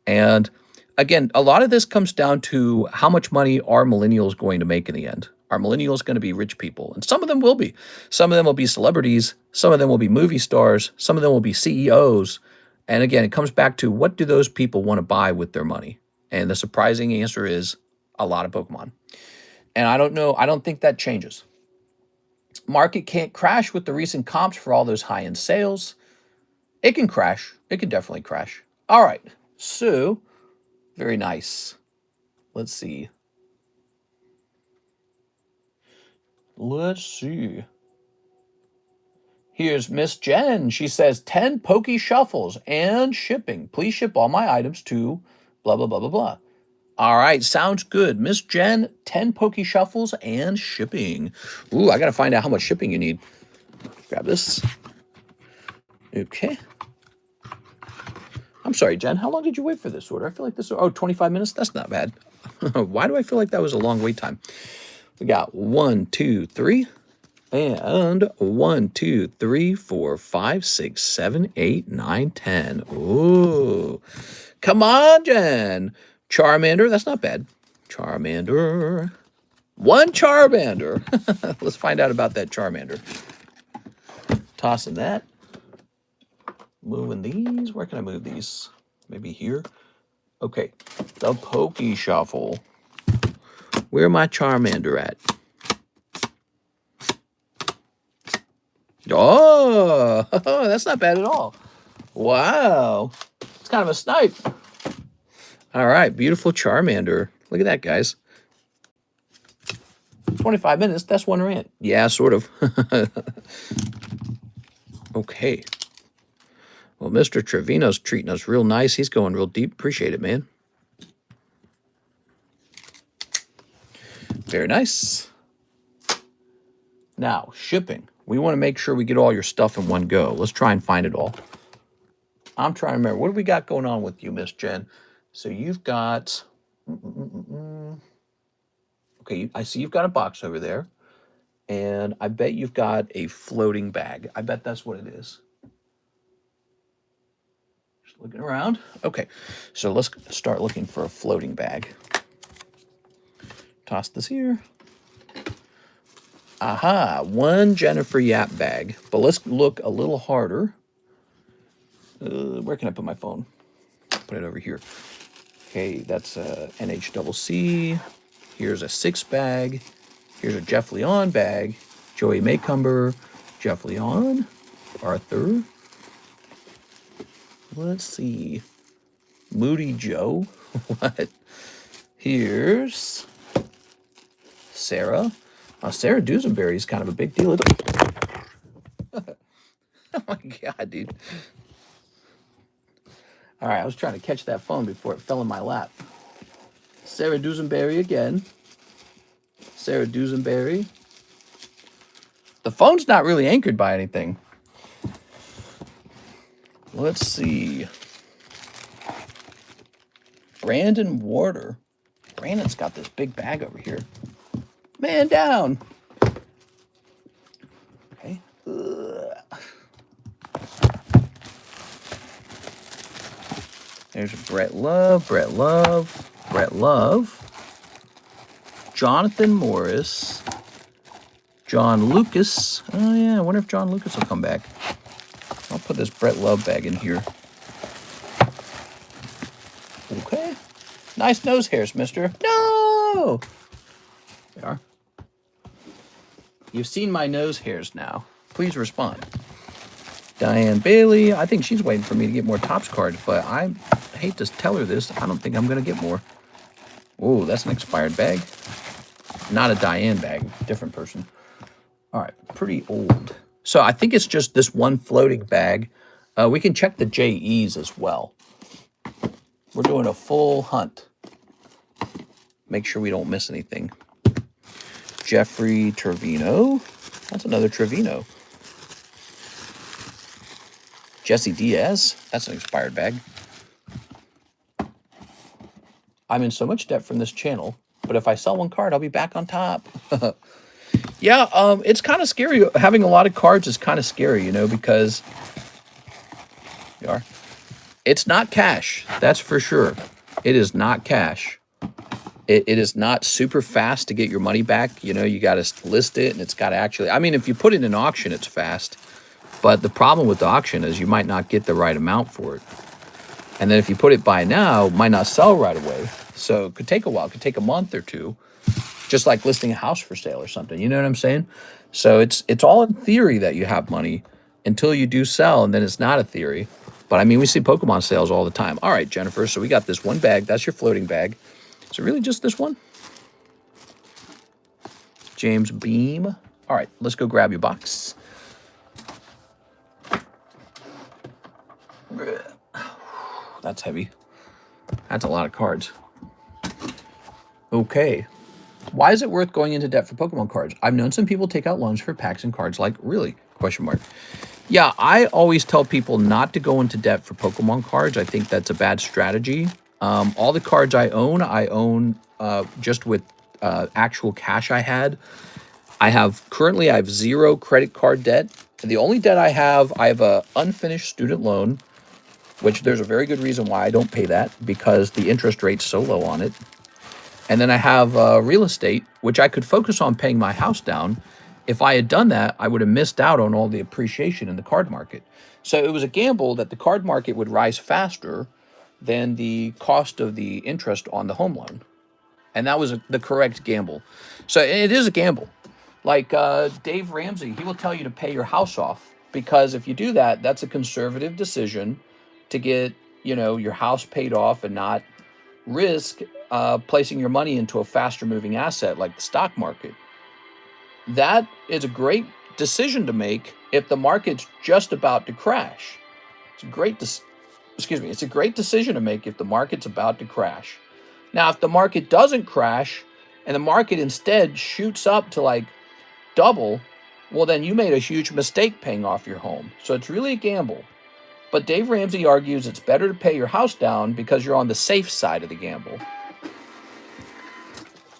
A: And again, a lot of this comes down to how much money are millennials going to make in the end? Are millennials going to be rich people? And some of them will be. Some of them will be celebrities. Some of them will be movie stars. Some of them will be CEOs. And again, it comes back to what do those people want to buy with their money? And the surprising answer is a lot of Pokemon. And I don't know. I don't think that changes. Market can't crash with the recent comps for all those high-end sales. It can crash. It can definitely crash. All right. So, very nice. Let's see. Let's see. Here's Miss Jen. She says 10 Poke Shuffles and shipping. Please ship all my items to blah, blah, blah, blah, blah. All right, sounds good. Miss Jen, 10 Poke Shuffles and shipping. Ooh, I got to find out how much shipping you need. Grab this. Okay. I'm sorry, Jen. How long did you wait for this order? I feel like this... Oh, 25 minutes? That's not bad. Why do I feel like that was a long wait time? We got 1, 2, 3. And 1, 2, 3, 4, 5, 6, 7, 8, 9, 10. Ooh. Come on, Jen. Charmander. That's not bad. Charmander. 1 Charmander. Let's find out about that Charmander. Tossing that. Moving these. Where can I move these? Maybe here. Okay. The Poke Shuffle. Where my Charmander at? Oh, that's not bad at all. Wow. It's kind of a snipe. All right. Beautiful Charmander. Look at that, guys. 25 minutes. That's 1 rant. Yeah, sort of. Okay. Well, Mr. Trevino's treating us real nice. He's going real deep. Appreciate it, man. Very nice. Now, shipping. We want to make sure we get all your stuff in one go. Let's try and find it all. I'm trying to remember. What do we got going on with you, Miss Jen? So you've got... Okay, I see you've got a box over there. And I bet you've got a floating bag. I bet that's what it is. Just looking around. Okay, so let's start looking for a floating bag. Toss this here. Aha, 1 Jennifer Yap bag. But let's look a little harder. Where can I put my phone? Put it over here. Okay, that's a NHCC. Here's a 6 bag. Here's a Jeff Leon bag. Joey Maycumber, Jeff Leon, Arthur. Let's see. Moody Joe. What? Here's Sarah. Sarah Dusenberry is kind of a big deal. Oh my God, dude. All right, I was trying to catch that phone before it fell in my lap. Sarah Dusenberry again. Sarah Dusenberry. The phone's not really anchored by anything. Let's see. Brandon Warder. Brandon's got this big bag over here. Man down. Okay. There's Brett Love, Brett Love, Brett Love. Jonathan Morris. John Lucas. Oh, yeah, I wonder if John Lucas will come back. I'll put this Brett Love bag in here. Okay. Nice nose hairs, mister. No! They are. You've seen my nose hairs now. Please respond. Diane Bailey. I think she's waiting for me to get more Topps cards, but I hate to tell her this. I don't think I'm going to get more. Oh, that's an expired bag. Not a Diane bag. Different person. All right. Pretty old. So I think it's just this one floating bag. We can check the JEs as well. We're doing a full hunt. Make sure we don't miss anything. Jeffrey Trevino. That's another Trevino. Jesse Diaz. That's an expired bag. I'm in so much debt from this channel, but if I sell one card, I'll be back on top. Yeah, it's kind of scary. Having a lot of cards is kind of scary, you know, because it's not cash. That's for sure. It is not cash. It is not super fast to get your money back. You know, you got to list it, and it's got to actually, I mean, if you put it in auction, it's fast. But the problem with the auction is you might not get the right amount for it. And then if you put it buy now, it might not sell right away. So it could take a while. It could take a month or two. Just like listing a house for sale or something. You know what I'm saying? So it's all in theory that you have money until you do sell, and then it's not a theory. But I mean, we see Pokemon sales all the time. All right, Jennifer, so we got this one bag. That's your floating bag. Is it really just this one? James Beam. All right, let's go grab your box. That's heavy. That's a lot of cards. Okay. Why is it worth going into debt for Pokemon cards? I've known some people take out loans for packs and cards. Like, really? Question mark. Yeah, I always tell people not to go into debt for Pokemon cards. I think that's a bad strategy. All the cards I own just with actual cash I had. Currently I have 0 credit card debt. The only debt I have a unfinished student loan, which there's a very good reason why I don't pay that, because the interest rate's so low on it. And then I have real estate, which I could focus on paying my house down. If I had done that, I would have missed out on all the appreciation in the card market. So it was a gamble that the card market would rise faster than the cost of the interest on the home loan. And that was the correct gamble. So it is a gamble. Like Dave Ramsey, he will tell you to pay your house off, because if you do that, that's a conservative decision to get, you know, your house paid off and not risk placing your money into a faster moving asset like the stock market. That is a great decision to make if the market's just about to crash. It's a great decision to make if the market's about to crash. Now, if the market doesn't crash and the market instead shoots up to like double, well, then you made a huge mistake paying off your home. So it's really a gamble. But Dave Ramsey argues it's better to pay your house down because you're on the safe side of the gamble.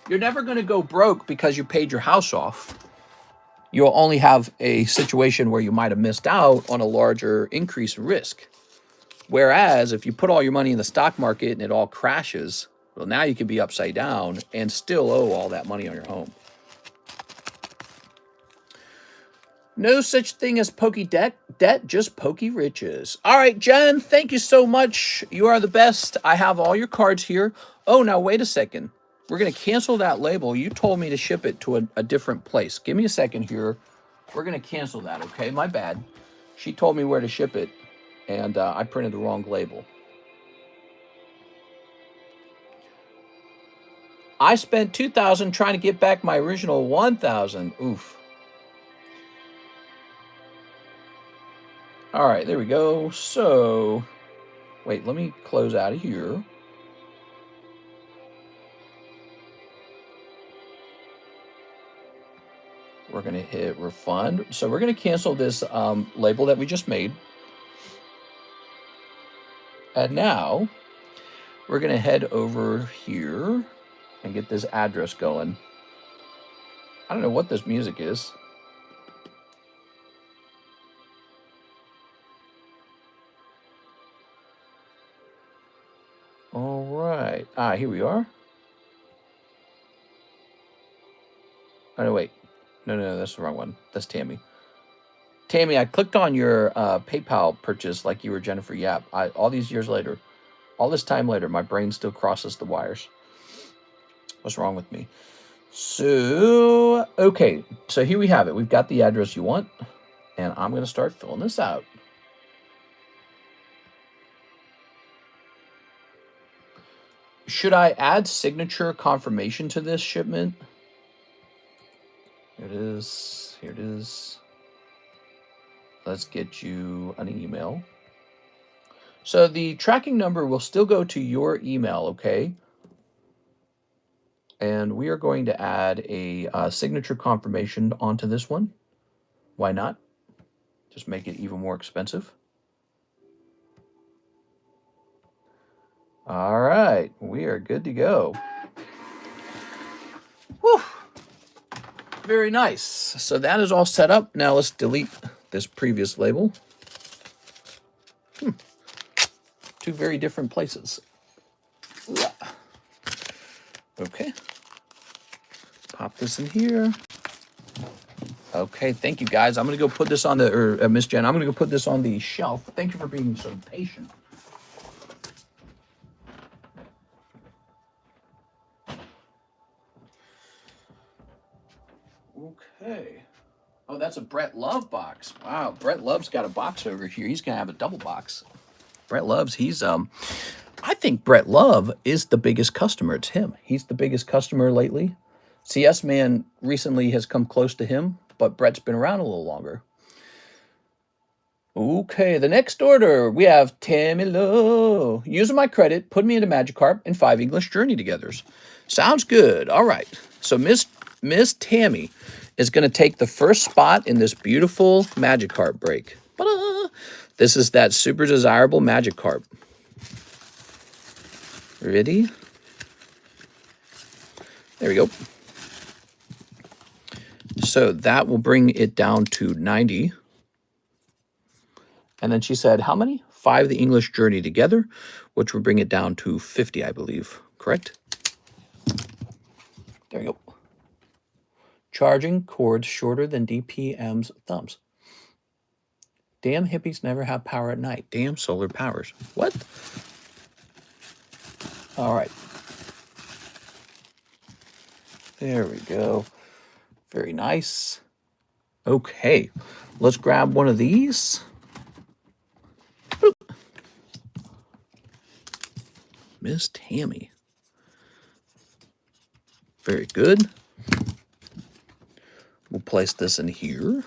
A: You're never going to go broke because you paid your house off. You'll only have a situation where you might have missed out on a larger increase in risk. Whereas if you put all your money in the stock market and it all crashes, well, now you can be upside down and still owe all that money on your home. No such thing as pokey debt, just pokey riches. All right, Jen, thank you so much. You are the best. I have all your cards here. Oh, now wait a second. We're going to cancel that label. You told me to ship it to a different place. Give me a second here. We're going to cancel that, okay? My bad. She told me where to ship it, and I printed the wrong label. I spent $2,000 trying to get back my original $1,000. Oof. All right, there we go. So, wait, let me close out of here. We're going to hit refund. So we're going to cancel this label that we just made. And now we're going to head over here and get this address going. I don't know what this music is. All right. Ah, here we are. Oh, no, wait. No, that's the wrong one. That's Tammy. Tammy, I clicked on your PayPal purchase like you were Jennifer Yap. All these years later, all this time later, my brain still crosses the wires. What's wrong with me? So, okay. So here we have it. We've got the address you want. And I'm going to start filling this out. Should I add signature confirmation to this shipment? Here it is. Here it is. Let's get you an email. So the tracking number will still go to your email, okay? And we are going to add a signature confirmation onto this one. Why not? Just make it even more expensive. All right, we are good to go. Whew. Very nice. So that is all set up. Now let's delete this previous label. Two very different places. Okay. Pop this in here. Okay, thank you guys. I'm going to go put this on the, or Miss Jen, I'm going to go put this on the shelf. Thank you for being so patient. Okay. Oh, that's a Brett Love box. Wow, Brett Love's got a box over here. He's going to have a double box. Brett Love's, he's, I think Brett Love is the biggest customer. It's him. He's the biggest customer lately. CS Man recently has come close to him, but Brett's been around a little longer. Okay, the next order, we have Tammy Lowe. Using my credit, put me into Magikarp and 5 English Journey togethers. Sounds good. All right. So Miss Tammy is going to take the first spot in this beautiful Magikarp break. Ta-da! This is that super desirable Magikarp. Ready? There we go. So that will bring it down to 90. And then she said, how many? 5 the English Journey together, which will bring it down to 50, I believe. Correct? There you go. Charging cords shorter than DPM's thumbs. Damn hippies never have power at night. Damn solar powers. What? All right. There we go. Very nice. Okay. Let's grab one of these. Boop. Miss Tammy. Very good. We'll place this in here.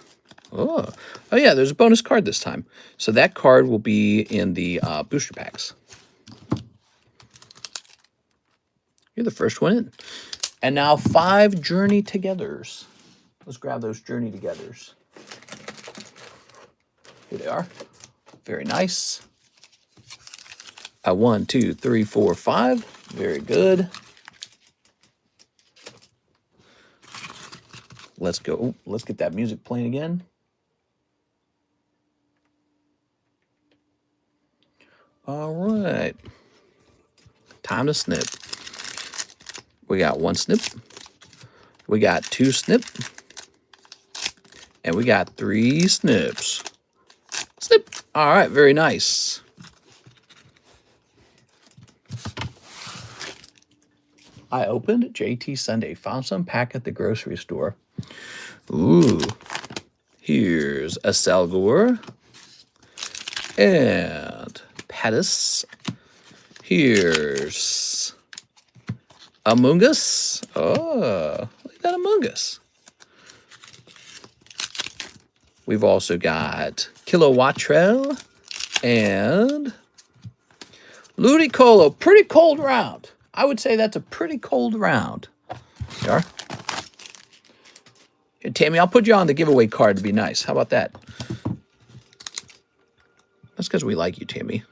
A: Oh yeah, there's a bonus card this time. So that card will be in the booster packs. You're the first one in. And now 5 Journey togethers. Let's grab those Journey togethers. Here they are. Very nice. 1, 2, 3, 4, 5. Very good. Let's go. Ooh, let's get that music playing again. All right. Time to snip. We got 1 snip. We got 2 snip. And we got 3 snips. Snip. All right, very nice. I opened JT Sunday. Found some pack at the grocery store. Ooh. Here's a Selgor. And Pettis. Here's Among Us. Oh, look at that Among Us. We've also got Kilowattrell and Ludicolo. Pretty cold round. I would say that's a pretty cold round. There you are. Here, Tammy, I'll put you on the giveaway card to be nice. How about that? That's because we like you, Tammy.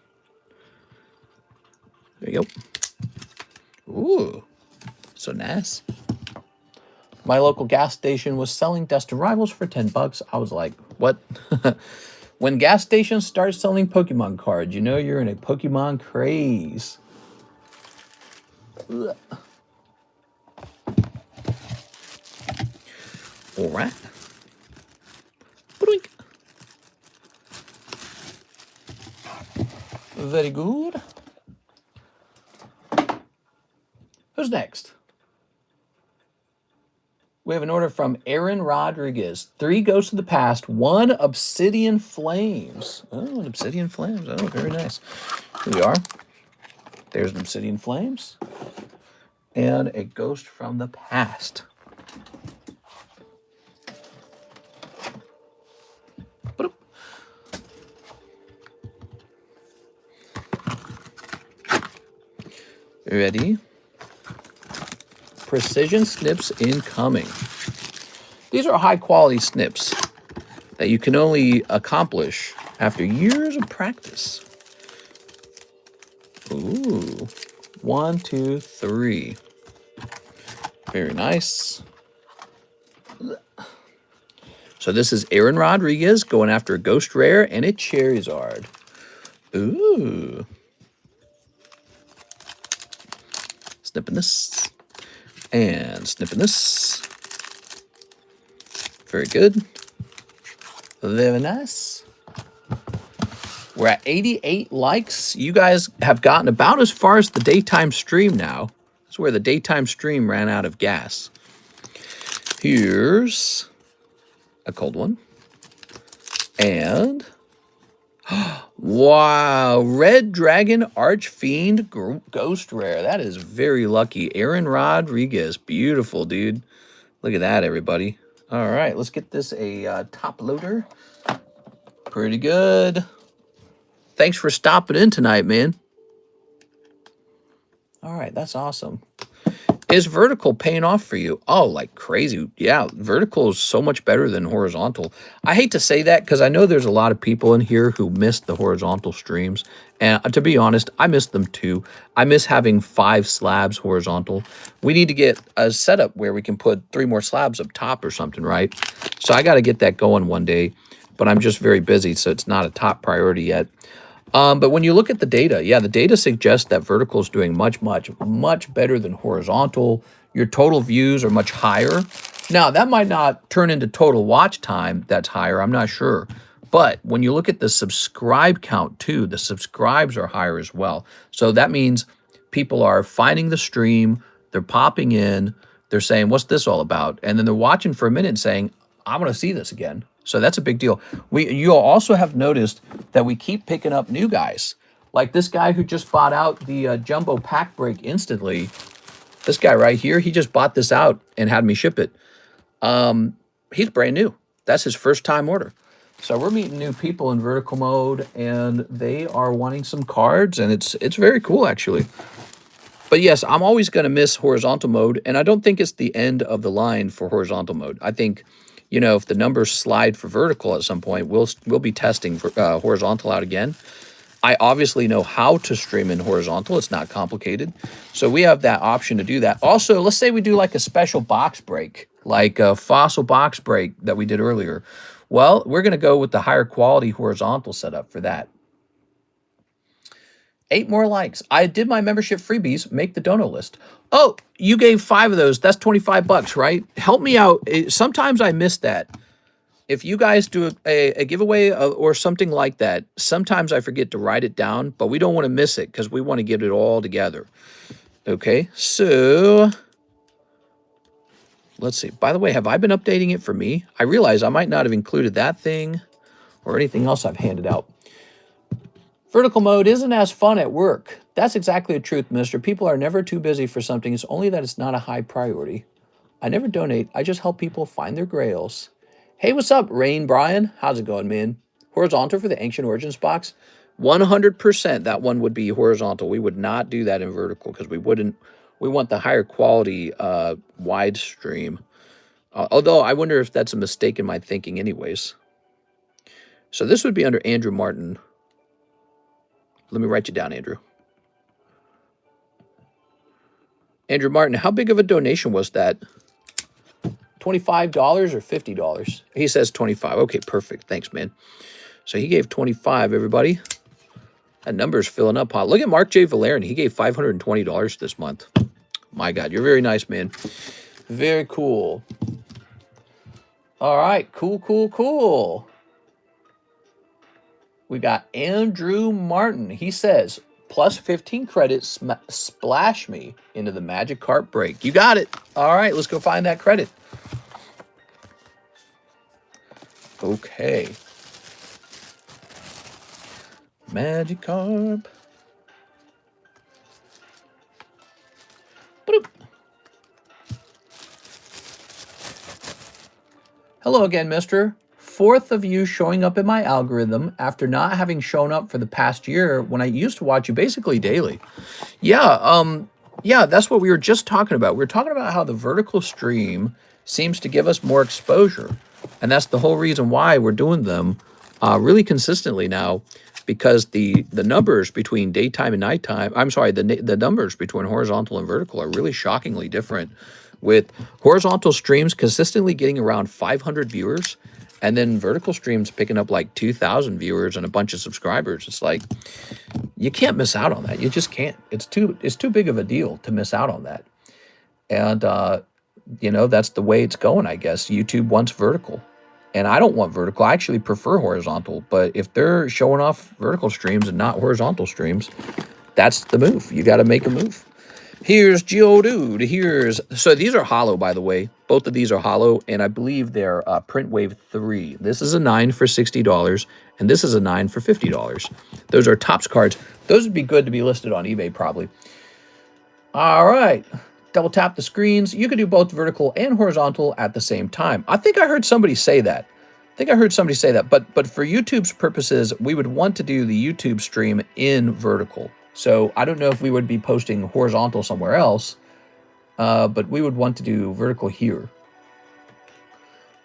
A: There you go. Ooh, so nice. My local gas station was selling Destined Rivals for 10 bucks. I was like, what? When gas stations start selling Pokemon cards, you know you're in a Pokemon craze. Ugh. All right. Boink. Very good. Who's next? We have an order from Aaron Rodriguez. 3 Ghosts of the Past, 1 Obsidian Flames. Oh, an Obsidian Flames. Oh, very nice. Here we are. There's an Obsidian Flames. And a Ghost from the Past. Ready? Precision snips incoming. These are high quality snips that you can only accomplish after years of practice. Ooh, 1, 2, 3. Very nice. So this is Aaron Rodriguez going after a Ghost Rare and a Charizard. Ooh. Snipping this. And snipping this. Very good. Very nice. We're at 88 likes. You guys have gotten about as far as the daytime stream now. That's where the daytime stream ran out of gas. Here's a cold one. And wow, Red Dragon Archfiend Ghost Rare. That is very lucky. Aaron Rodriguez. Beautiful, dude. Look at that, everybody. All right, let's get this a top loader. Pretty good. Thanks for stopping in tonight, man. All right, that's awesome. Is vertical paying off for you? Oh, like crazy. Yeah, vertical is so much better than horizontal. I hate to say that because I know there's a lot of people in here who missed the horizontal streams. And to be honest, I missed them too. I miss having 5 slabs horizontal. We need to get a setup where we can put 3 more slabs up top or something, right? So I got to get that going one day. But I'm just very busy, so it's not a top priority yet. But when you look at the data, yeah, the data suggests that vertical is doing much better than horizontal. Your total views are much higher. Now, that might not turn into total watch time that's higher. I'm not sure. But when you look at the subscribe count, too, the subscribes are higher as well. So that means people are finding the stream. They're popping in. They're saying, what's this all about? And then they're watching for a minute and saying, I want to see this again. So that's a big deal. You'll also have noticed that we keep picking up new guys. Like this guy who just bought out the jumbo pack break instantly. This guy right here, he just bought this out and had me ship it. He's brand new. That's his first time order. So we're meeting new people in vertical mode, and they are wanting some cards, and it's very cool, actually. But yes, I'm always going to miss horizontal mode, and I don't think it's the end of the line for horizontal mode. I think, you know, if the numbers slide for vertical at some point, we'll be testing for, horizontal out again. I obviously know how to stream in horizontal. It's not complicated. So we have that option to do that. Also, let's say we do like a special box break, like a fossil box break that we did earlier. Well, we're going to go with the higher quality horizontal setup for that. 8 more likes. I did my membership freebies. Make the dono list. Oh, you gave 5 of those. That's 25 bucks, right? Help me out. Sometimes I miss that. if you guys do a giveaway or something like that, sometimes I forget to write it down, but we don't want to miss it because we want to get it all together. Okay, so let's see. By the way, have I been updating it for me? I realize I might not have included that thing or anything else I've handed out. Vertical mode isn't as fun at work. That's exactly the truth, mister. People are never too busy for something. It's only that it's not a high priority. I never donate. I just help people find their grails. Hey, what's up, Rain Brian? How's it going, man? Horizontal for the Ancient Origins box? 100% that one would be horizontal. We would not do that in vertical because we want the higher quality wide stream. Although I wonder if that's a mistake in my thinking anyways. So this would be under Andrew Martin. Let me write you down, Andrew. Andrew Martin, how big of a donation was that? $25 or $50? He says 25. Okay, perfect. Thanks, man. So he gave 25, everybody. That number is filling up hot. Look at Mark J. Valerian. He gave $520 this month. My God, you're very nice, man. Very cool. All right, cool. We got Andrew Martin. He says, plus 15 credits, splash me into the magic cart break. You got it. All right, let's go find that credit. Okay. Magikarp. Boop. Hello again, mister. Fourth of you showing up in my algorithm after not having shown up for the past year when I used to watch you basically daily. Yeah, that's what we were just talking about. We were talking about how the vertical stream seems to give us more exposure. And that's the whole reason why we're doing them really consistently now, because the numbers between daytime and nighttime, I'm sorry, the numbers between horizontal and vertical are really shockingly different, with horizontal streams consistently getting around 500 viewers, and then vertical streams picking up like 2,000 viewers and a bunch of subscribers. It's like, you can't miss out on that. You just can't. It's too big of a deal to miss out on that. And, you know, that's the way it's going, I guess. YouTube wants vertical. And I don't want vertical. I actually prefer horizontal. But if they're showing off vertical streams and not horizontal streams, that's the move. You got to make a move. Here's Geodude. So these are hollow, by the way. Both of these are hollow, and I believe they're Print Wave 3. This is a 9 for $60, and this is a 9 for $50. Those are Topps cards. Those would be good to be listed on eBay, probably. All right. Double tap the screens. You can do both vertical and horizontal at the same time. I think I heard somebody say that. But for YouTube's purposes, we would want to do the YouTube stream in vertical. So I don't know if we would be posting horizontal somewhere else, but we would want to do vertical here.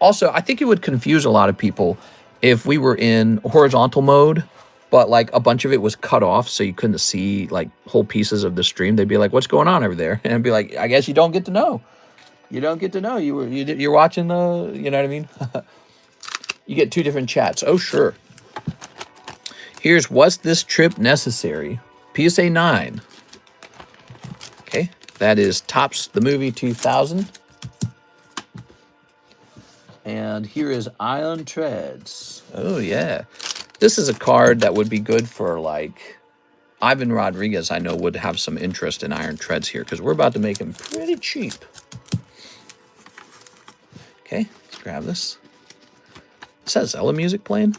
A: Also, I think it would confuse a lot of people if we were in horizontal mode, but like a bunch of it was cut off so you couldn't see like whole pieces of the stream. They'd be like, what's going on over there? And I'd be like, I guess you don't get to know. You don't get to know. You're watching the, you know what I mean? You get two different chats. Oh, sure. Here's Was This Trip Necessary? PSA 9. Okay, that is Topps the Movie 2000. And here is Iron Treads. Oh, yeah. This is a card that would be good for, like, Ivan Rodriguez, I know, would have some interest in Iron Treads here, because we're about to make him pretty cheap. Okay, let's grab this. It says ZELLE music playing.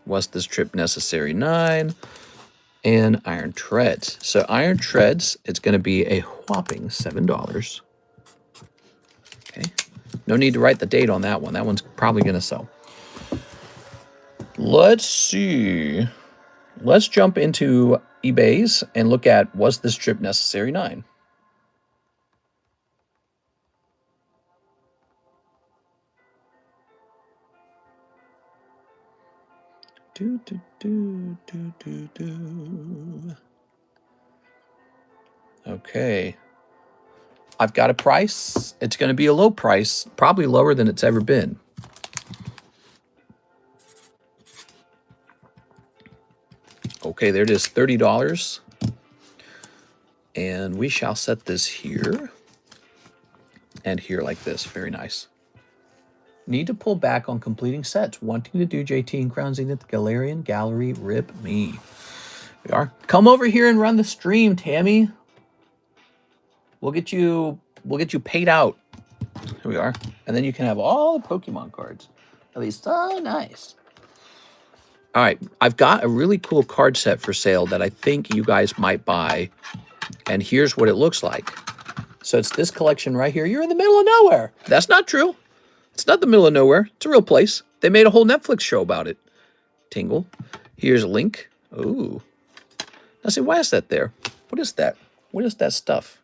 A: Was This Trip Necessary 9, and Iron Treads. So Iron Treads, it's going to be a whopping $7. Okay, no need to write the date on that one. That one's probably going to sell. Let's see. Let's jump into eBay's and look at Was This Trip Necessary 9. Okay. I've got a price. It's going to be a low price, probably lower than it's ever been. Okay, there it is, $30. And we shall set this here. and here like this. Very nice. Need to pull back on completing sets. Wanting to do JT and Crown Zenith Galarian Gallery. Rip me. We are. Come over here and run the stream, Tammy. We'll get you paid out. Here we are. And then you can have all the Pokemon cards. That'll be so nice. All right, I've got a really cool card set for sale that I think you guys might buy. And here's what it looks like. So it's this collection right here. You're in the middle of nowhere. That's not true. It's not the middle of nowhere. It's a real place. They made a whole Netflix show about it. Tingle. Here's a link. Ooh. Now see, why is that there? What is that? What is that stuff?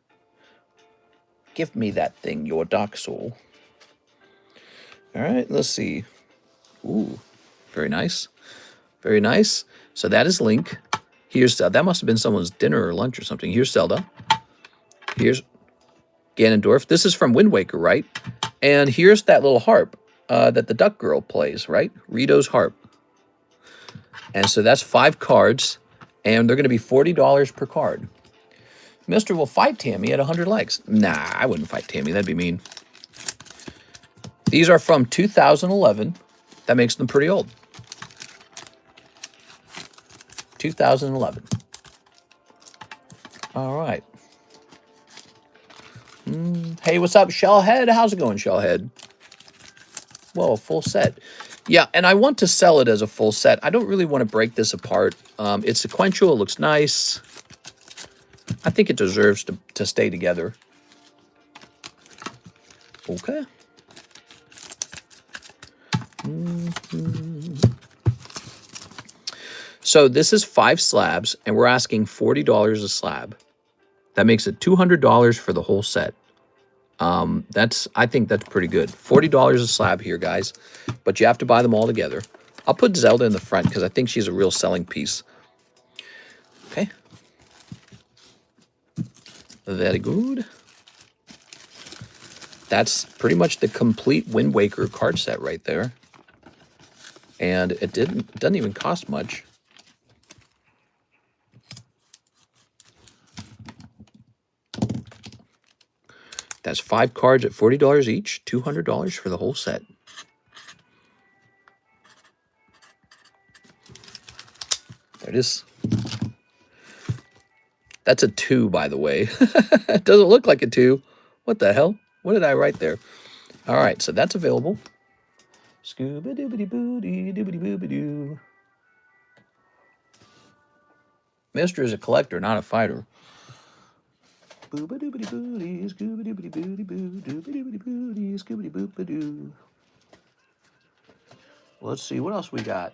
A: Give me that thing, your dark soul. All right, let's see. Ooh, very nice. Very nice. So that is Link. Here's that must have been someone's dinner or lunch or something. Here's Zelda. Here's Ganondorf. This is from Wind Waker, right? And here's that little harp that the duck girl plays, right? Rito's harp. And so that's 5 cards, and they're going to be $40 per card. Mister will fight Tammy at 100 likes. Nah, I wouldn't fight Tammy. That'd be mean. These are from 2011. That makes them pretty old. 2011. All right. Hey, what's up, Shellhead? How's it going, Shellhead? Whoa, full set. Yeah, and I want to sell it as a full set. I don't really want to break this apart. It's sequential. It looks nice. I think it deserves to stay together. Okay. So this is 5 slabs, and we're asking $40 a slab. That makes it $200 for the whole set. I think that's pretty good. $40 a slab here, guys. But you have to buy them all together. I'll put Zelda in the front because I think she's a real selling piece. Okay. Very good. That's pretty much the complete Wind Waker card set right there. And it doesn't even cost much. That's 5 cards at $40 each, $200 for the whole set. There it is. That's a 2, by the way. It doesn't look like a 2. What the hell? What did I write there? All right, so that's available. Scooba-dooby-doo-doo-doo-doo-doo. Mister is a collector, not a fighter. Booba-dooby-doo-booty, scooba-dooby-doo-boo, dooby-dooby-doo-booty, scooby-doo-boo-doo. Let's see, what else we got?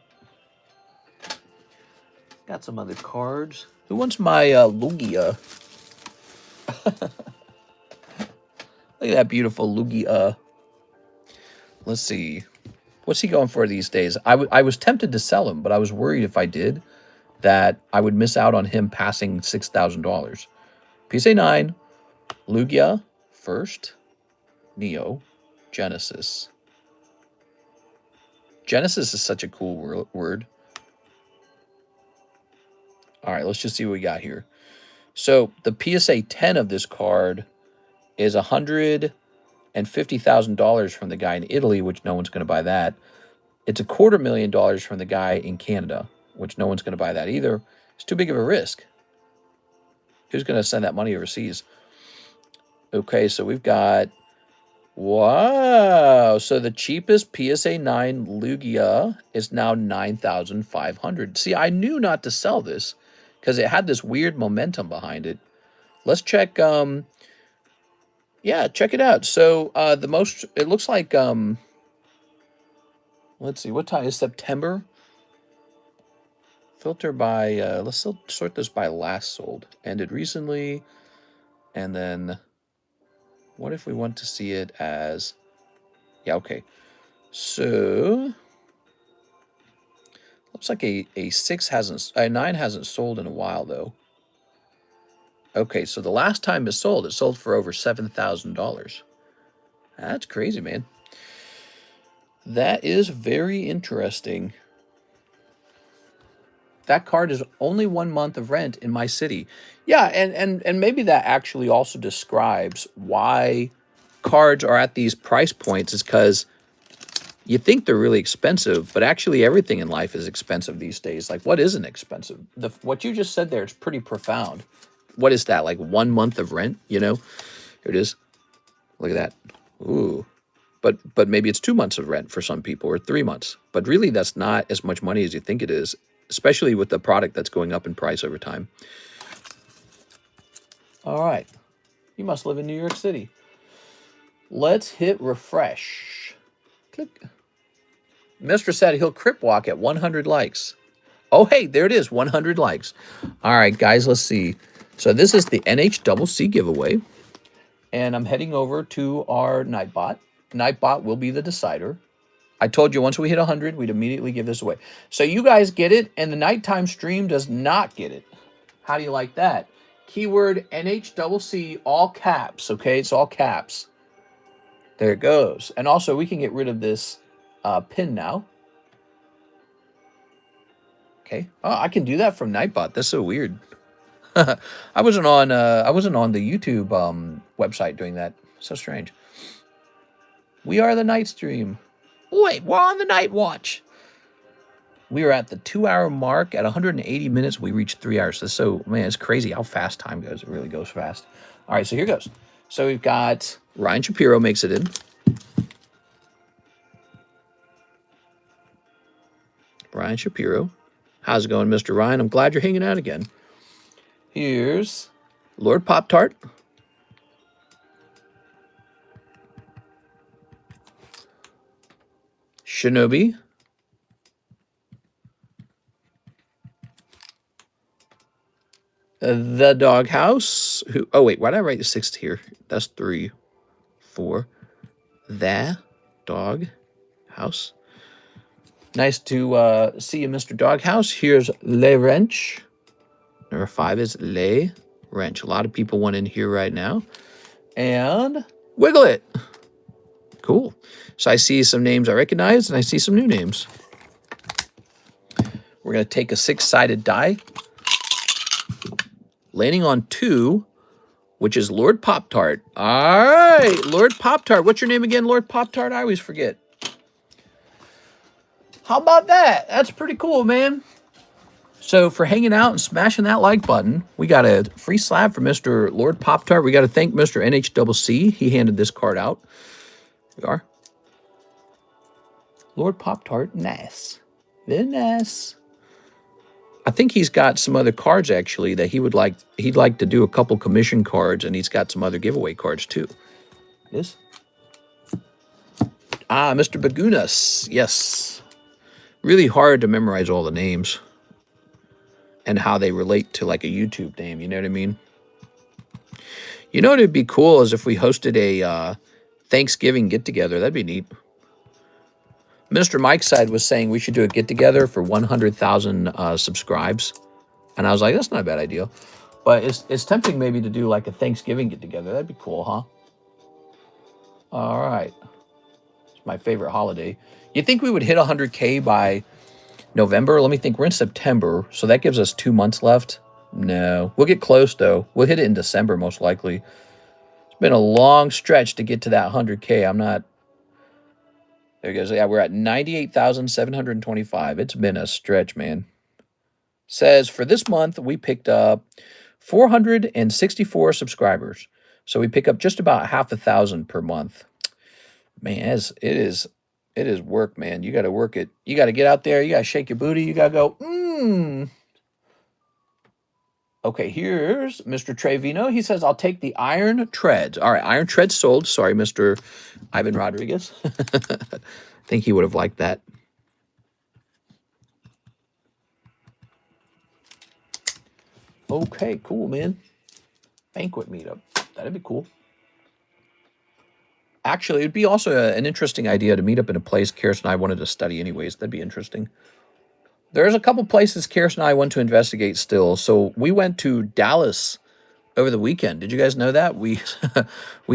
A: Got some other cards. Who wants my Lugia? Look at that beautiful Lugia. Let's see. What's he going for these days? I was tempted to sell him, but I was worried if I did that I would miss out on him passing $6,000. PSA 9, Lugia, first, Neo, Genesis. Genesis is such a cool word. All right, let's just see what we got here. So the PSA 10 of this card is $150,000 from the guy in Italy, which no one's going to buy that. It's $250,000 from the guy in Canada, which no one's going to buy that either. It's too big of a risk. Who's going to send that money overseas? Okay, so we've got... Wow! So the cheapest PSA 9 Lugia is now $9,500. See, I knew not to sell this because it had this weird momentum behind it. Let's check... yeah, check it out. So the most... It looks like... let's see, what time is September? Filter by, let's still sort this by last sold. Ended recently. And then, what if we want to see it as, yeah, okay. So, looks like a 9 hasn't sold in a while, though. Okay, so the last time it sold for over $7,000. That's crazy, man. That is very interesting. That card is only 1 month of rent in my city. Yeah, and maybe that actually also describes why cards are at these price points is because you think they're really expensive, but actually everything in life is expensive these days. Like, what isn't expensive? What you just said there is pretty profound. What is that, like 1 month of rent, you know? Here it is. Look at that. Ooh. But maybe it's 2 months of rent for some people, or 3 months. But really, that's not as much money as you think it is, especially with the product that's going up in price over time. All right. You must live in New York City. Let's hit refresh. Click. Mr. said he'll crip walk at 100 likes. Oh, hey, there it is, 100 likes. All right, guys, let's see. So this is the NHCC giveaway. And I'm heading over to our Nightbot. Nightbot will be the decider. I told you once we hit 100, we'd immediately give this away. So you guys get it, and the nighttime stream does not get it. How do you like that? Keyword NHCC, all caps, okay? It's all caps. There it goes. And also, we can get rid of this pin now. Okay. Oh, I can do that from Nightbot. That's so weird. I wasn't on the YouTube website doing that. So strange. We are the night stream. Wait, we're on the night watch. We are at the 2-hour mark. At 180 minutes, we reached 3 hours. So, man, it's crazy how fast time goes. It really goes fast. All right, so here goes. So we've got Ryan Shapiro makes it in. Ryan Shapiro. How's it going, Mr. Ryan? I'm glad you're hanging out again. Here's Lord Pop-Tart. Shinobi. The Doghouse. Oh, wait, why did I write the 6th here? That's 3, 4. The Doghouse. Nice to see you, Mr. Doghouse. Here's Le Wrench. Number 5 is Le Wrench. A lot of people want in here right now. And Wiggle It. Cool. So I see some names I recognize, and I see some new names. We're going to take a 6-sided die. Landing on 2, which is Lord Pop-Tart. All right, Lord Pop-Tart. What's your name again, Lord Pop-Tart? I always forget. How about that? That's pretty cool, man. So for hanging out and smashing that like button, we got a free slab for Mr. Lord Pop-Tart. We got to thank Mr. NHCC. He handed this card out. Here we are. Lord Pop-Tart, nice. Very nice. I think he's got some other cards, actually, that he'd like to do a couple commission cards, and he's got some other giveaway cards, too. Yes? Ah, Mr. Bagunas. Yes. Really hard to memorize all the names and how they relate to, like, a YouTube name, you know what I mean? You know what would be cool is if we hosted a Thanksgiving get-together. That'd be neat. Mr. Mike's side was saying we should do a get-together for 100,000 subscribes. And I was like, that's not a bad idea. But it's tempting maybe to do like a Thanksgiving get-together. That'd be cool, huh? All right. It's my favorite holiday. You think we would hit 100K by November? Let me think. We're in September, so that gives us 2 months left. No. We'll get close, though. We'll hit it in December, most likely. It's been a long stretch to get to that 100K. I'm not... There it goes. Yeah, we're at 98,725. It's been a stretch, man. Says for this month, we picked up 464 subscribers. So we pick up just about 1,000 per month. Man, it is work, man. You got to work it. You got to get out there. You got to shake your booty. You got to go, Okay, here's Mr. Trevino. He says, I'll take the Iron Treads. All right, Iron Treads sold. Sorry, Mr. Ivan Rodriguez. I think he would have liked that. Okay, cool, man. Banquet meetup. That'd be cool. Actually, it'd be also an interesting idea to meet up in a place Karis and I wanted to study anyways. That'd be interesting. There's a couple places Karis and I want to investigate still. So we went to Dallas over the weekend. Did you guys know that? We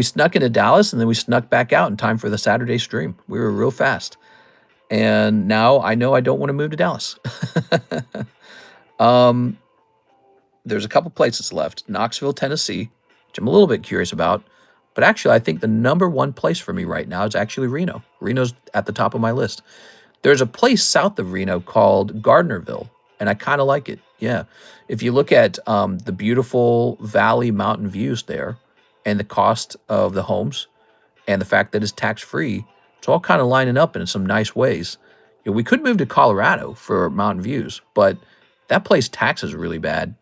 A: snuck into Dallas and then we snuck back out in time for the Saturday stream. We were real fast. And now I know I don't want to move to Dallas. There's a couple places left. Knoxville, Tennessee, which I'm a little bit curious about. But actually, I think the #1 place for me right now is actually Reno. Reno's at the top of my list. There's a place south of Reno called Gardnerville, and I kind of like it. Yeah. If you look at the beautiful valley mountain views there and the cost of the homes and the fact that it's tax-free, it's all kind of lining up in some nice ways. You know, we could move to Colorado for mountain views, but that place taxes really bad.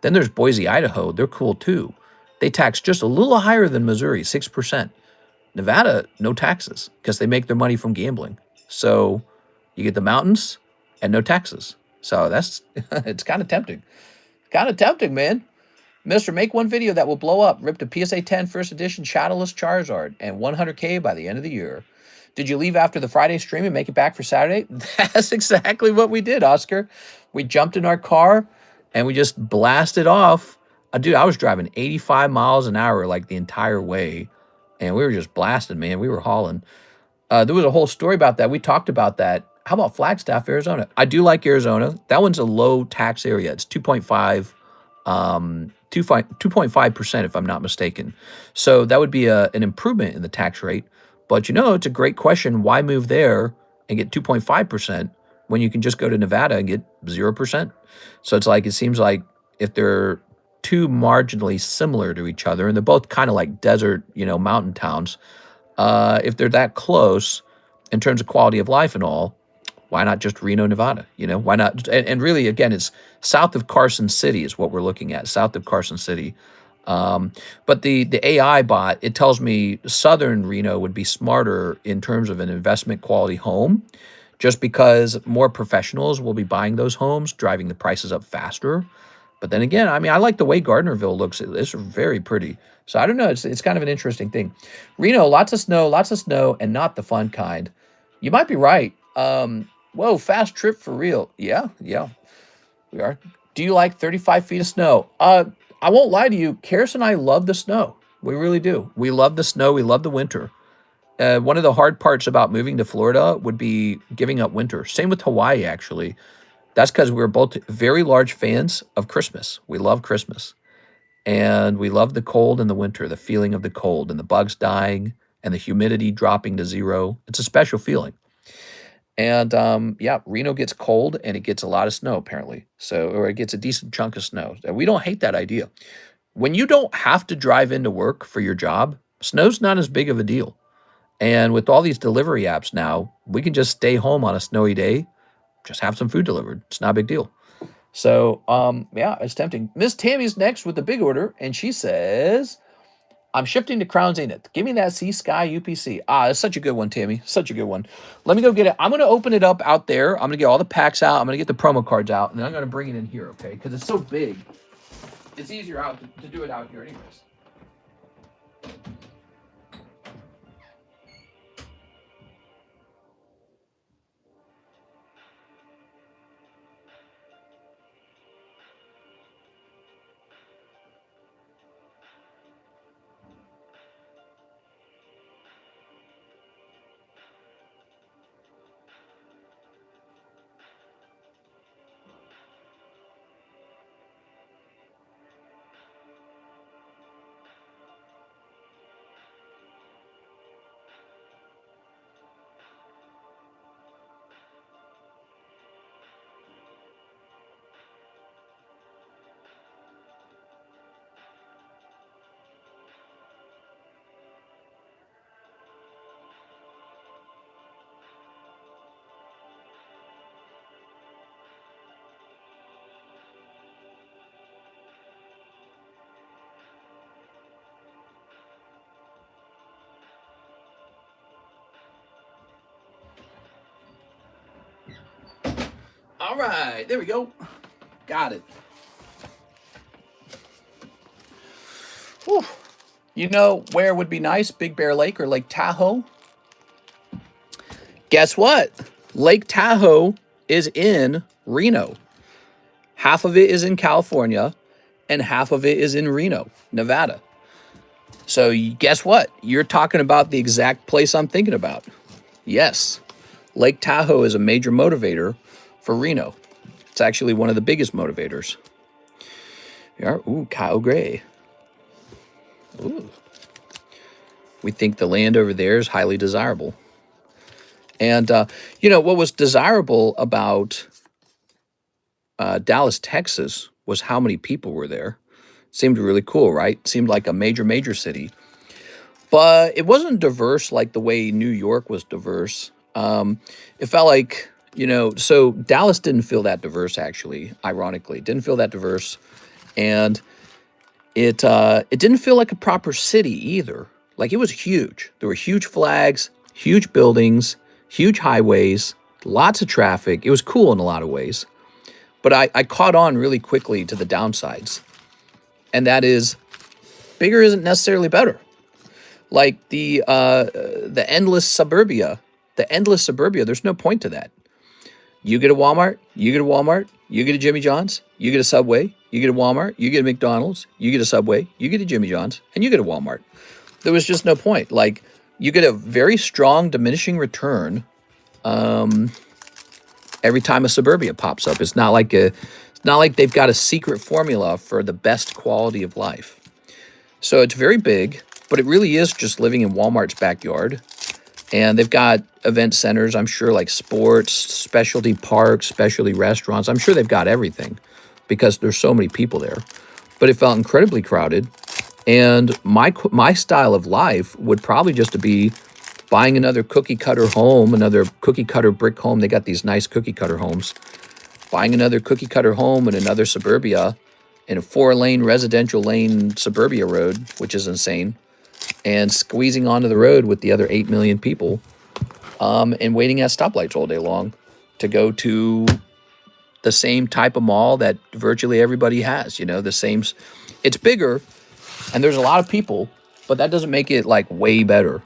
A: Then there's Boise, Idaho. They're cool too. They tax just a little higher than Missouri, 6%. Nevada, no taxes because they make their money from gambling. So you get the mountains and no taxes. So that's it's kind of tempting. Kind of tempting, man. Mister, make one video that will blow up. Ripped a PSA 10 first edition Shadowless Charizard and 100K by the end of the year. Did you leave after the Friday stream and make it back for Saturday? That's exactly what we did, Oscar. We jumped in our car and we just blasted off. Dude, I was driving 85 miles an hour like the entire way. And we were just blasting, man. We were hauling. There was a whole story about that. We talked about that. How about Flagstaff, Arizona? I do like Arizona. That one's a low tax area. It's 2.5% if I'm not mistaken. So that would be an improvement in the tax rate. But you know, it's a great question. Why move there and get 2.5% when you can just go to Nevada and get 0%? So it's like, it seems like if they're too marginally similar to each other, and they're both kind of like desert, you know, mountain towns, if they're that close in terms of quality of life and all, why not just Reno, Nevada? You know, why not? And really, again, it's south of Carson City is what we're looking at, south of Carson City. But the AI bot, it tells me southern Reno would be smarter in terms of an investment quality home, just because more professionals will be buying those homes, driving the prices up faster. But then again, I mean, I like the way Gardnerville looks. It's very pretty. So I don't know. It's kind of an interesting thing. Reno, lots of snow, and not the fun kind. You might be right. Whoa, fast trip for real. Yeah, we are. Do you like 35 feet of snow? I won't lie to you. Karis and I love the snow. We really do. We love the snow. We love the winter. One of the hard parts about moving to Florida would be giving up winter. Same with Hawaii, actually. That's because we're both very large fans of Christmas. We love Christmas. And we love the cold and the winter, the feeling of the cold and the bugs dying and the humidity dropping to 0. It's a special feeling. And yeah, Reno gets cold and it gets a lot of snow, apparently. So, or it gets a decent chunk of snow. We don't hate that idea. When you don't have to drive into work for your job, snow's not as big of a deal. And with all these delivery apps now, we can just stay home on a snowy day, just have some food delivered. It's not a big deal. So, yeah, it's tempting. Miss Tammy's next with the big order, and she says, I'm shifting to Crown Zenith. Give me that Sea Sky UPC. Ah, it's such a good one, Tammy. Such a good one. Let me go get it. I'm going to open it up out there. I'm going to get all the packs out. I'm going to get the promo cards out, and then I'm going to bring it in here, okay? Because it's so big. It's easier out to do it out here anyways. All right, there we go. Got it. Whew. You know where would be nice? Big Bear Lake or Lake Tahoe? Guess what? Lake Tahoe is in Reno. Half of it is in California, and half of it is in Reno, Nevada. So guess what? You're talking about the exact place I'm thinking about. Yes, Lake Tahoe is a major motivator for Reno. It's actually one of the biggest motivators. Here are, ooh, Kyle Gray. Ooh. We think the land over there is highly desirable. And, what was desirable about Dallas, Texas was how many people were there. Seemed really cool, right? Seemed like a major city. But it wasn't diverse like the way New York was diverse. It felt like, so Dallas didn't feel that diverse, actually, ironically. Didn't feel that diverse. And it didn't feel like a proper city either. Like, it was huge. There were huge flags, huge buildings, huge highways, lots of traffic. It was cool in a lot of ways. But I caught on really quickly to the downsides. And that is, bigger isn't necessarily better. Like the endless suburbia. There's no point to that. You get a Walmart, you get a Walmart, you get a Jimmy John's, you get a Subway, you get a Walmart, you get a McDonald's, you get a Subway, you get a Jimmy John's, and you get a Walmart. There was just no point. Like, you get a very strong diminishing return every time a suburbia pops up. It's not like they've got a secret formula for the best quality of life. So it's very big, but it really is just living in Walmart's backyard. And they've got event centers, I'm sure, like sports, specialty parks, specialty restaurants. I'm sure they've got everything because there's so many people there. But it felt incredibly crowded. And my style of life would probably just be buying another cookie cutter home, another cookie cutter brick home. They got these nice cookie cutter homes. Buying another cookie cutter home in another suburbia in a 4-lane residential lane suburbia road, which is insane, and squeezing onto the road with the other 8 million people and waiting at stoplights all day long to go to the same type of mall that virtually everybody has, the same. It's bigger and there's a lot of people, but that doesn't make it like way better.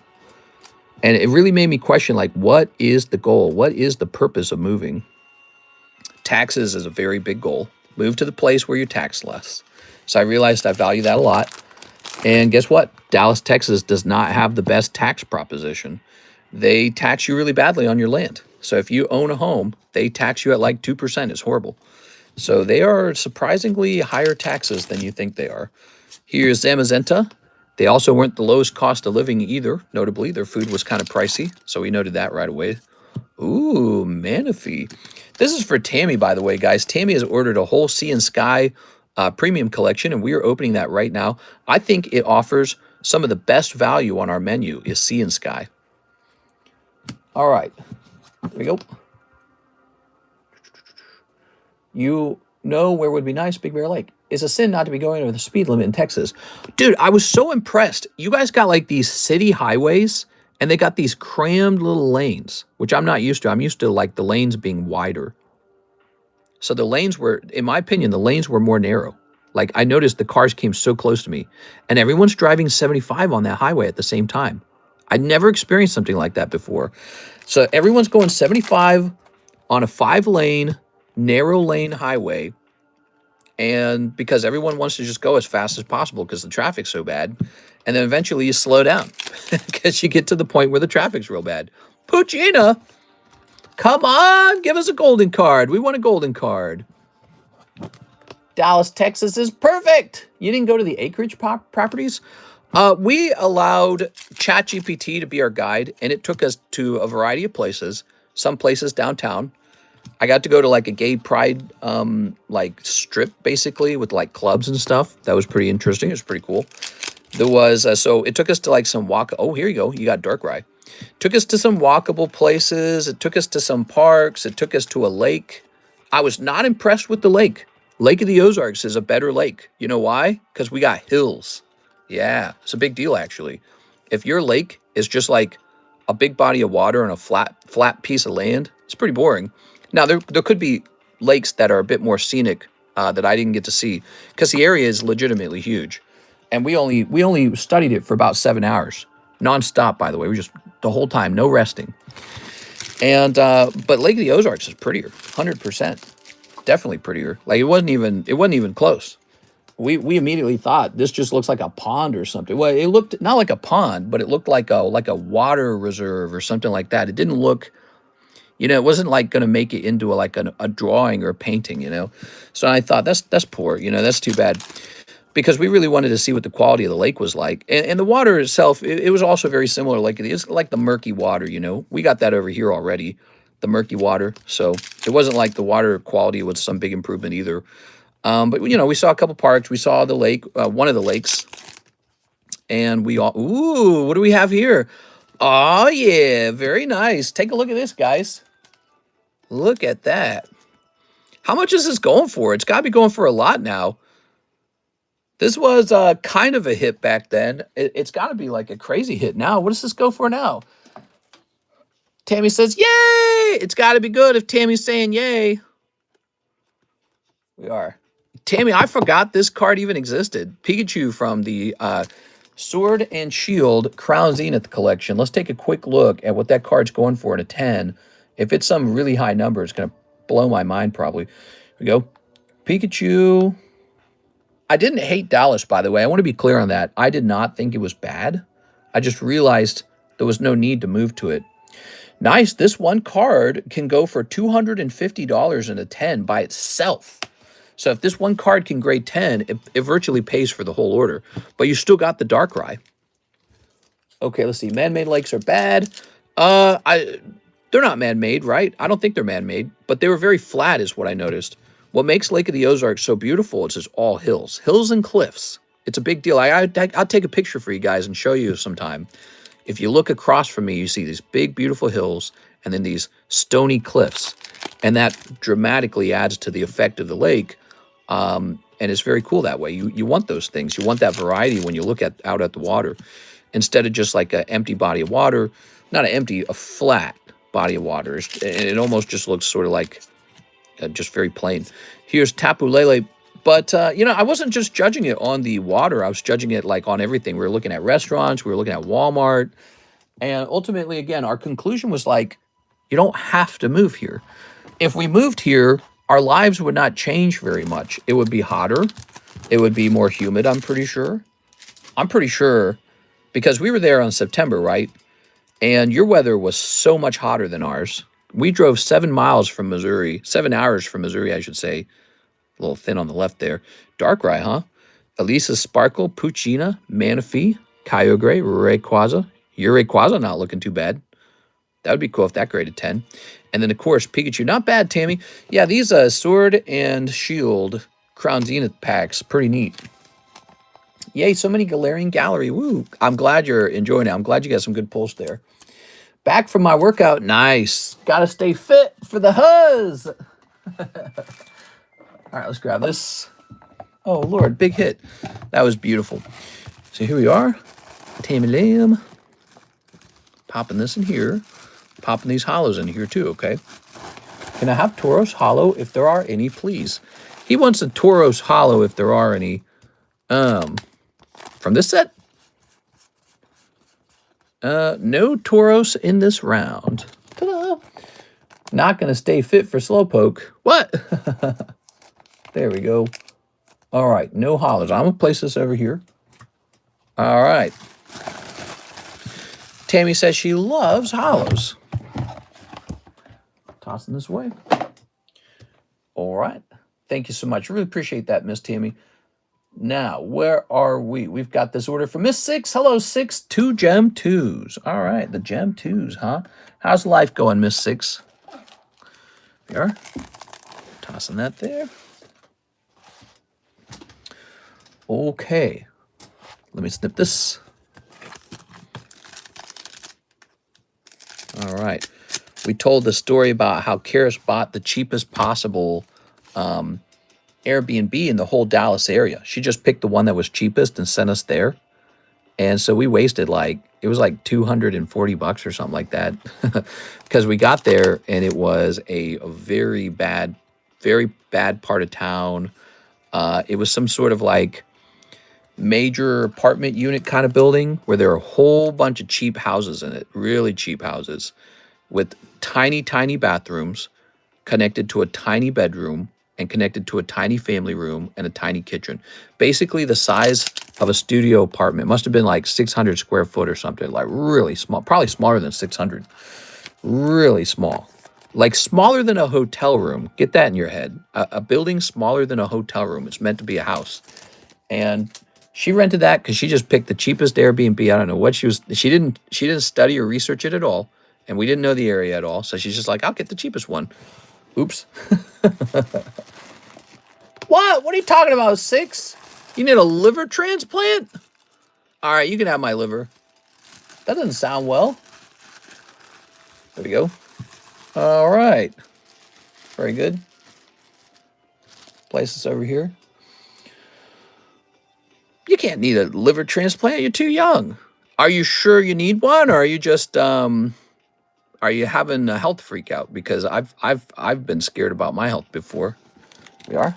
A: And it really made me question, like, what is the goal? What is the purpose of moving? Taxes is a very big goal. Move to the place where you're taxed less. So I realized I value that a lot. And guess what? Dallas, Texas does not have the best tax proposition. They tax you really badly on your land. So if you own a home, they tax you at like 2%. It's horrible. So they are surprisingly higher taxes than you think they are. Here's Zamazenta. They also weren't the lowest cost of living either. Notably, their food was kind of pricey. So we noted that right away. Ooh, Manaphy. This is for Tammy, by the way, guys. Tammy has ordered a whole Sea and Sky premium collection, and we are opening that right now. I think it offers some of the best value on our menu is Sea and Sky. All right. There we go. You know where would be nice? Big Bear Lake. It's a sin not to be going over the speed limit in Texas. Dude, I was so impressed. You guys got like these city highways, and they got these crammed little lanes, which I'm not used to. I'm used to like the lanes being wider. So the lanes were, in my opinion, the lanes were more narrow. Like, I noticed the cars came so close to me, and everyone's driving 75 on that highway at the same time. I'd never experienced something like that before. So everyone's going 75 on a 5-lane, narrow lane highway. And because everyone wants to just go as fast as possible because the traffic's so bad. And then eventually you slow down because you get to the point where the traffic's real bad. Puccina, come on, give us a golden card. We want a golden card. Dallas, Texas is perfect. You didn't go to the acreage properties? We allowed ChatGPT to be our guide, and it took us to a variety of places, some places downtown. I got to go to like a gay pride like strip, basically, with like clubs and stuff. That was pretty interesting. It was pretty cool. There was, so it took us to like some oh, here you go. You got Dark Rye. Took us to some walkable places. It took us to some parks. It took us to a lake. I was not impressed with the lake. Lake of the Ozarks is a better lake. You know why? Because we got hills. Yeah, it's a big deal, actually. If your lake is just like a big body of water on a flat piece of land, it's pretty boring. Now, there could be lakes that are a bit more scenic that I didn't get to see because the area is legitimately huge. And we only studied it for about 7 hours. Nonstop, by the way. We just the whole time, no resting. And but Lake of the Ozarks is prettier, 100%. Definitely prettier. Like it wasn't even close. We immediately thought this just looks like a pond or something. Well, it looked not like a pond, but it looked like a water reserve or something like that. It didn't look, it wasn't like going to make it into a drawing or a painting, So I thought that's poor, that's too bad. because we really wanted to see what the quality of the lake was like. And the water itself, it was also very similar. Like it's like the murky water, you know. We got that over here already, the murky water. So it wasn't like the water quality was some big improvement either. But you know, we saw a couple parks. We saw the lake, one of the lakes, and we all. Ooh, what do we have here? Oh yeah, very nice. Take a look at this, guys. Look at that. How much is this going for? It's got to be going for a lot now. This was kind of a hit back then. It's got to be like a crazy hit now. What does this go for now? Tammy says, yay! It's got to be good if Tammy's saying yay. We are. Tammy, I forgot this card even existed. Pikachu from the Sword and Shield Crown Zenith collection. Let's take a quick look at what that card's going for at a 10. If it's some really high number, it's going to blow my mind probably. Here we go. Pikachu. I didn't hate Dallas, by the way. I want to be clear on that. I did not think it was bad. I just realized there was no need to move to it. Nice. This one card can go for $250 in a 10 by itself. So if this one card can grade 10, it virtually pays for the whole order. But you still got the Darkrai. Okay, let's see. Man-made lakes are bad. They're not man-made, right? I don't think they're man-made, but they were very flat is what I noticed. What makes Lake of the Ozarks so beautiful is it's all hills. Hills and cliffs. It's a big deal. I'll take a picture for you guys and show you sometime. If you look across from me, you see these big, beautiful hills and then these stony cliffs. And that dramatically adds to the effect of the lake. And it's very cool that way. You want those things. You want that variety when you look out at the water. Instead of just like an empty body of water. Not an empty, a flat body of water. It almost just looks sort of like just very plain. Here's Tapu Lele. But, you know, I wasn't just judging it on the water. I was judging it like on everything. We were looking at restaurants. We were looking at Walmart. And ultimately, again, our conclusion was like, you don't have to move here. If we moved here, our lives would not change very much. It would be hotter. It would be more humid, I'm pretty sure. I'm pretty sure because we were there on September, right? And your weather was so much hotter than ours. We drove 7 miles from Missouri, 7 hours from Missouri, I should say. A little thin on the left there. Darkrai, huh? Elisa Sparkle, Puccina, Manaphy, Kyogre, Rayquaza. Your Rayquaza not looking too bad. That would be cool if that graded 10. And then, of course, Pikachu. Not bad, Tammy. Yeah, these Sword and Shield Crown Zenith packs, pretty neat. Yay, so many Galarian Gallery. Woo. I'm glad you're enjoying it. I'm glad you got some good pulls there. Back from my workout. Nice. Got to stay fit for the huzz. All right, let's grab this. Oh, Lord, big hit. That was beautiful. So here we are. Tammy Lamb. Popping this in here. Popping these hollows in here too, okay? Can I have Tauros hollow if there are any, please? He wants a Tauros hollow if there are any. From this set? No Tauros in this round. Ta-da! Not going to stay fit for Slowpoke. What? There we go. All right, no hollows. I'm going to place this over here. All right. Tammy says she loves hollows. Tossing this away. All right. Thank you so much. Really appreciate that, Miss Tammy. Now, where are we? We've got this order from Miss Six. Hello, Six. 2 Gem 2s. All right, the Gem 2s, huh? How's life going, Miss Six? There. We are. Tossing that there. Okay. Let me snip this. All right. We told the story about how Karis bought the cheapest possible Airbnb in the whole Dallas area. She just picked the one that was cheapest and sent us there. And so we wasted it was like $240 or something like that. Because we got there and it was a very bad part of town. It was some sort of major apartment unit kind of building where there are a whole bunch of cheap houses in it, really cheap houses with tiny, tiny bathrooms connected to a tiny bedroom and connected to a tiny family room and a tiny kitchen. Basically the size of a studio apartment. Must have been 600 square foot or something, really small, probably smaller than 600. Really small. Smaller than a hotel room. Get that in your head. A building smaller than a hotel room. It's meant to be a house. And she rented that because she just picked the cheapest Airbnb. I don't know what she didn't study or research it at all. And we didn't know the area at all. So she's just like, I'll get the cheapest one. Oops. What? What are you talking about, 6? You need a liver transplant? All right, you can have my liver. That doesn't sound well. There we go. All right. Very good. Place this over here. You can't need a liver transplant. You're too young. Are you sure you need one, or are you just are you having a health freak out? Because I've been scared about my health before. We are.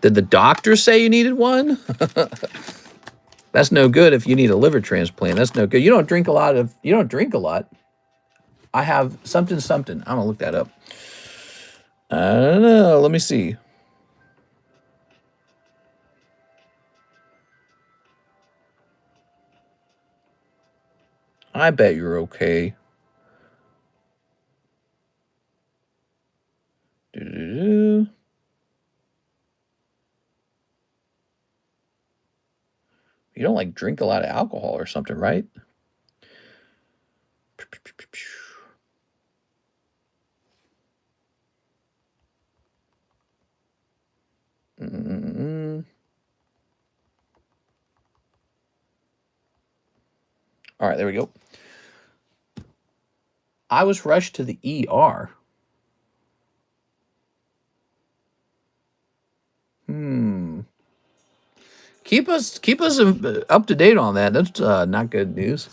A: Did the doctor say you needed one? That's no good if you need a liver transplant. That's no good. You don't drink a lot. I have something. I'm gonna look that up. I don't know. Let me see. I bet you're okay. You don't like drink a lot of alcohol or something, right? All right, there we go. I was rushed to the ER. Keep us up to date on that. That's not good news.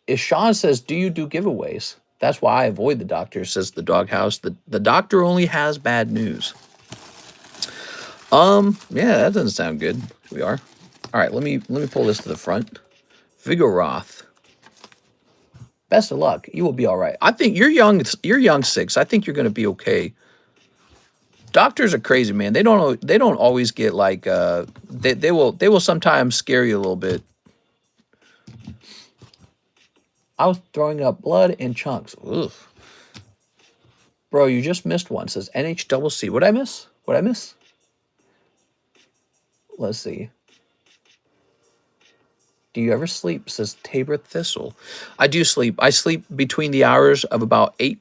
A: If Sean says, "Do you do giveaways?" That's why I avoid the doctor. Says the doghouse. The doctor only has bad news. Yeah, that doesn't sound good. Here we are. All right, let me pull this to the front. Vigoroth. Best of luck. You will be all right. I think you're young. You're young, 6. I think you're going to be okay. Doctors are crazy, man. They don't always get like they will sometimes scare you a little bit. I was throwing up blood in chunks. Ugh. Bro, you just missed one. It says NHCC. What'd I miss? What'd I miss? Let's see. Do you ever sleep? Says Tabor Thistle. I do sleep. I sleep between the hours of about 8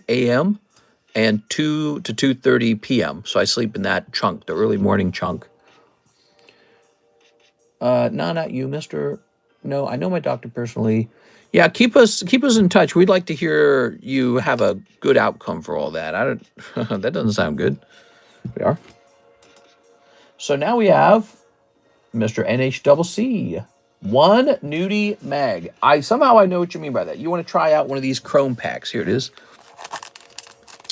A: a.m. and 2 to 2:30 p.m. So I sleep in that chunk, the early morning chunk. No, not you, Mister. No, I know my doctor personally. Yeah, keep us in touch. We'd like to hear you have a good outcome for all that. I don't. That doesn't sound good. We are. So now we have Mr. NHCC. One nudie mag. I know what you mean by that. You want to try out one of these chrome packs. Here it is.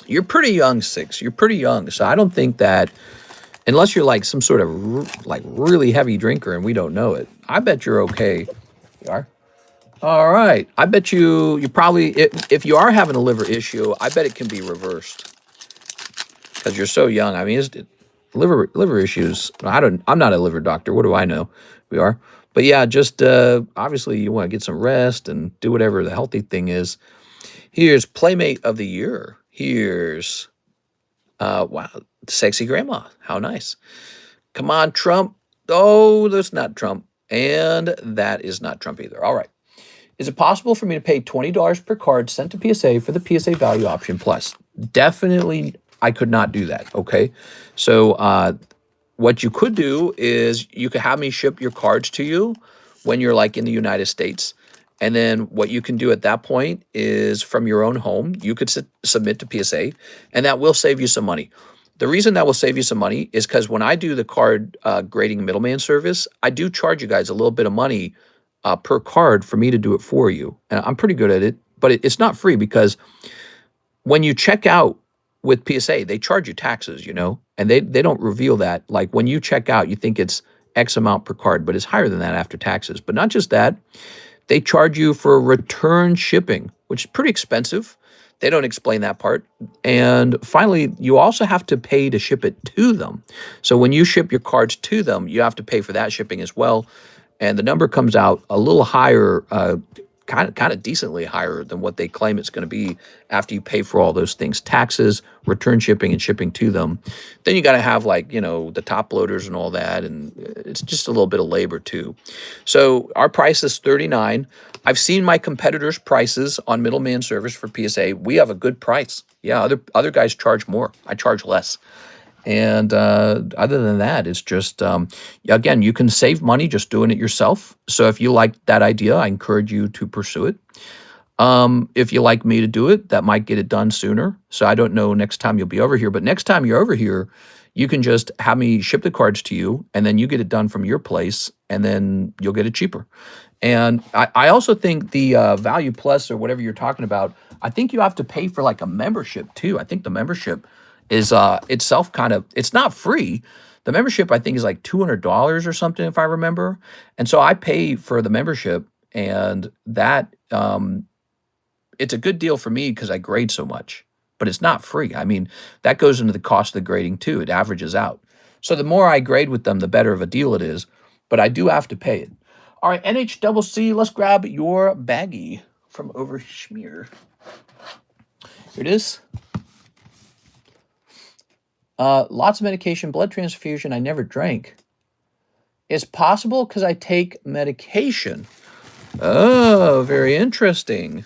A: You're pretty young, 6. You're pretty young. So I don't think that, unless you're like some sort of like really heavy drinker and we don't know it, I bet you're okay. You are? All right. I bet you probably, if you are having a liver issue, I bet it can be reversed. Because you're so young. I mean, liver issues. I'm not a liver doctor. What do I know? We are. But yeah, just obviously you want to get some rest and do whatever the healthy thing is. Here's Playmate of the Year. Here's, wow, Sexy Grandma. How nice. Come on, Trump. Oh, that's not Trump. And that is not Trump either. All right. Is it possible for me to pay $20 per card sent to PSA for the PSA value option plus? Definitely, I could not do that, okay? So what you could do is you could have me ship your cards to you when you're like in the United States. And then what you can do at that point is from your own home, you could submit to PSA, and that will save you some money. The reason that will save you some money is because when I do the card grading middleman service, I do charge you guys a little bit of money per card for me to do it for you. And I'm pretty good at it, but it's not free because when you check out with PSA, they charge you taxes, and they don't reveal that. Like when you check out, you think it's X amount per card, but it's higher than that after taxes. But not just that, they charge you for return shipping, which is pretty expensive. They don't explain that part. And finally, you also have to pay to ship it to them. So when you ship your cards to them, you have to pay for that shipping as well. And the number comes out a little higher kind of decently higher than what they claim it's going to be after you pay for all those things, taxes, return shipping, and shipping to them. Then you got to have, like, you know, the top loaders and all that, and it's just a little bit of labor too. So our price is $39. I've seen my competitors' prices on middleman service for PSA. We have a good price. Yeah, other guys charge more. I charge less. And other than that, it's just, again, you can save money just doing it yourself. So if you like that idea, I encourage you to pursue it. If you like me to do it, that might get it done sooner. So I don't know next time you'll be over here, but next time you're over here, you can just have me ship the cards to you, and then you get it done from your place, and then you'll get it cheaper. And I also think the Value Plus or whatever you're talking about, I think you have to pay for like a membership too. I think the membership is itself kind of, it's not free. The membership, I think, is like $200 or something, if I remember. And so I pay for the membership, and that it's a good deal for me because I grade so much, but it's not free. I mean, that goes into the cost of the grading too. It averages out. So the more I grade with them, the better of a deal it is, but I do have to pay it. All right, NHCC, let's grab your baggie from over Schmear. Here it is. Lots of medication, blood transfusion. I never drank. It's possible because I take medication. Oh, very interesting.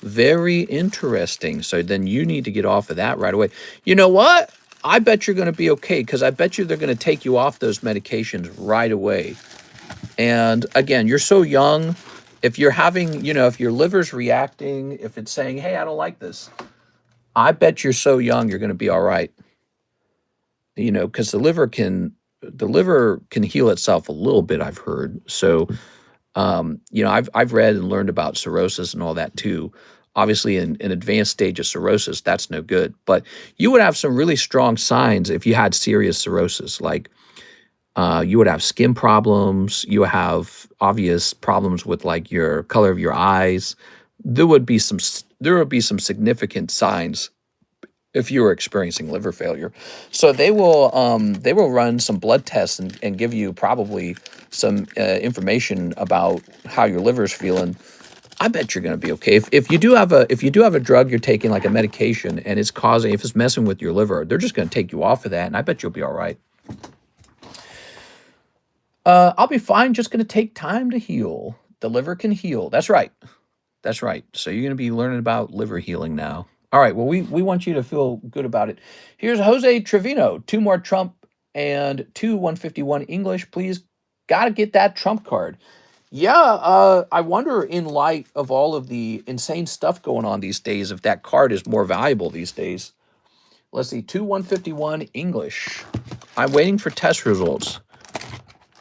A: Very interesting. So then you need to get off of that right away. You know what? I bet you're going to be okay, because I bet you they're going to take you off those medications right away. And again, you're so young. If you're having, you know, if your liver's reacting, if it's saying, hey, I don't like this, I bet you're so young, you're going to be all right. You know, because the liver can heal itself a little bit, I've heard. So, you know, I've read and learned about cirrhosis and all that too. Obviously, in an advanced stage of cirrhosis, that's no good. But you would have some really strong signs if you had serious cirrhosis, like you would have skin problems. You have obvious problems with like your color of your eyes. There would be some significant signs if you were experiencing liver failure. So they will run some blood tests and give you probably some information about how your liver's feeling. I bet you're going to be okay. If you do have a drug you're taking, like a medication, and if it's messing with your liver, they're just going to take you off of that, and I bet you'll be all right. I'll be fine. Just going to take time to heal. The liver can heal. That's right. That's right. So you're going to be learning about liver healing now. All right. Well, we want you to feel good about it. Here's Jose Trevino. 2 more Trump and 2 151 English. Please, got to get that Trump card. Yeah, I wonder, in light of all of the insane stuff going on these days, if that card is more valuable these days. Let's see. 2 151 English. I'm waiting for test results.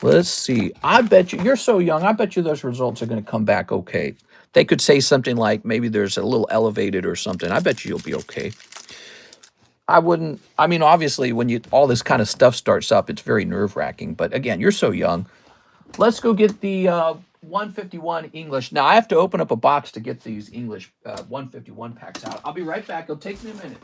A: Let's see. I bet you're so young. I bet you those results are going to come back okay. They could say something like maybe there's a little elevated or something. I bet you'll be okay. I mean, obviously, when all this kind of stuff starts up, it's very nerve-wracking. But again, you're so young. Let's go get the 151 English. Now, I have to open up a box to get these English 151 packs out. I'll be right back. It'll take me a minute.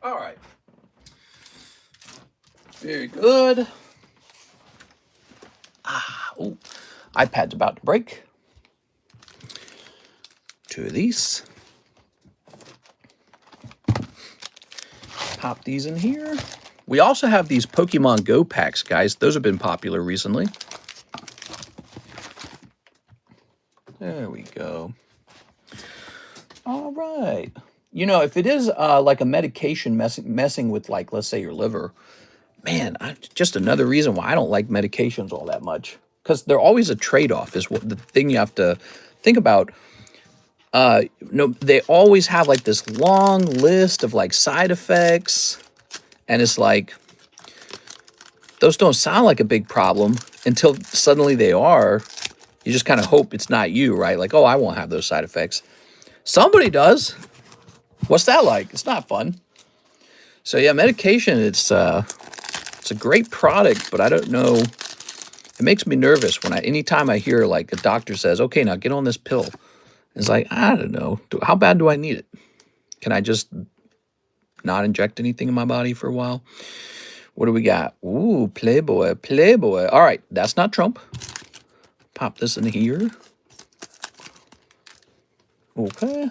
A: All right. Very good. Oh, iPad's about to break. 2 of these. Pop these in here. We also have these Pokemon Go packs, guys. Those have been popular recently. There we go. All right. You know, if it is like a medication messing with, like, let's say your liver, man, just another reason why I don't like medications all that much. Because they're always a trade-off is what the thing you have to think about. No, they always have like this long list of like side effects. And it's like, those don't sound like a big problem until suddenly they are. You just kind of hope it's not you, right? Like, oh, I won't have those side effects. Somebody does. What's that like? It's not fun. So yeah, medication, it's a great product, but I don't know. It makes me nervous when anytime I hear like a doctor says, okay, now get on this pill. It's like, I don't know. How bad do I need it? Can I just not inject anything in my body for a while? What do we got? Ooh, Playboy, Playboy. All right, that's not Trump. Pop this in here. Okay.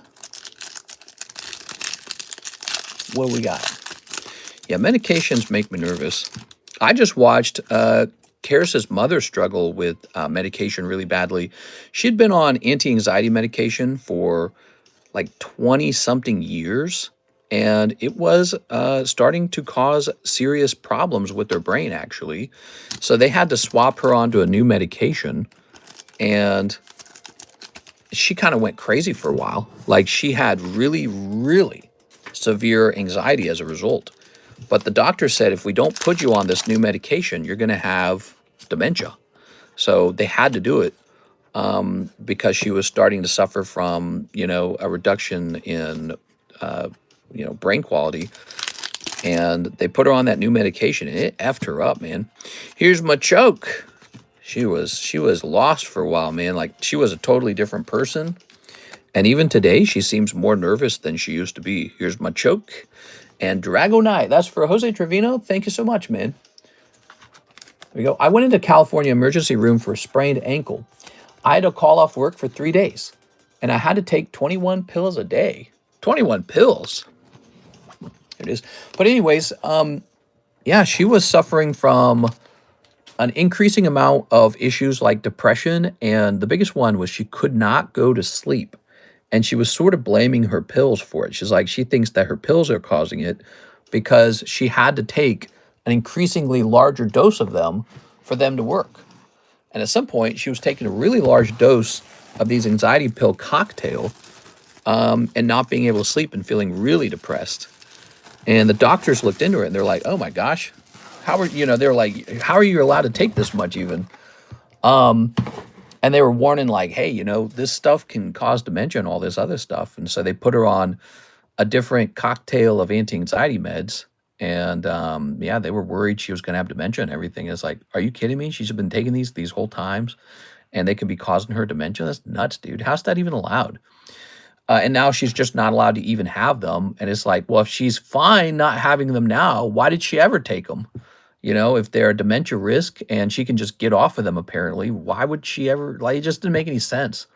A: What do we got? Yeah, medications make me nervous. I just watched Karis's mother struggle with medication really badly. She'd been on anti-anxiety medication for like 20-something years, and it was starting to cause serious problems with her brain, actually. So they had to swap her onto a new medication, and she kind of went crazy for a while. Like, she had really, really severe anxiety as a result. But the doctor said, if we don't put you on this new medication, you're going to have dementia. So they had to do it because she was starting to suffer from, you know, a reduction in, you know, brain quality. And they put her on that new medication, and it effed her up, man. Here's my choke. She was lost for a while, man. Like, she was a totally different person. And even today, she seems more nervous than she used to be. Here's my choke. And Dragonite, that's for Jose Trevino. Thank you so much, man. There we go. I went into California emergency room for a sprained ankle. I had to call off work for 3 days, and I had to take 21 pills a day. 21 pills. There it is. But anyways, yeah, she was suffering from an increasing amount of issues like depression, and the biggest one was she could not go to sleep. And she was sort of blaming her pills for it. She's like, she thinks that her pills are causing it because she had to take an increasingly larger dose of them for them to work. And at some point, she was taking a really large dose of these anxiety pill cocktail and not being able to sleep and feeling really depressed. And the doctors looked into it and they're like, oh my gosh, how are, you know, they're like, how are you allowed to take this much even? And they were warning like, hey, you know, this stuff can cause dementia and all this other stuff. And so they put her on a different cocktail of anti-anxiety meds. And yeah, they were worried she was going to have dementia and everything. It's like, are you kidding me? She's been taking these whole times and they could be causing her dementia. That's nuts, dude. How's that even allowed? And now she's just not allowed to even have them. And it's like, well, if she's fine not having them now, why did she ever take them? You know, if they're a dementia risk and she can just get off of them, apparently, why would she ever, like, it just didn't make any sense.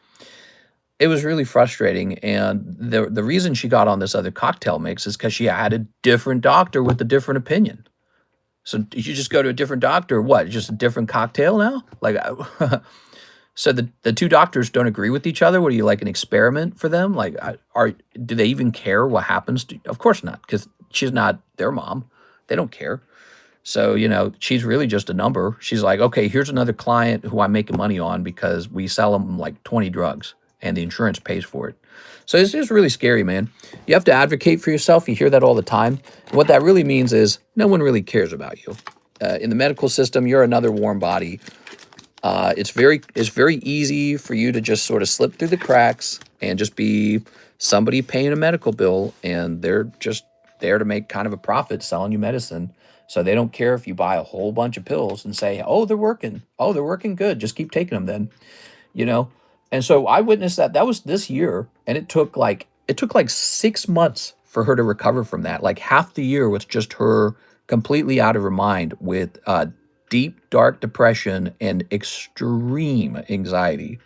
A: It was really frustrating. And the reason she got on this other cocktail mix is because she had a different doctor with a different opinion. So you just go to a different doctor, what, just a different cocktail now? Like, so the two doctors don't agree with each other? What are you, like an experiment for them? Like, do they even care what happens to, of course not, because she's not their mom. They don't care. So, you know, she's really just a number. She's like, okay, here's another client who I'm making money on because we sell them like 20 drugs and the insurance pays for it. So it's just really scary, man. You have to advocate for yourself. You hear that all the time. And what that really means is no one really cares about you. In the medical system, you're another warm body. It's very easy for you to just sort of slip through the cracks and just be somebody paying a medical bill, and they're just there to make kind of a profit selling you medicine. So they don't care if you buy a whole bunch of pills and say, oh, they're working. Oh, they're working good. Just keep taking them then, you know? And so I witnessed that. That was this year. And it took like 6 months for her to recover from that. Like half the year was just her completely out of her mind with deep, dark depression and extreme anxiety.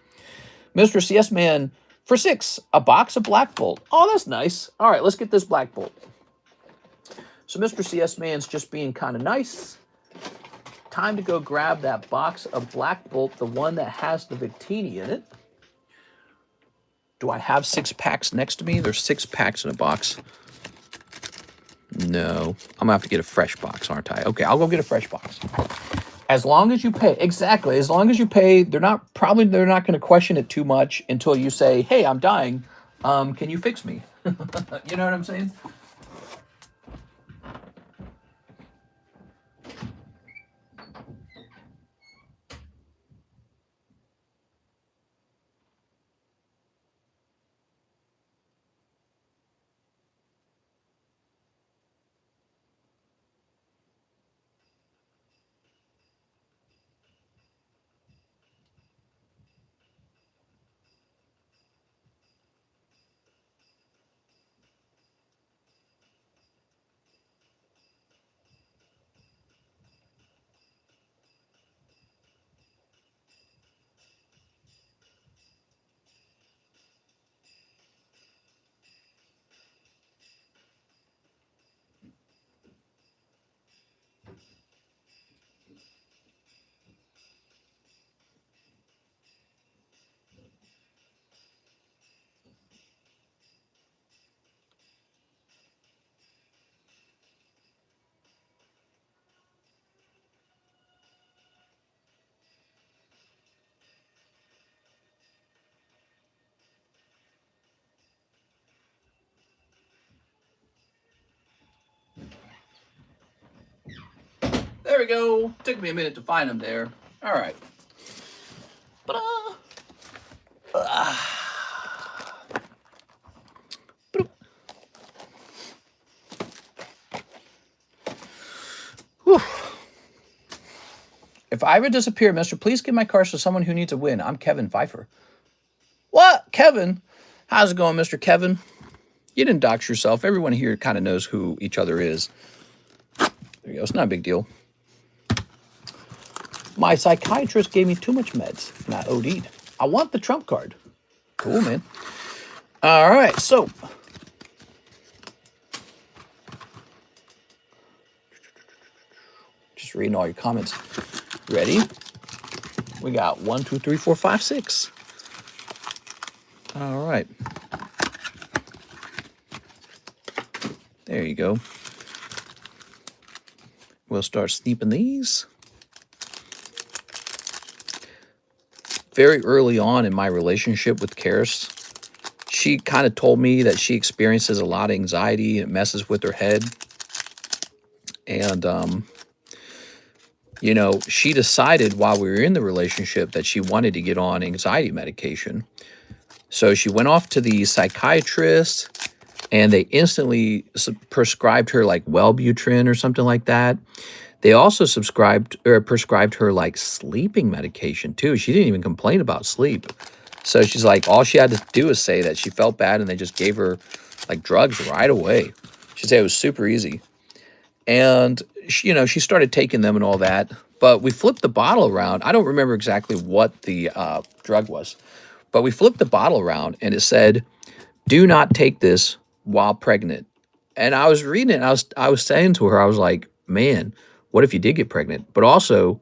A: Mr. CS Man, for $6, a box of Black Bolt. Oh, that's nice. All right, let's get this Black Bolt. So Mr. CS Man's just being kind of nice. Time to go grab that box of Black Bolt, the one that has the Victini in it. Do I have 6 packs next to me? There's 6 packs in a box. No. I'm going to have to get a fresh box, aren't I? Okay, I'll go get a fresh box. As long as you pay. Exactly. As long as you pay, they're not going to question it too much until you say, hey, I'm dying. Can you fix me? You know what I'm saying? There we go. Took me a minute to find them there. All right. If I ever disappear, mister, please give my cards to someone who needs a win. I'm Kevin Pfeiffer. What? Kevin? How's it going, Mr. Kevin? You didn't dox yourself. Everyone here kind of knows who each other is. There you go. It's not a big deal. My psychiatrist gave me too much meds, and I OD'd. I want the trump card. Cool, man. All right, so. Just reading all your comments. Ready? We got 1, 2, 3, 4, 5, 6. All right. There you go. We'll start sneeping these. Very early on in my relationship with Karis, she kind of told me that she experiences a lot of anxiety and it messes with her head. And, you know, she decided while we were in the relationship that she wanted to get on anxiety medication. So she went off to the psychiatrist and they instantly prescribed her like Wellbutrin or something like that. They also prescribed her like sleeping medication too. She didn't even complain about sleep. So she's like, all she had to do was say that she felt bad and they just gave her like drugs right away. She said it was super easy. And, she, you know, she started taking them and all that. But we flipped the bottle around. I don't remember exactly what the drug was. But we flipped the bottle around and it said, do not take this while pregnant. And I was reading it and I was saying to her, I was like, man, what if you did get pregnant? But also,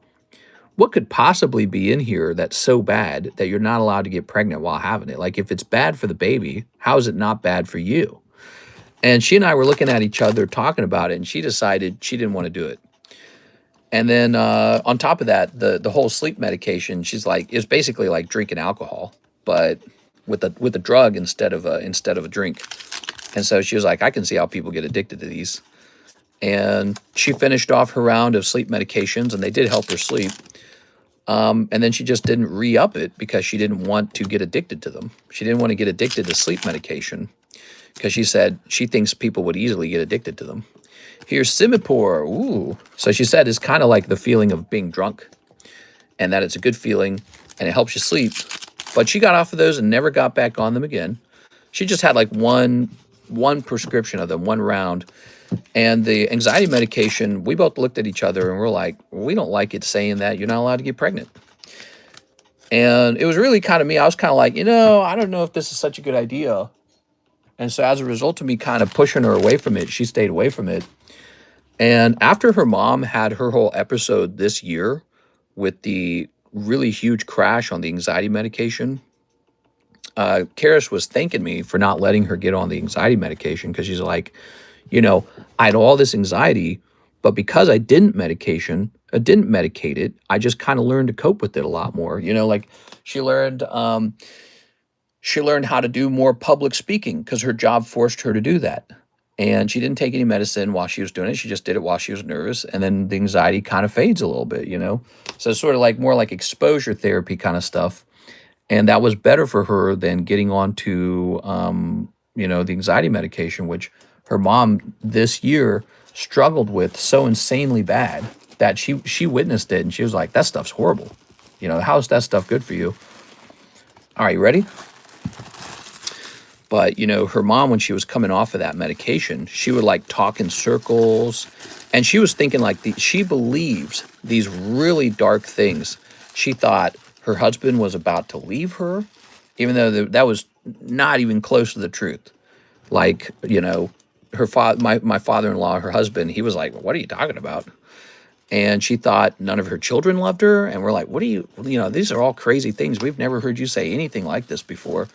A: what could possibly be in here that's so bad that you're not allowed to get pregnant while having it? Like, if it's bad for the baby, how is it not bad for you? And she and I were looking at each other talking about it, and she decided she didn't want to do it. And then on top of that, the whole sleep medication, she's like, is basically like drinking alcohol, but with a drug instead of a drink. And so she was like, I can see how people get addicted to these. And she finished off her round of sleep medications, and they did help her sleep. And then she just didn't re-up it because she didn't want to get addicted to them. She didn't want to get addicted to sleep medication because she said she thinks people would easily get addicted to them. Here's Singapore. Ooh. So she said it's kind of like the feeling of being drunk and that it's a good feeling and it helps you sleep. But she got off of those and never got back on them again. She just had like one prescription of them, one round. And the anxiety medication, we both looked at each other and we're like, we don't like it saying that you're not allowed to get pregnant. And it was really kind of me. I was kind of like, you know, I don't know if this is such a good idea. And so as a result of me kind of pushing her away from it, she stayed away from it. And after her mom had her whole episode this year with the really huge crash on the anxiety medication, Karis was thanking me for not letting her get on the anxiety medication because she's like, I had all this anxiety, but because I didn't medicate it, I just kind of learned to cope with it a lot more. Like she learned how to do more public speaking because her job forced her to do that. And she didn't take any medicine while she was doing it. She just did it while she was nervous. And then the anxiety kind of fades a little bit. So it's sort of like more like exposure therapy kind of stuff. And that was better for her than getting on to, the anxiety medication, which her mom this year struggled with so insanely bad that she witnessed it and she was like, that stuff's horrible. How is that stuff good for you? All right, you ready? But, her mom, when she was coming off of that medication, she would like talk in circles. And she was thinking like she believes these really dark things. She thought her husband was about to leave her, even though that was not even close to the truth. Like, her my father-in-law, her husband, he was like, what are you talking about? And she thought none of her children loved her. And we're like, these are all crazy things. We've never heard you say anything like this before.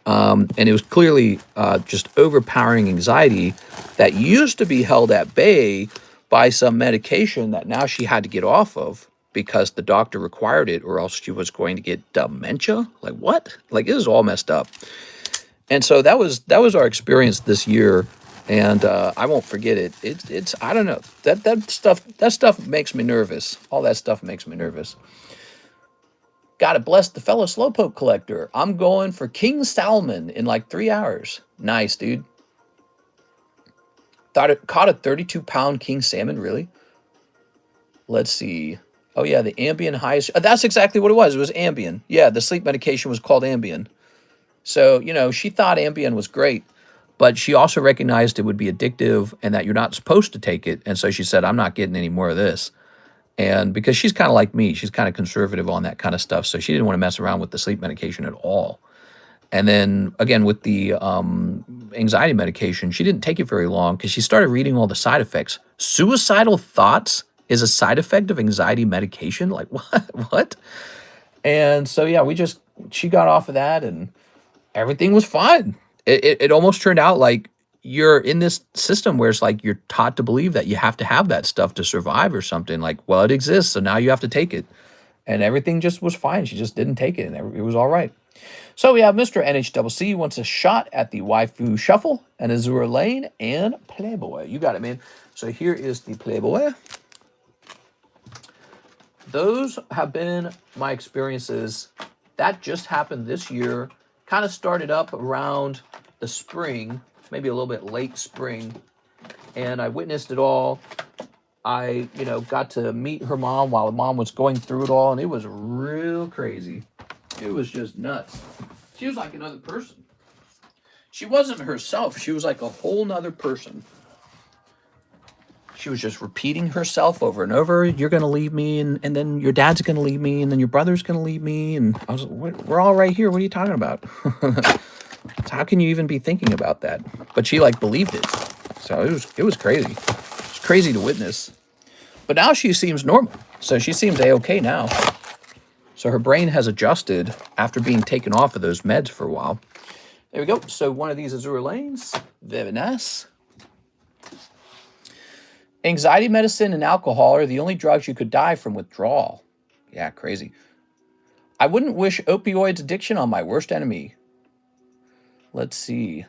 A: And it was clearly just overpowering anxiety that used to be held at bay by some medication that now she had to get off of because the doctor required it or else she was going to get dementia. Like what? Like it is all messed up. And so that was our experience this year. And I won't forget it. It's I don't know. That stuff makes me nervous. All that stuff makes me nervous. Gotta bless the fellow Slowpoke collector. I'm going for King Salmon in like 3 hours. Nice, dude. Thought it caught a 32-pound king salmon, really? Let's see. Oh, yeah, the Ambien highest. That's exactly what it was. It was Ambien. Yeah, the sleep medication was called Ambien. So, she thought Ambien was great, but she also recognized it would be addictive and that you're not supposed to take it. And so she said, I'm not getting any more of this. And because she's kind of like me, she's kind of conservative on that kind of stuff. So she didn't want to mess around with the sleep medication at all. And then again, with the anxiety medication, she didn't take it very long because she started reading all the side effects. Suicidal thoughts is a side effect of anxiety medication. Like what? And so, yeah, she got off of that and everything was fine. It almost turned out like you're in this system where it's like you're taught to believe that you have to have that stuff to survive or something. Like, well, it exists, so now you have to take it. And everything just was fine. She just didn't take it, and it was all right. So we have Mr. NHCC wants a shot at the Waifu Shuffle and Azure Lane and Playboy. You got it, man. So here is the Playboy. Those have been my experiences. That just happened this year. Kind of started up around the spring, maybe a little bit late spring, and I witnessed it all. I, got to meet her mom while the mom was going through it all, and it was real crazy. It was just nuts. She was like another person. She wasn't herself. She was like a whole nother person. She was just repeating herself over and over. You're going to leave me, and then your dad's going to leave me, and then your brother's going to leave me. And I was like, we're all right here. What are you talking about? How can you even be thinking about that? But she like believed it. So it was crazy. It's crazy to witness. But now she seems normal. So she seems A-okay now. So her brain has adjusted after being taken off of those meds for a while. There we go. So one of these Azure Lanes. Very nice. Anxiety medicine and alcohol are the only drugs you could die from withdrawal. Yeah, crazy. I wouldn't wish opioids addiction on my worst enemy. Let's see.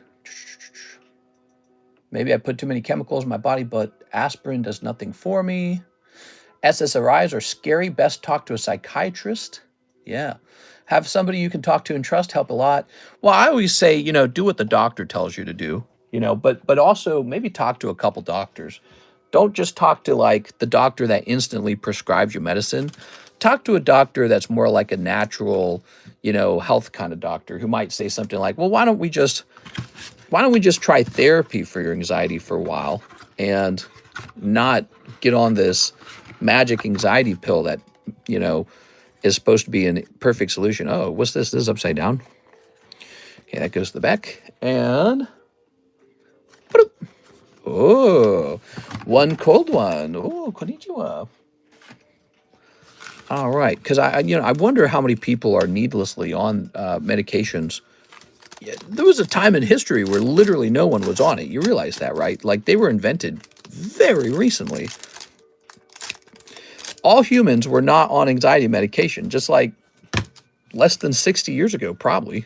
A: Maybe I put too many chemicals in my body, but aspirin does nothing for me. SSRIs are scary. Best talk to a psychiatrist. Yeah. Have somebody you can talk to and trust help a lot. Well, I always say, do what the doctor tells you to do, but also maybe talk to a couple doctors. Don't just talk to like the doctor that instantly prescribes you medicine. Talk to a doctor that's more like a natural, health kind of doctor who might say something like, well, why don't we just try therapy for your anxiety for a while and not get on this magic anxiety pill that, is supposed to be a perfect solution. Oh, what's this? This is upside down. Okay, that goes to the back. And Oh, one cold one. Oh, konnichiwa. All right, because I wonder how many people are needlessly on medications. Yeah, there was a time in history where literally no one was on it. You realize that, right? Like they were invented very recently. All humans were not on anxiety medication, just like less than 60 years ago, probably.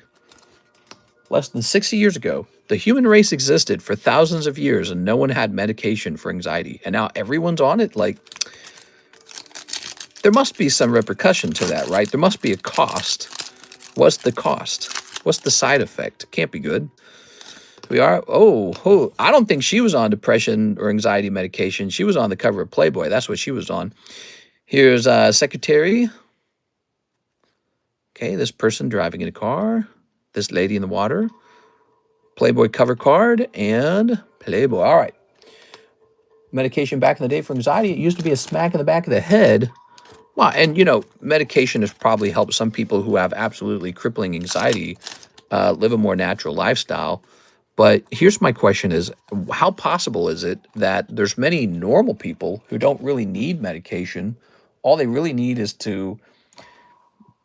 A: Less than 60 years ago, the human race existed for thousands of years and no one had medication for anxiety. And now everyone's on it? Like, there must be some repercussion to that, right? There must be a cost. What's the cost? What's the side effect? Can't be good. We are, oh, I don't think she was on depression or anxiety medication. She was on the cover of Playboy. That's what she was on. Here's secretary. Okay, this person driving in a car. This lady in the water. Playboy cover card and Playboy. All right. Medication back in the day for anxiety, it used to be a smack in the back of the head. Well, and, medication has probably helped some people who have absolutely crippling anxiety live a more natural lifestyle. But here's my question is, how possible is it that there's many normal people who don't really need medication? All they really need is to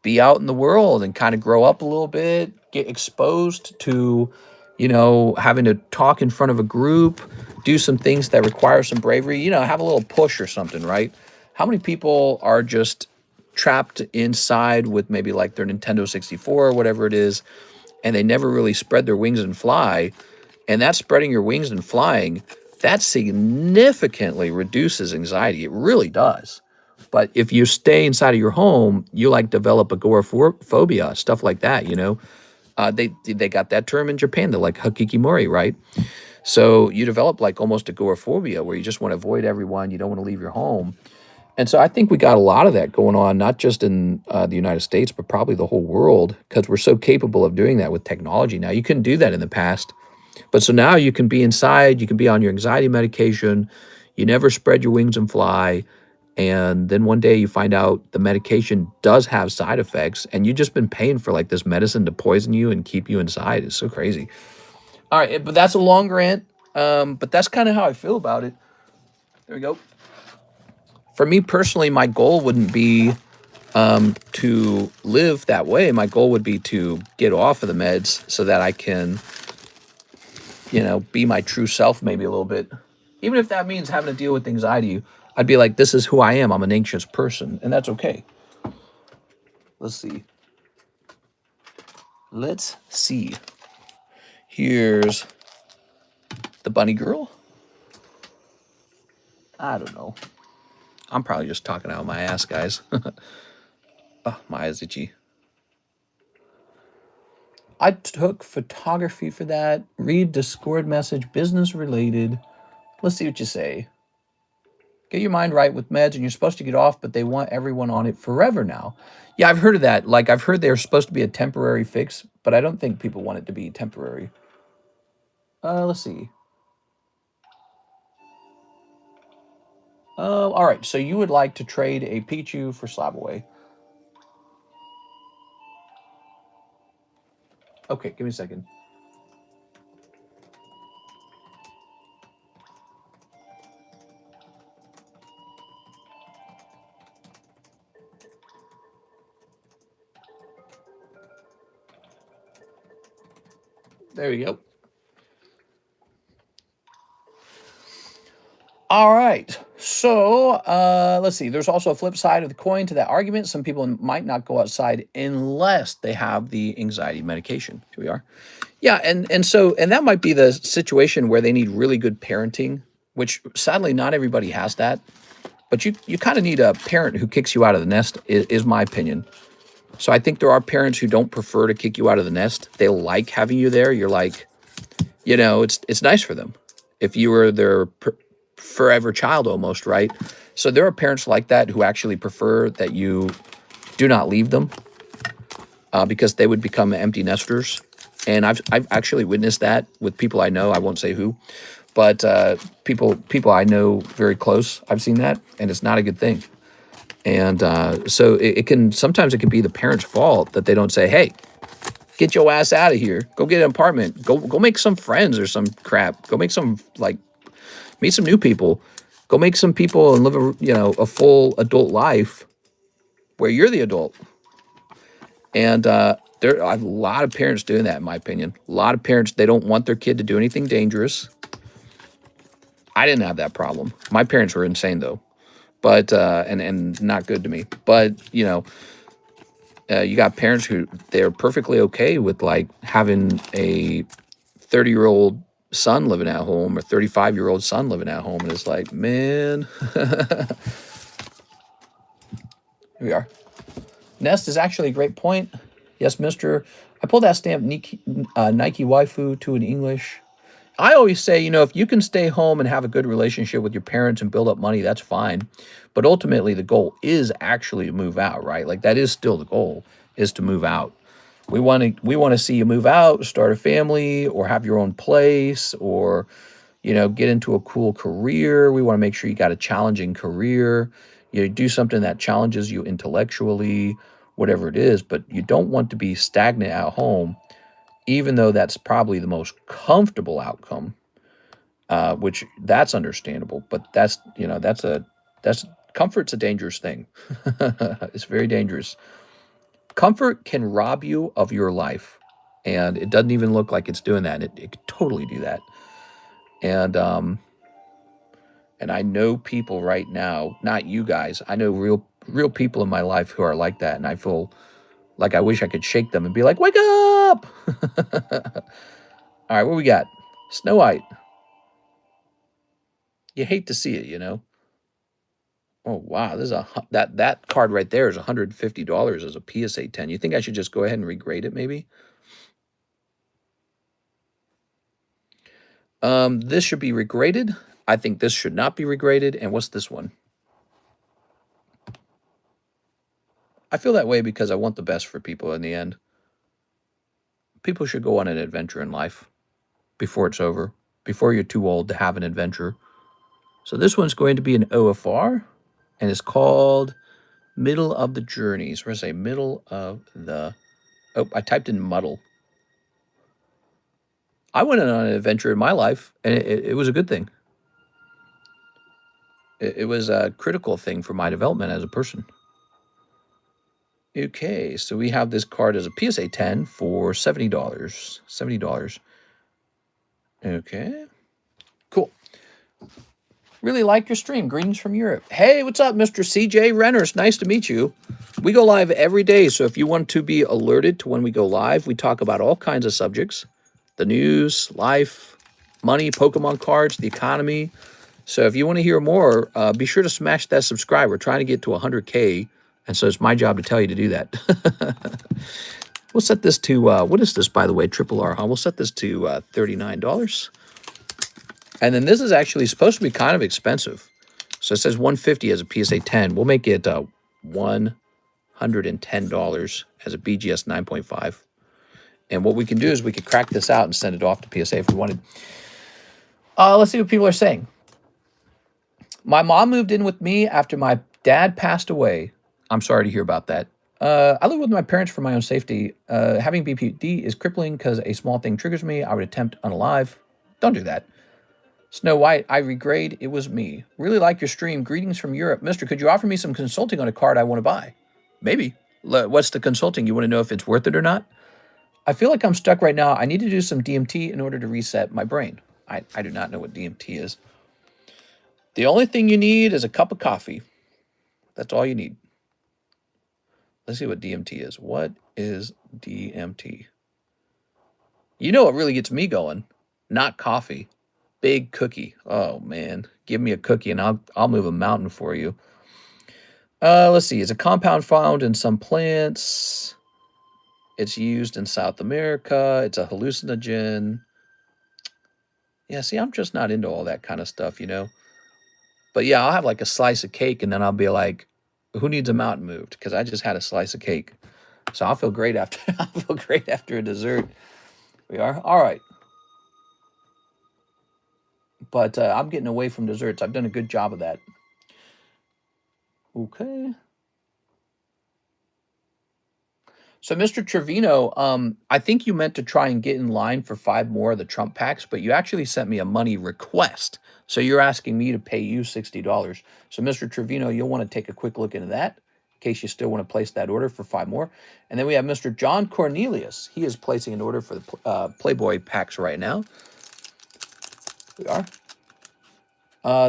A: be out in the world and kind of grow up a little bit, get exposed to, having to talk in front of a group, do some things that require some bravery, have a little push or something, right? How many people are just trapped inside with maybe like their Nintendo 64 or whatever it is, and they never really spread their wings and fly? And that spreading your wings and flying, that significantly reduces anxiety. It really does. But if you stay inside of your home, you like develop agoraphobia, stuff like that, They got that term in Japan. They're like hakikimori, right? So you develop like almost agoraphobia where you just want to avoid everyone. You don't want to leave your home. And so I think we got a lot of that going on, not just in the United States, but probably the whole world, because we're so capable of doing that with technology now. You couldn't do that in the past. But so now you can be inside, you can be on your anxiety medication, you never spread your wings and fly. And then one day you find out the medication does have side effects and you've just been paying for like this medicine to poison you and keep you inside. It's so crazy. All right, but that's a long rant. But that's kind of how I feel about it. There we go. For me personally, my goal wouldn't be to live that way. My goal would be to get off of the meds so that I can, be my true self maybe a little bit. Even if that means having to deal with anxiety, I'd be like, this is who I am. I'm an anxious person, and that's okay. Let's see. Here's the bunny girl. I don't know. I'm probably just talking out of my ass, guys. Oh, my eyes itchy. I took photography for that. Read Discord message, business related. Let's see what you say. Get your mind right with meds, and you're supposed to get off, but they want everyone on it forever now. Yeah, I've heard of that. Like, I've heard they're supposed to be a temporary fix, but I don't think people want it to be temporary. Let's see. All right, so you would like to trade a Pichu for Slab Away. Okay, give me a second. There we go. All right, so let's see. There's also a flip side of the coin to that argument. Some people might not go outside unless they have the anxiety medication. Here we are. Yeah, and that might be the situation where they need really good parenting, which sadly not everybody has that. But you kind of need a parent who kicks you out of the nest, is my opinion. So I think there are parents who don't prefer to kick you out of the nest. They like having you there. You're like, it's nice for them. If you were their forever child almost, right? So there are parents like that who actually prefer that you do not leave them because they would become empty nesters. And I've actually witnessed that with people I know. I won't say who, but people I know very close. I've seen that, and it's not a good thing. And so sometimes it can be the parents' fault that they don't say, hey, get your ass out of here. Go get an apartment. Go make some friends or some crap. Go make some Meet some new people. Go make some people and live a full adult life where you're the adult. And there are a lot of parents doing that, in my opinion. A lot of parents, they don't want their kid to do anything dangerous. I didn't have that problem. My parents were insane though, but and not good to me. But you got parents who they're perfectly okay with like having a 30-year-old son living at home or 35-year-old son living at home, and it's like, man. Here we are. Nest is actually a great point. Yes, Mister. I pulled that stamp Nike waifu to an English. I always say, if you can stay home and have a good relationship with your parents and build up money, that's fine. But ultimately, the goal is actually to move out, right? Like that is still the goal, is to move out. We want to see you move out, start a family, or have your own place, or get into a cool career. We want to make sure you got a challenging career. You do something that challenges you intellectually, whatever it is. But you don't want to be stagnant at home, even though that's probably the most comfortable outcome, which that's understandable. But that's comfort's a dangerous thing. It's very dangerous. Comfort can rob you of your life, and it doesn't even look like it's doing that. It could totally do that. And I know people right now, not you guys. I know real people in my life who are like that, and I feel like I wish I could shake them and be like, "Wake up!" All right, what we got? Snow White. You hate to see it, Oh wow, this is that card right there is $150 as a PSA 10. You think I should just go ahead and regrade it, maybe? This should be regraded. I think this should not be regraded. And what's this one? I feel that way because I want the best for people in the end. People should go on an adventure in life before it's over, before you're too old to have an adventure. So this one's going to be an OFR, and it's called Middle of the Journey. So we're going to say middle of the... Oh, I typed in muddle. I went on an adventure in my life, and it was a good thing. It was a critical thing for my development as a person. Okay, so we have this card as a PSA 10 for $70. $70. Okay, cool. Really like your stream. Greetings from Europe. Hey, what's up, Mr. CJ Renners? Nice to meet you. We go live every day, so if you want to be alerted to when we go live, we talk about all kinds of subjects. The news, life, money, Pokemon cards, the economy. So if you want to hear more, be sure to smash that subscribe. We're trying to get to 100K, and so it's my job to tell you to do that. We'll set this to, what is this, by the way, triple R, huh? We'll set this to $39. And then this is actually supposed to be kind of expensive. So it says $150 as a PSA 10. We'll make it $110 as a BGS 9.5. And what we can do is we could crack this out and send it off to PSA if we wanted. Let's see what people are saying. My mom moved in with me after my dad passed away. I'm sorry to hear about that. I live with my parents for my own safety. Having BPD is crippling because a small thing triggers me. I would attempt unalive. Don't do that. Snow White, I regrade. It was me. Really like your stream. Greetings from Europe. Mister, could you offer me some consulting on a card I want to buy? Maybe. What's the consulting? You want to know if it's worth it or not? I feel like I'm stuck right now. I need to do some DMT in order to reset my brain. I do not know what DMT is. The only thing you need is a cup of coffee. That's all you need. Let's see what DMT is. What is DMT? You know what really gets me going? Not coffee. Big cookie. Oh, man. Give me a cookie and I'll move a mountain for you. Let's see. It's a compound found in some plants. It's used in South America. It's a hallucinogen. Yeah, see, I'm just not into all that kind of stuff, But yeah, I'll have like a slice of cake and then I'll be like, who needs a mountain moved? Because I just had a slice of cake. So I'll feel great after a dessert. We are. All right. But I'm getting away from desserts. I've done a good job of that. Okay. So, Mr. Trevino, I think you meant to try and get in line for 5 more of the Trump packs, but you actually sent me a money request. So you're asking me to pay you $60. So, Mr. Trevino, you'll want to take a quick look into that in case you still want to place that order for 5 more. And then we have Mr. John Cornelius. He is placing an order for the Playboy packs right now. We are.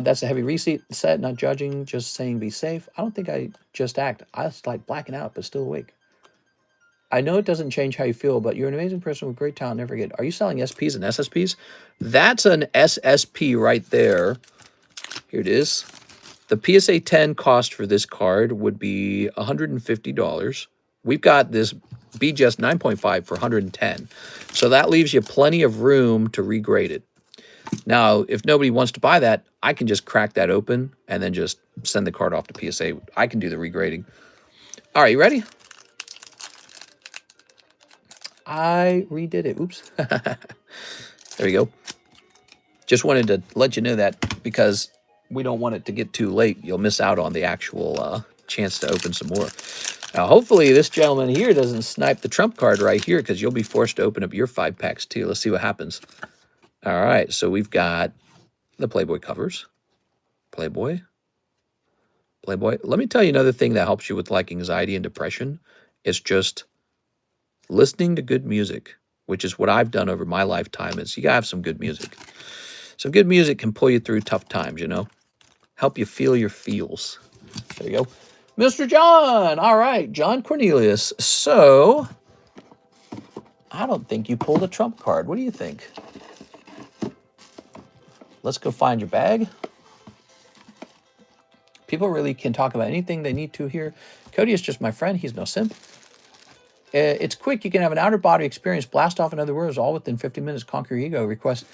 A: That's a heavy receipt set, not judging, just saying be safe. I don't think I just act. I was like blacking out, but still awake. I know it doesn't change how you feel, but you're an amazing person with great talent. Never forget. Are you selling SPs and SSPs? That's an SSP right there. Here it is. The PSA 10 cost for this card would be $150. We've got this BGS 9.5 for $110. So that leaves you plenty of room to regrade it. Now, if nobody wants to buy that, I can just crack that open and then just send the card off to PSA. I can do the regrading. All right, you ready? I redid it. Oops. There we go. Just wanted to let you know that because we don't want it to get too late. You'll miss out on the actual chance to open some more. Now, hopefully this gentleman here doesn't snipe the trump card right here because you'll be forced to open up your 5 packs too. Let's see what happens. All right, so we've got the Playboy covers. Playboy. Playboy. Let me tell you another thing that helps you with like anxiety and depression. It's just listening to good music, which is what I've done over my lifetime. Is you gotta have some good music. Some good music can pull you through tough times, you know? Help you feel your feels. There you go. Mr. John. All right, John Cornelius. So, I don't think you pulled a trump card. What do you think? Let's go find your bag. People really can talk about anything they need to here. Cody is just my friend. He's no simp. It's quick. You can have an outer-body experience, blast off in other words, all within 50 minutes, conquer your ego, request.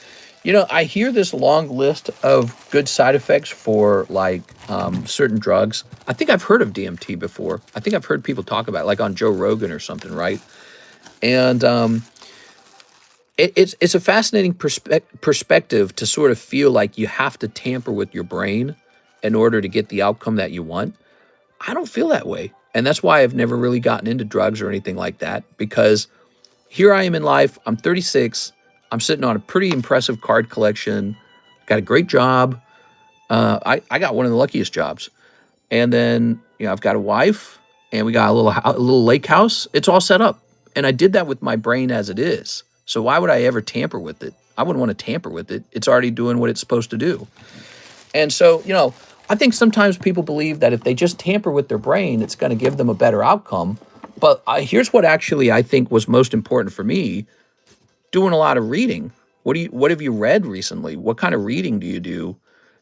A: You know, I hear this long list of good side effects for, like, certain drugs. I think I've heard of DMT before. I think I've heard people talk about it, like on Joe Rogan or something, right? And it's a fascinating perspective to sort of feel like you have to tamper with your brain in order to get the outcome that you want. I don't feel that way. And that's why I've never really gotten into drugs or anything like that, because here I am in life. I'm 36. I'm sitting on a pretty impressive card collection. Got a great job. I got one of the luckiest jobs. And then, you know, I've got a wife and we got a little lake house. It's all set up. And I did that with my brain as it is. So why would I ever tamper with it? I wouldn't want to tamper with it. It's already doing what it's supposed to do. And so, you know, I think sometimes people believe that if they just tamper with their brain, it's going to give them a better outcome. But here's what actually I think was most important for me, doing a lot of reading. What have you read recently? What kind of reading do you do?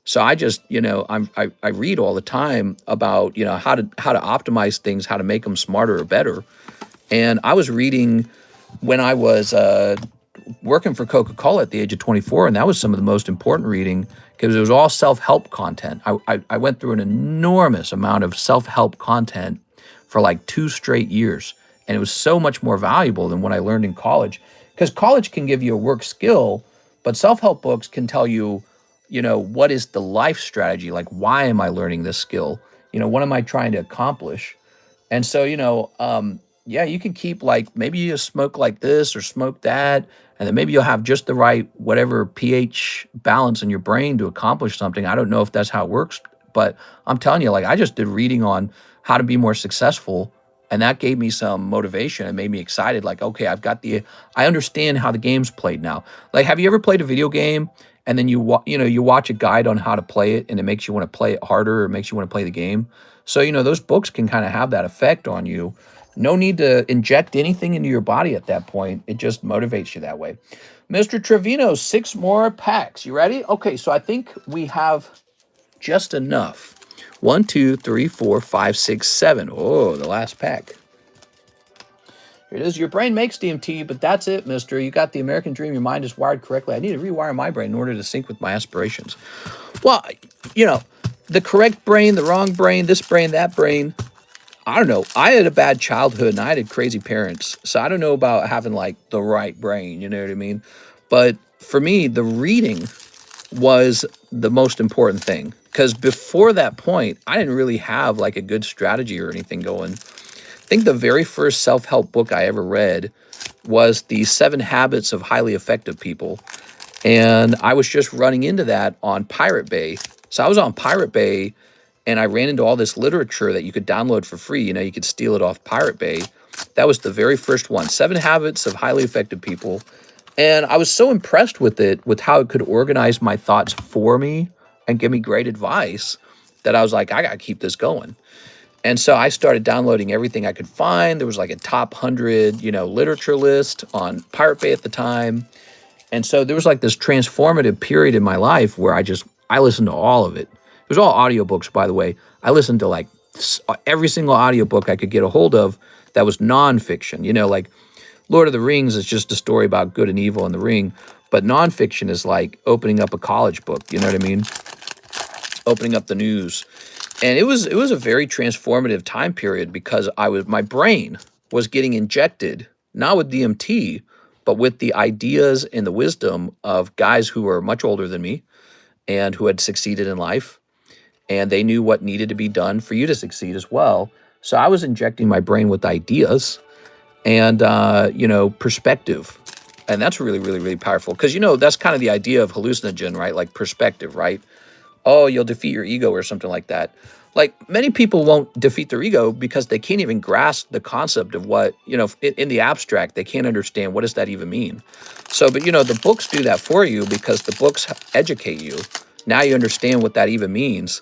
A: So I just, you know, I read all the time about, you know, how to optimize things, how to make them smarter or better. And I was reading when I was working for Coca-Cola at the age of 24, and that was some of the most important reading because it was all self-help content. I went through an enormous amount of self-help content for like 2 straight years, and it was so much more valuable than what I learned in college, because college can give you a work skill, but self-help books can tell you, you know, what is the life strategy? Like, why am I learning this skill? You know, what am I trying to accomplish? And so, you know, yeah, you can keep like, maybe you smoke like this or smoke that, and then maybe you'll have just the right, whatever pH balance in your brain to accomplish something. I don't know if that's how it works, but I'm telling you, like, I just did reading on how to be more successful, and that gave me some motivation and made me excited. Like, okay, I understand how the game's played now. Like, have you ever played a video game and then you watch a guide on how to play it and it makes you want to play it harder, or it makes you want to play the game? So, you know, those books can kind of have that effect on you. No need to inject anything into your body at that point. It just motivates you that way. Mr. Trevino, 6 more packs. You ready? Okay, so I think we have just enough. 1, 2, 3, 4, 5, 6, 7. Oh, the last pack. Here it is. Your brain makes DMT, but that's it, mister. You got the American dream. Your mind is wired correctly. I need to rewire my brain in order to sync with my aspirations. Well, you know, the correct brain, the wrong brain, this brain, that brain. I don't know. I had a bad childhood and I had crazy parents. So I don't know about having like the right brain, you know what I mean? But for me, the reading was the most important thing, because before that point, I didn't really have like a good strategy or anything going. think the very first self-help book I ever read was The 7 Habits of Highly Effective People. And I was just running into that on Pirate Bay. So I was on Pirate Bay and I ran into all this literature that you could download for free. You know, you could steal it off Pirate Bay. That was the very first one, 7 Habits of Highly Effective People. And I was so impressed with it, with how it could organize my thoughts for me and give me great advice, that I was like, I got to keep this going. And so I started downloading everything I could find. There was like a top 100, you know, literature list on Pirate Bay at the time. And so there was like this transformative period in my life where I listened to all of it. It was all audiobooks, by the way. I listened to like every single audiobook I could get a hold of that was nonfiction. You know, like Lord of the Rings is just a story about good and evil in the ring. But nonfiction is like opening up a college book, you know what I mean? Opening up the news. And it was a very transformative time period because my brain was getting injected, not with DMT, but with the ideas and the wisdom of guys who were much older than me and who had succeeded in life. And they knew what needed to be done for you to succeed as well. So I was injecting my brain with ideas and, you know, perspective. And that's really, really, really powerful. Because, you know, that's kind of the idea of hallucinogen, right? Like perspective, right? Oh, you'll defeat your ego or something like that. Like many people won't defeat their ego because they can't even grasp the concept of what, you know, in the abstract, they can't understand what does that even mean. So, but, you know, the books do that for you because the books educate you. Now you understand what that even means.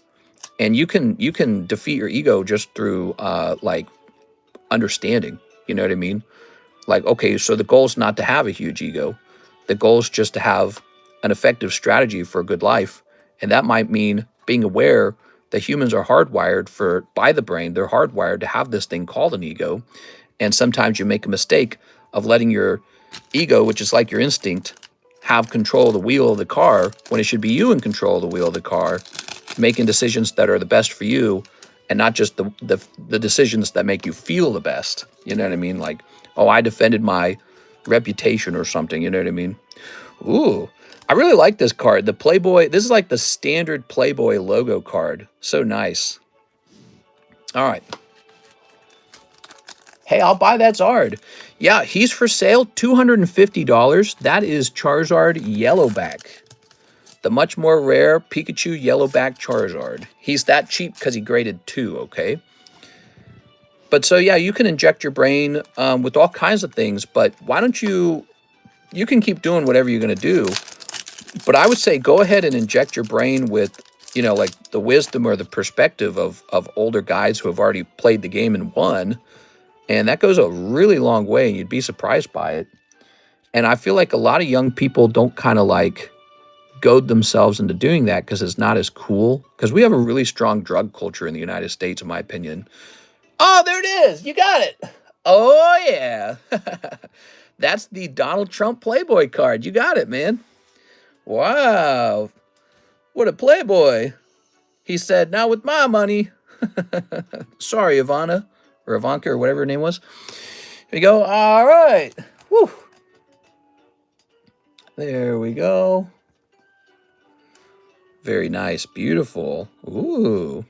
A: And you can defeat your ego just through like understanding, you know what I mean? Like, okay, so the goal is not to have a huge ego. The goal is just to have an effective strategy for a good life. And that might mean being aware that humans are hardwired by the brain. They're hardwired to have this thing called an ego. And sometimes you make a mistake of letting your ego, which is like your instinct, have control of the wheel of the car when it should be you in control of the wheel of the car, making decisions that are the best for you and not just the decisions that make you feel the best. You know what I mean? Like, oh, I defended my reputation or something. You know what I mean? Ooh, I really like this card. The Playboy, this is like the standard Playboy logo card. So nice. All right. Hey, I'll buy that Zard. Yeah, he's for sale, $250. That is Charizard Yellowback. The much more rare Pikachu Yellowback Charizard. He's that cheap because he graded 2, okay? But so, yeah, you can inject your brain with all kinds of things, but why don't you can keep doing whatever you're going to do. But I would say go ahead and inject your brain with, you know, like the wisdom or the perspective of older guys who have already played the game and won. And that goes a really long way, and you'd be surprised by it. And I feel like a lot of young people don't kind of like goad themselves into doing that because it's not as cool. Because we have a really strong drug culture in the United States, in my opinion. Oh, there it is. You got it. Oh, yeah. That's the Donald Trump Playboy card. You got it, man. Wow. What a Playboy. He said, not with my money. Sorry, Ivana. Or Ivanka, or whatever her name was. Here we go. All right. Woo. There we go. Very nice. Beautiful. Ooh.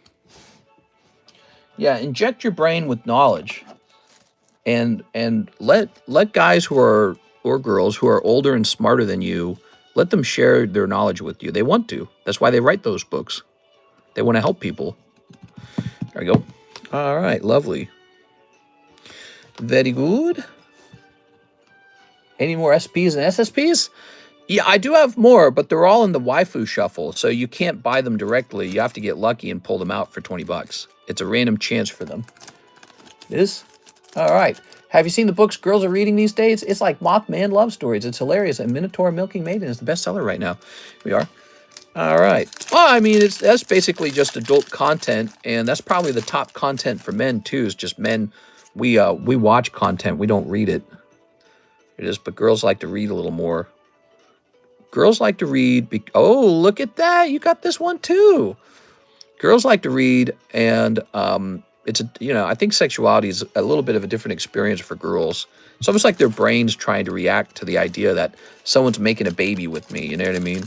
A: Yeah, inject your brain with knowledge. And let guys who are, or girls who are older and smarter than you, let them share their knowledge with you. They want to. That's why they write those books. They want to help people. There we go. All right. Lovely. Very good. Any more SPs and SSPs? Yeah, I do have more, but they're all in the waifu shuffle, so you can't buy them directly. You have to get lucky and pull them out for 20 bucks. It's a random chance for them. This? All right. Have you seen the books girls are reading these days? It's like Mothman love stories. It's hilarious. And Minotaur Milking Maiden is the bestseller right now. We are. All right. Well, I mean, that's basically just adult content, and that's probably the top content for men, too, is just men. We watch content. We don't read it. It is, but girls like to read a little more. Girls like to read. Oh, look at that. You got this one, too. Girls like to read, and it's I think sexuality is a little bit of a different experience for girls. It's almost like their brains trying to react to the idea that someone's making a baby with me. You know what I mean?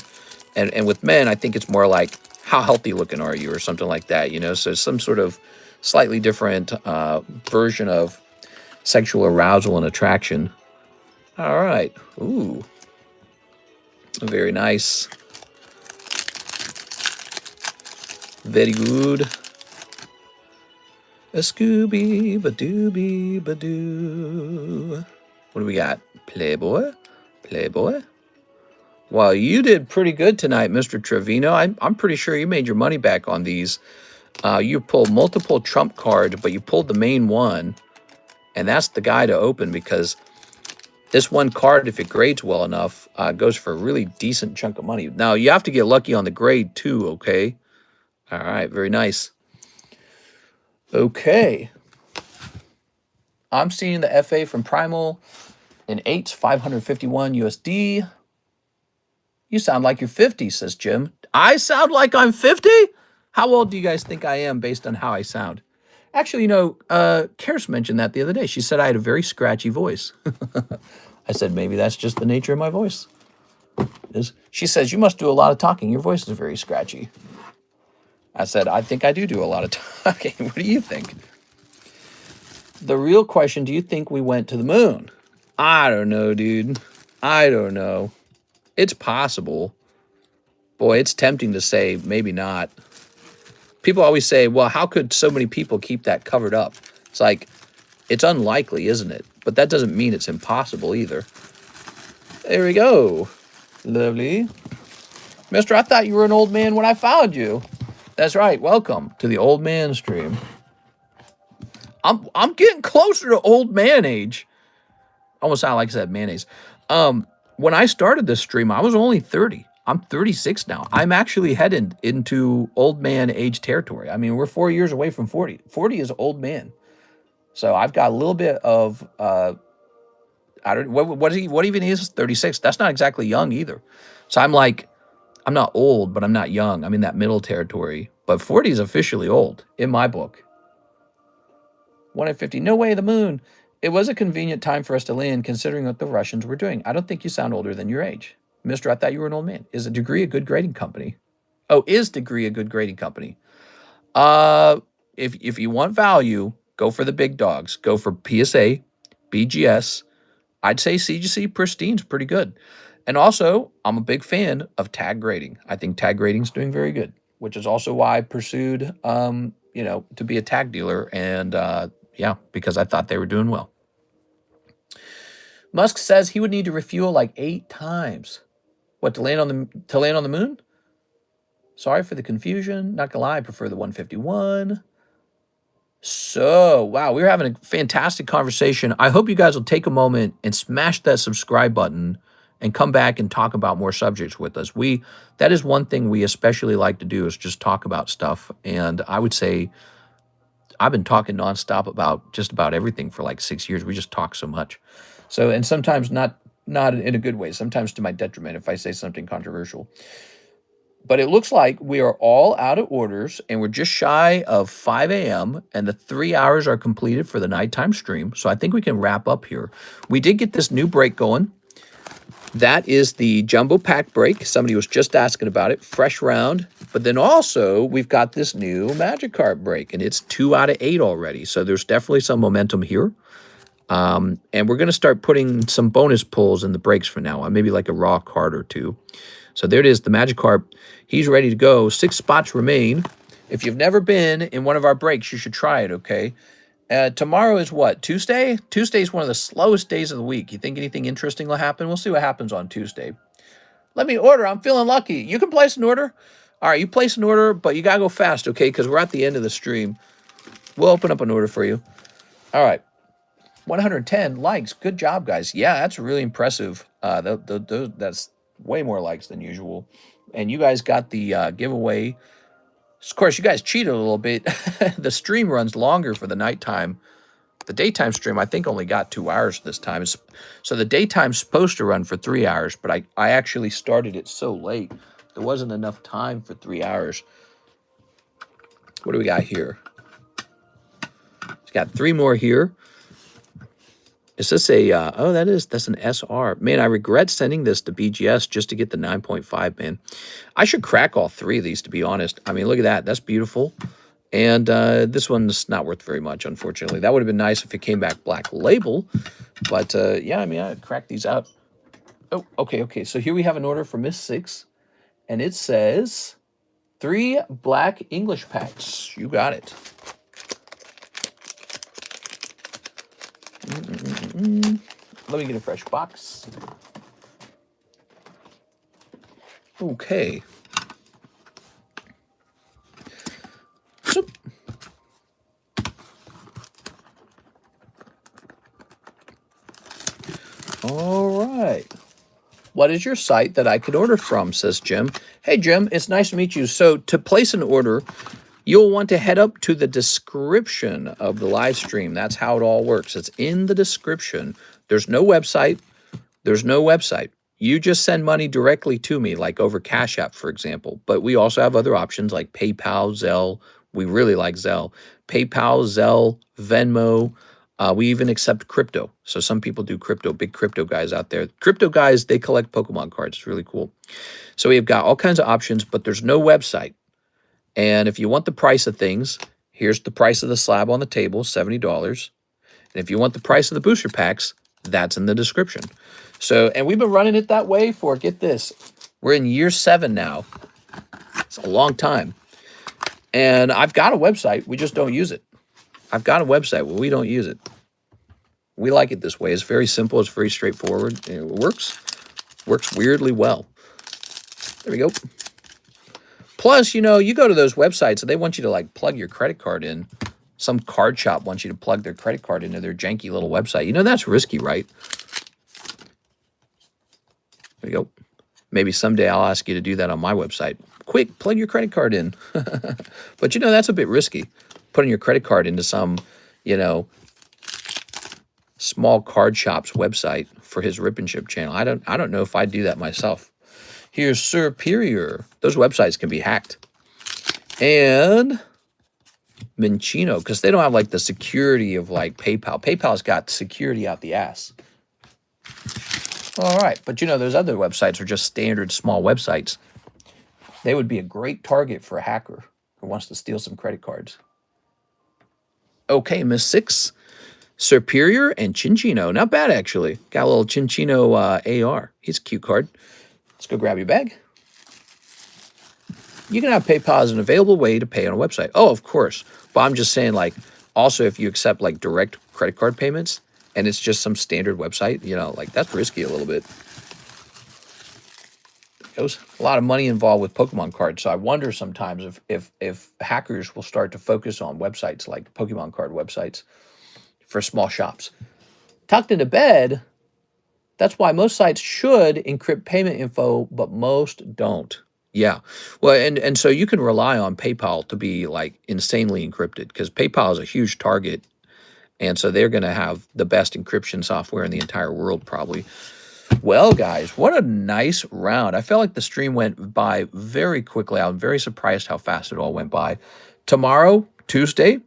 A: And with men, I think it's more like, how healthy looking are you, or something like that. So some sort of slightly different version of sexual arousal and attraction. All right. Ooh. Very nice. Very good. A Scooby Badooby Badoo. What do we got? Playboy? Playboy? Well, you did pretty good tonight, Mr. Trevino. I'm pretty sure you made your money back on these. You pulled multiple trump cards, but you pulled the main one. And that's the guy to open because this one card, if it grades well enough, goes for a really decent chunk of money. Now, you have to get lucky on the grade too, okay? All right, very nice. Okay. I'm seeing the FA from Primal in 8s, 551 USD. You sound like you're 50, says Jim. I sound like I'm 50? How old do you guys think I am based on how I sound? Actually, you know, Karis mentioned that the other day. She said I had a very scratchy voice. I said, maybe that's just the nature of my voice. She says, you must do a lot of talking. Your voice is very scratchy. I said, I think I do a lot of talking. What do you think? The real question, do you think we went to the moon? I don't know, dude. I don't know. It's possible. Boy, it's tempting to say maybe not. People always say, well, how could so many people keep that covered up? It's like, it's unlikely, isn't it? But that doesn't mean it's impossible either. There we go. Lovely. Mister, I thought you were an old man when I found you. That's right. Welcome to the old man stream. I'm getting closer to old man age. Almost sound like I said mayonnaise. When I started this stream, I was only 30. I'm 36 now. I'm actually headed into old man age territory. I mean, we're 4 years away from 40. 40 is old man. So I've got a little bit of I don't what even is 36? That's not exactly young either. So I'm like, I'm not old, but I'm not young. I'm in that middle territory. But 40 is officially old in my book. 1 at 50. No way, the moon. It was a convenient time for us to land, considering what the Russians were doing. I don't think you sound older than your age. Mister, I thought you were an old man. Is a degree a good grading company? Oh, is degree a good grading company? If you want value, go for the big dogs. Go for PSA, BGS. I'd say CGC Pristine's pretty good. And also, I'm a big fan of tag grading. I think tag grading's doing very good, which is also why I pursued, you know, to be a tag dealer. And yeah, because I thought they were doing well. Musk says he would need to refuel like 8 times. What, to land on the moon? Sorry for the confusion. Not gonna lie, I prefer the 151. So, wow, we're having a fantastic conversation. I hope you guys will take a moment and smash that subscribe button and come back and talk about more subjects with us. That is one thing we especially like to do, is just talk about stuff. And I would say I've been talking nonstop about just about everything for like 6 years. We just talk so much. So, and sometimes not in a good way, sometimes to my detriment if I say something controversial. But it looks like we are all out of orders, and we're just shy of 5 a.m., and the 3 hours are completed for the nighttime stream. So I think we can wrap up here. We did get this new break going. That is the Jumbo Pack break. Somebody was just asking about it. Fresh round. But then also, we've got this new Magic Card break, and it's 2 out of 8 already. So there's definitely some momentum here. And we're going to start putting some bonus pulls in the breaks from now on, maybe like a raw card or two. So there it is, the Magic Card. He's ready to go. 6 spots remain. If you've never been in one of our breaks, you should try it, okay? Tomorrow is what, Tuesday? Tuesday is one of the slowest days of the week. You think anything interesting will happen? We'll see what happens on Tuesday. Let me order. I'm feeling lucky. You can place an order. All right, you place an order, but you got to go fast, okay? Because we're at the end of the stream. We'll open up an order for you. All right. 110 likes. Good job, guys. Yeah, that's really impressive. That's way more likes than usual. And you guys got the giveaway. Of course, you guys cheated a little bit. The stream runs longer for the nighttime. The daytime stream, I think, only got 2 hours this time. So the daytime's supposed to run for 3 hours, but I actually started it so late. There wasn't enough time for 3 hours. What do we got here? It's got 3 more here. Is this a, oh, that's an SR. Man, I regret sending this to BGS just to get the 9.5, man. I should crack all 3 of these, to be honest. I mean, look at that. That's beautiful. And this one's not worth very much, unfortunately. That would have been nice if it came back black label. But yeah, I mean, I cracked these out. Oh, okay. So here we have an order for Miss 6. And it says 3 black English packs. You got it. Let me get a fresh box. Okay. So, all right. What is your site that I could order from, says Jim. Hey, Jim, it's nice to meet you. So to place an order, you'll want to head up to the description of the live stream. That's how it all works. It's in the description. There's no website. There's no website. You just send money directly to me, like over Cash App, for example. But we also have other options like PayPal, Zelle. We really like Zelle. PayPal, Zelle, Venmo. We even accept crypto. So some people do crypto, big crypto guys out there. Crypto guys, they collect Pokemon cards. It's really cool. So we've got all kinds of options, but there's no website. And if you want the price of things, here's the price of the slab on the table, $70. And if you want the price of the booster packs, that's in the description. So, and we've been running it that way for, get this, we're in year 7 now. It's a long time. And I've got a website. We just don't use it. I've got a website, but we don't use it. We like it this way. It's very simple. It's very straightforward. It works weirdly well. There we go. Plus, you know, you go to those websites and they want you to like plug your credit card in. Some card shop wants you to plug their credit card into their janky little website. You know, that's risky, right? There you go. Maybe someday I'll ask you to do that on my website. Quick, plug your credit card in. But, you know, that's a bit risky. Putting your credit card into some, you know, small card shop's website for his Rip and Ship channel. I don't know if I'd do that myself. Here's Superior. Those websites can be hacked. And Minchino, because they don't have like the security of like PayPal. PayPal's got security out the ass. All right, but you know, those other websites are just standard small websites. They would be a great target for a hacker who wants to steal some credit cards. Okay, Miss 6, Superior and Chinchino. Not bad, actually. Got a little Chinchino AR. He's a cute card. Let's go grab your bag. You can have PayPal as an available way to pay on a website. Oh, of course. But I'm just saying, like, also if you accept, like, direct credit card payments and it's just some standard website, you know, like, that's risky a little bit. There's a lot of money involved with Pokemon cards, so I wonder sometimes if hackers will start to focus on websites like Pokemon card websites for small shops. Tucked into bed, that's why most sites should encrypt payment info, but most don't. Yeah. Well, and so you can rely on PayPal to be like insanely encrypted because PayPal is a huge target. And so they're going to have the best encryption software in the entire world, probably. Well, guys, what a nice round. I felt like the stream went by very quickly. I'm very surprised how fast it all went by. Tomorrow, Tuesday,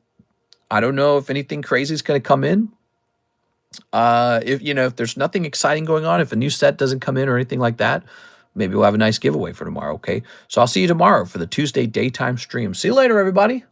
A: I don't know if anything crazy is going to come in. If there's nothing exciting going on, if a new set doesn't come in or anything like that, maybe we'll have a nice giveaway for tomorrow, okay? So I'll see you tomorrow for the Tuesday daytime stream. See you later, everybody.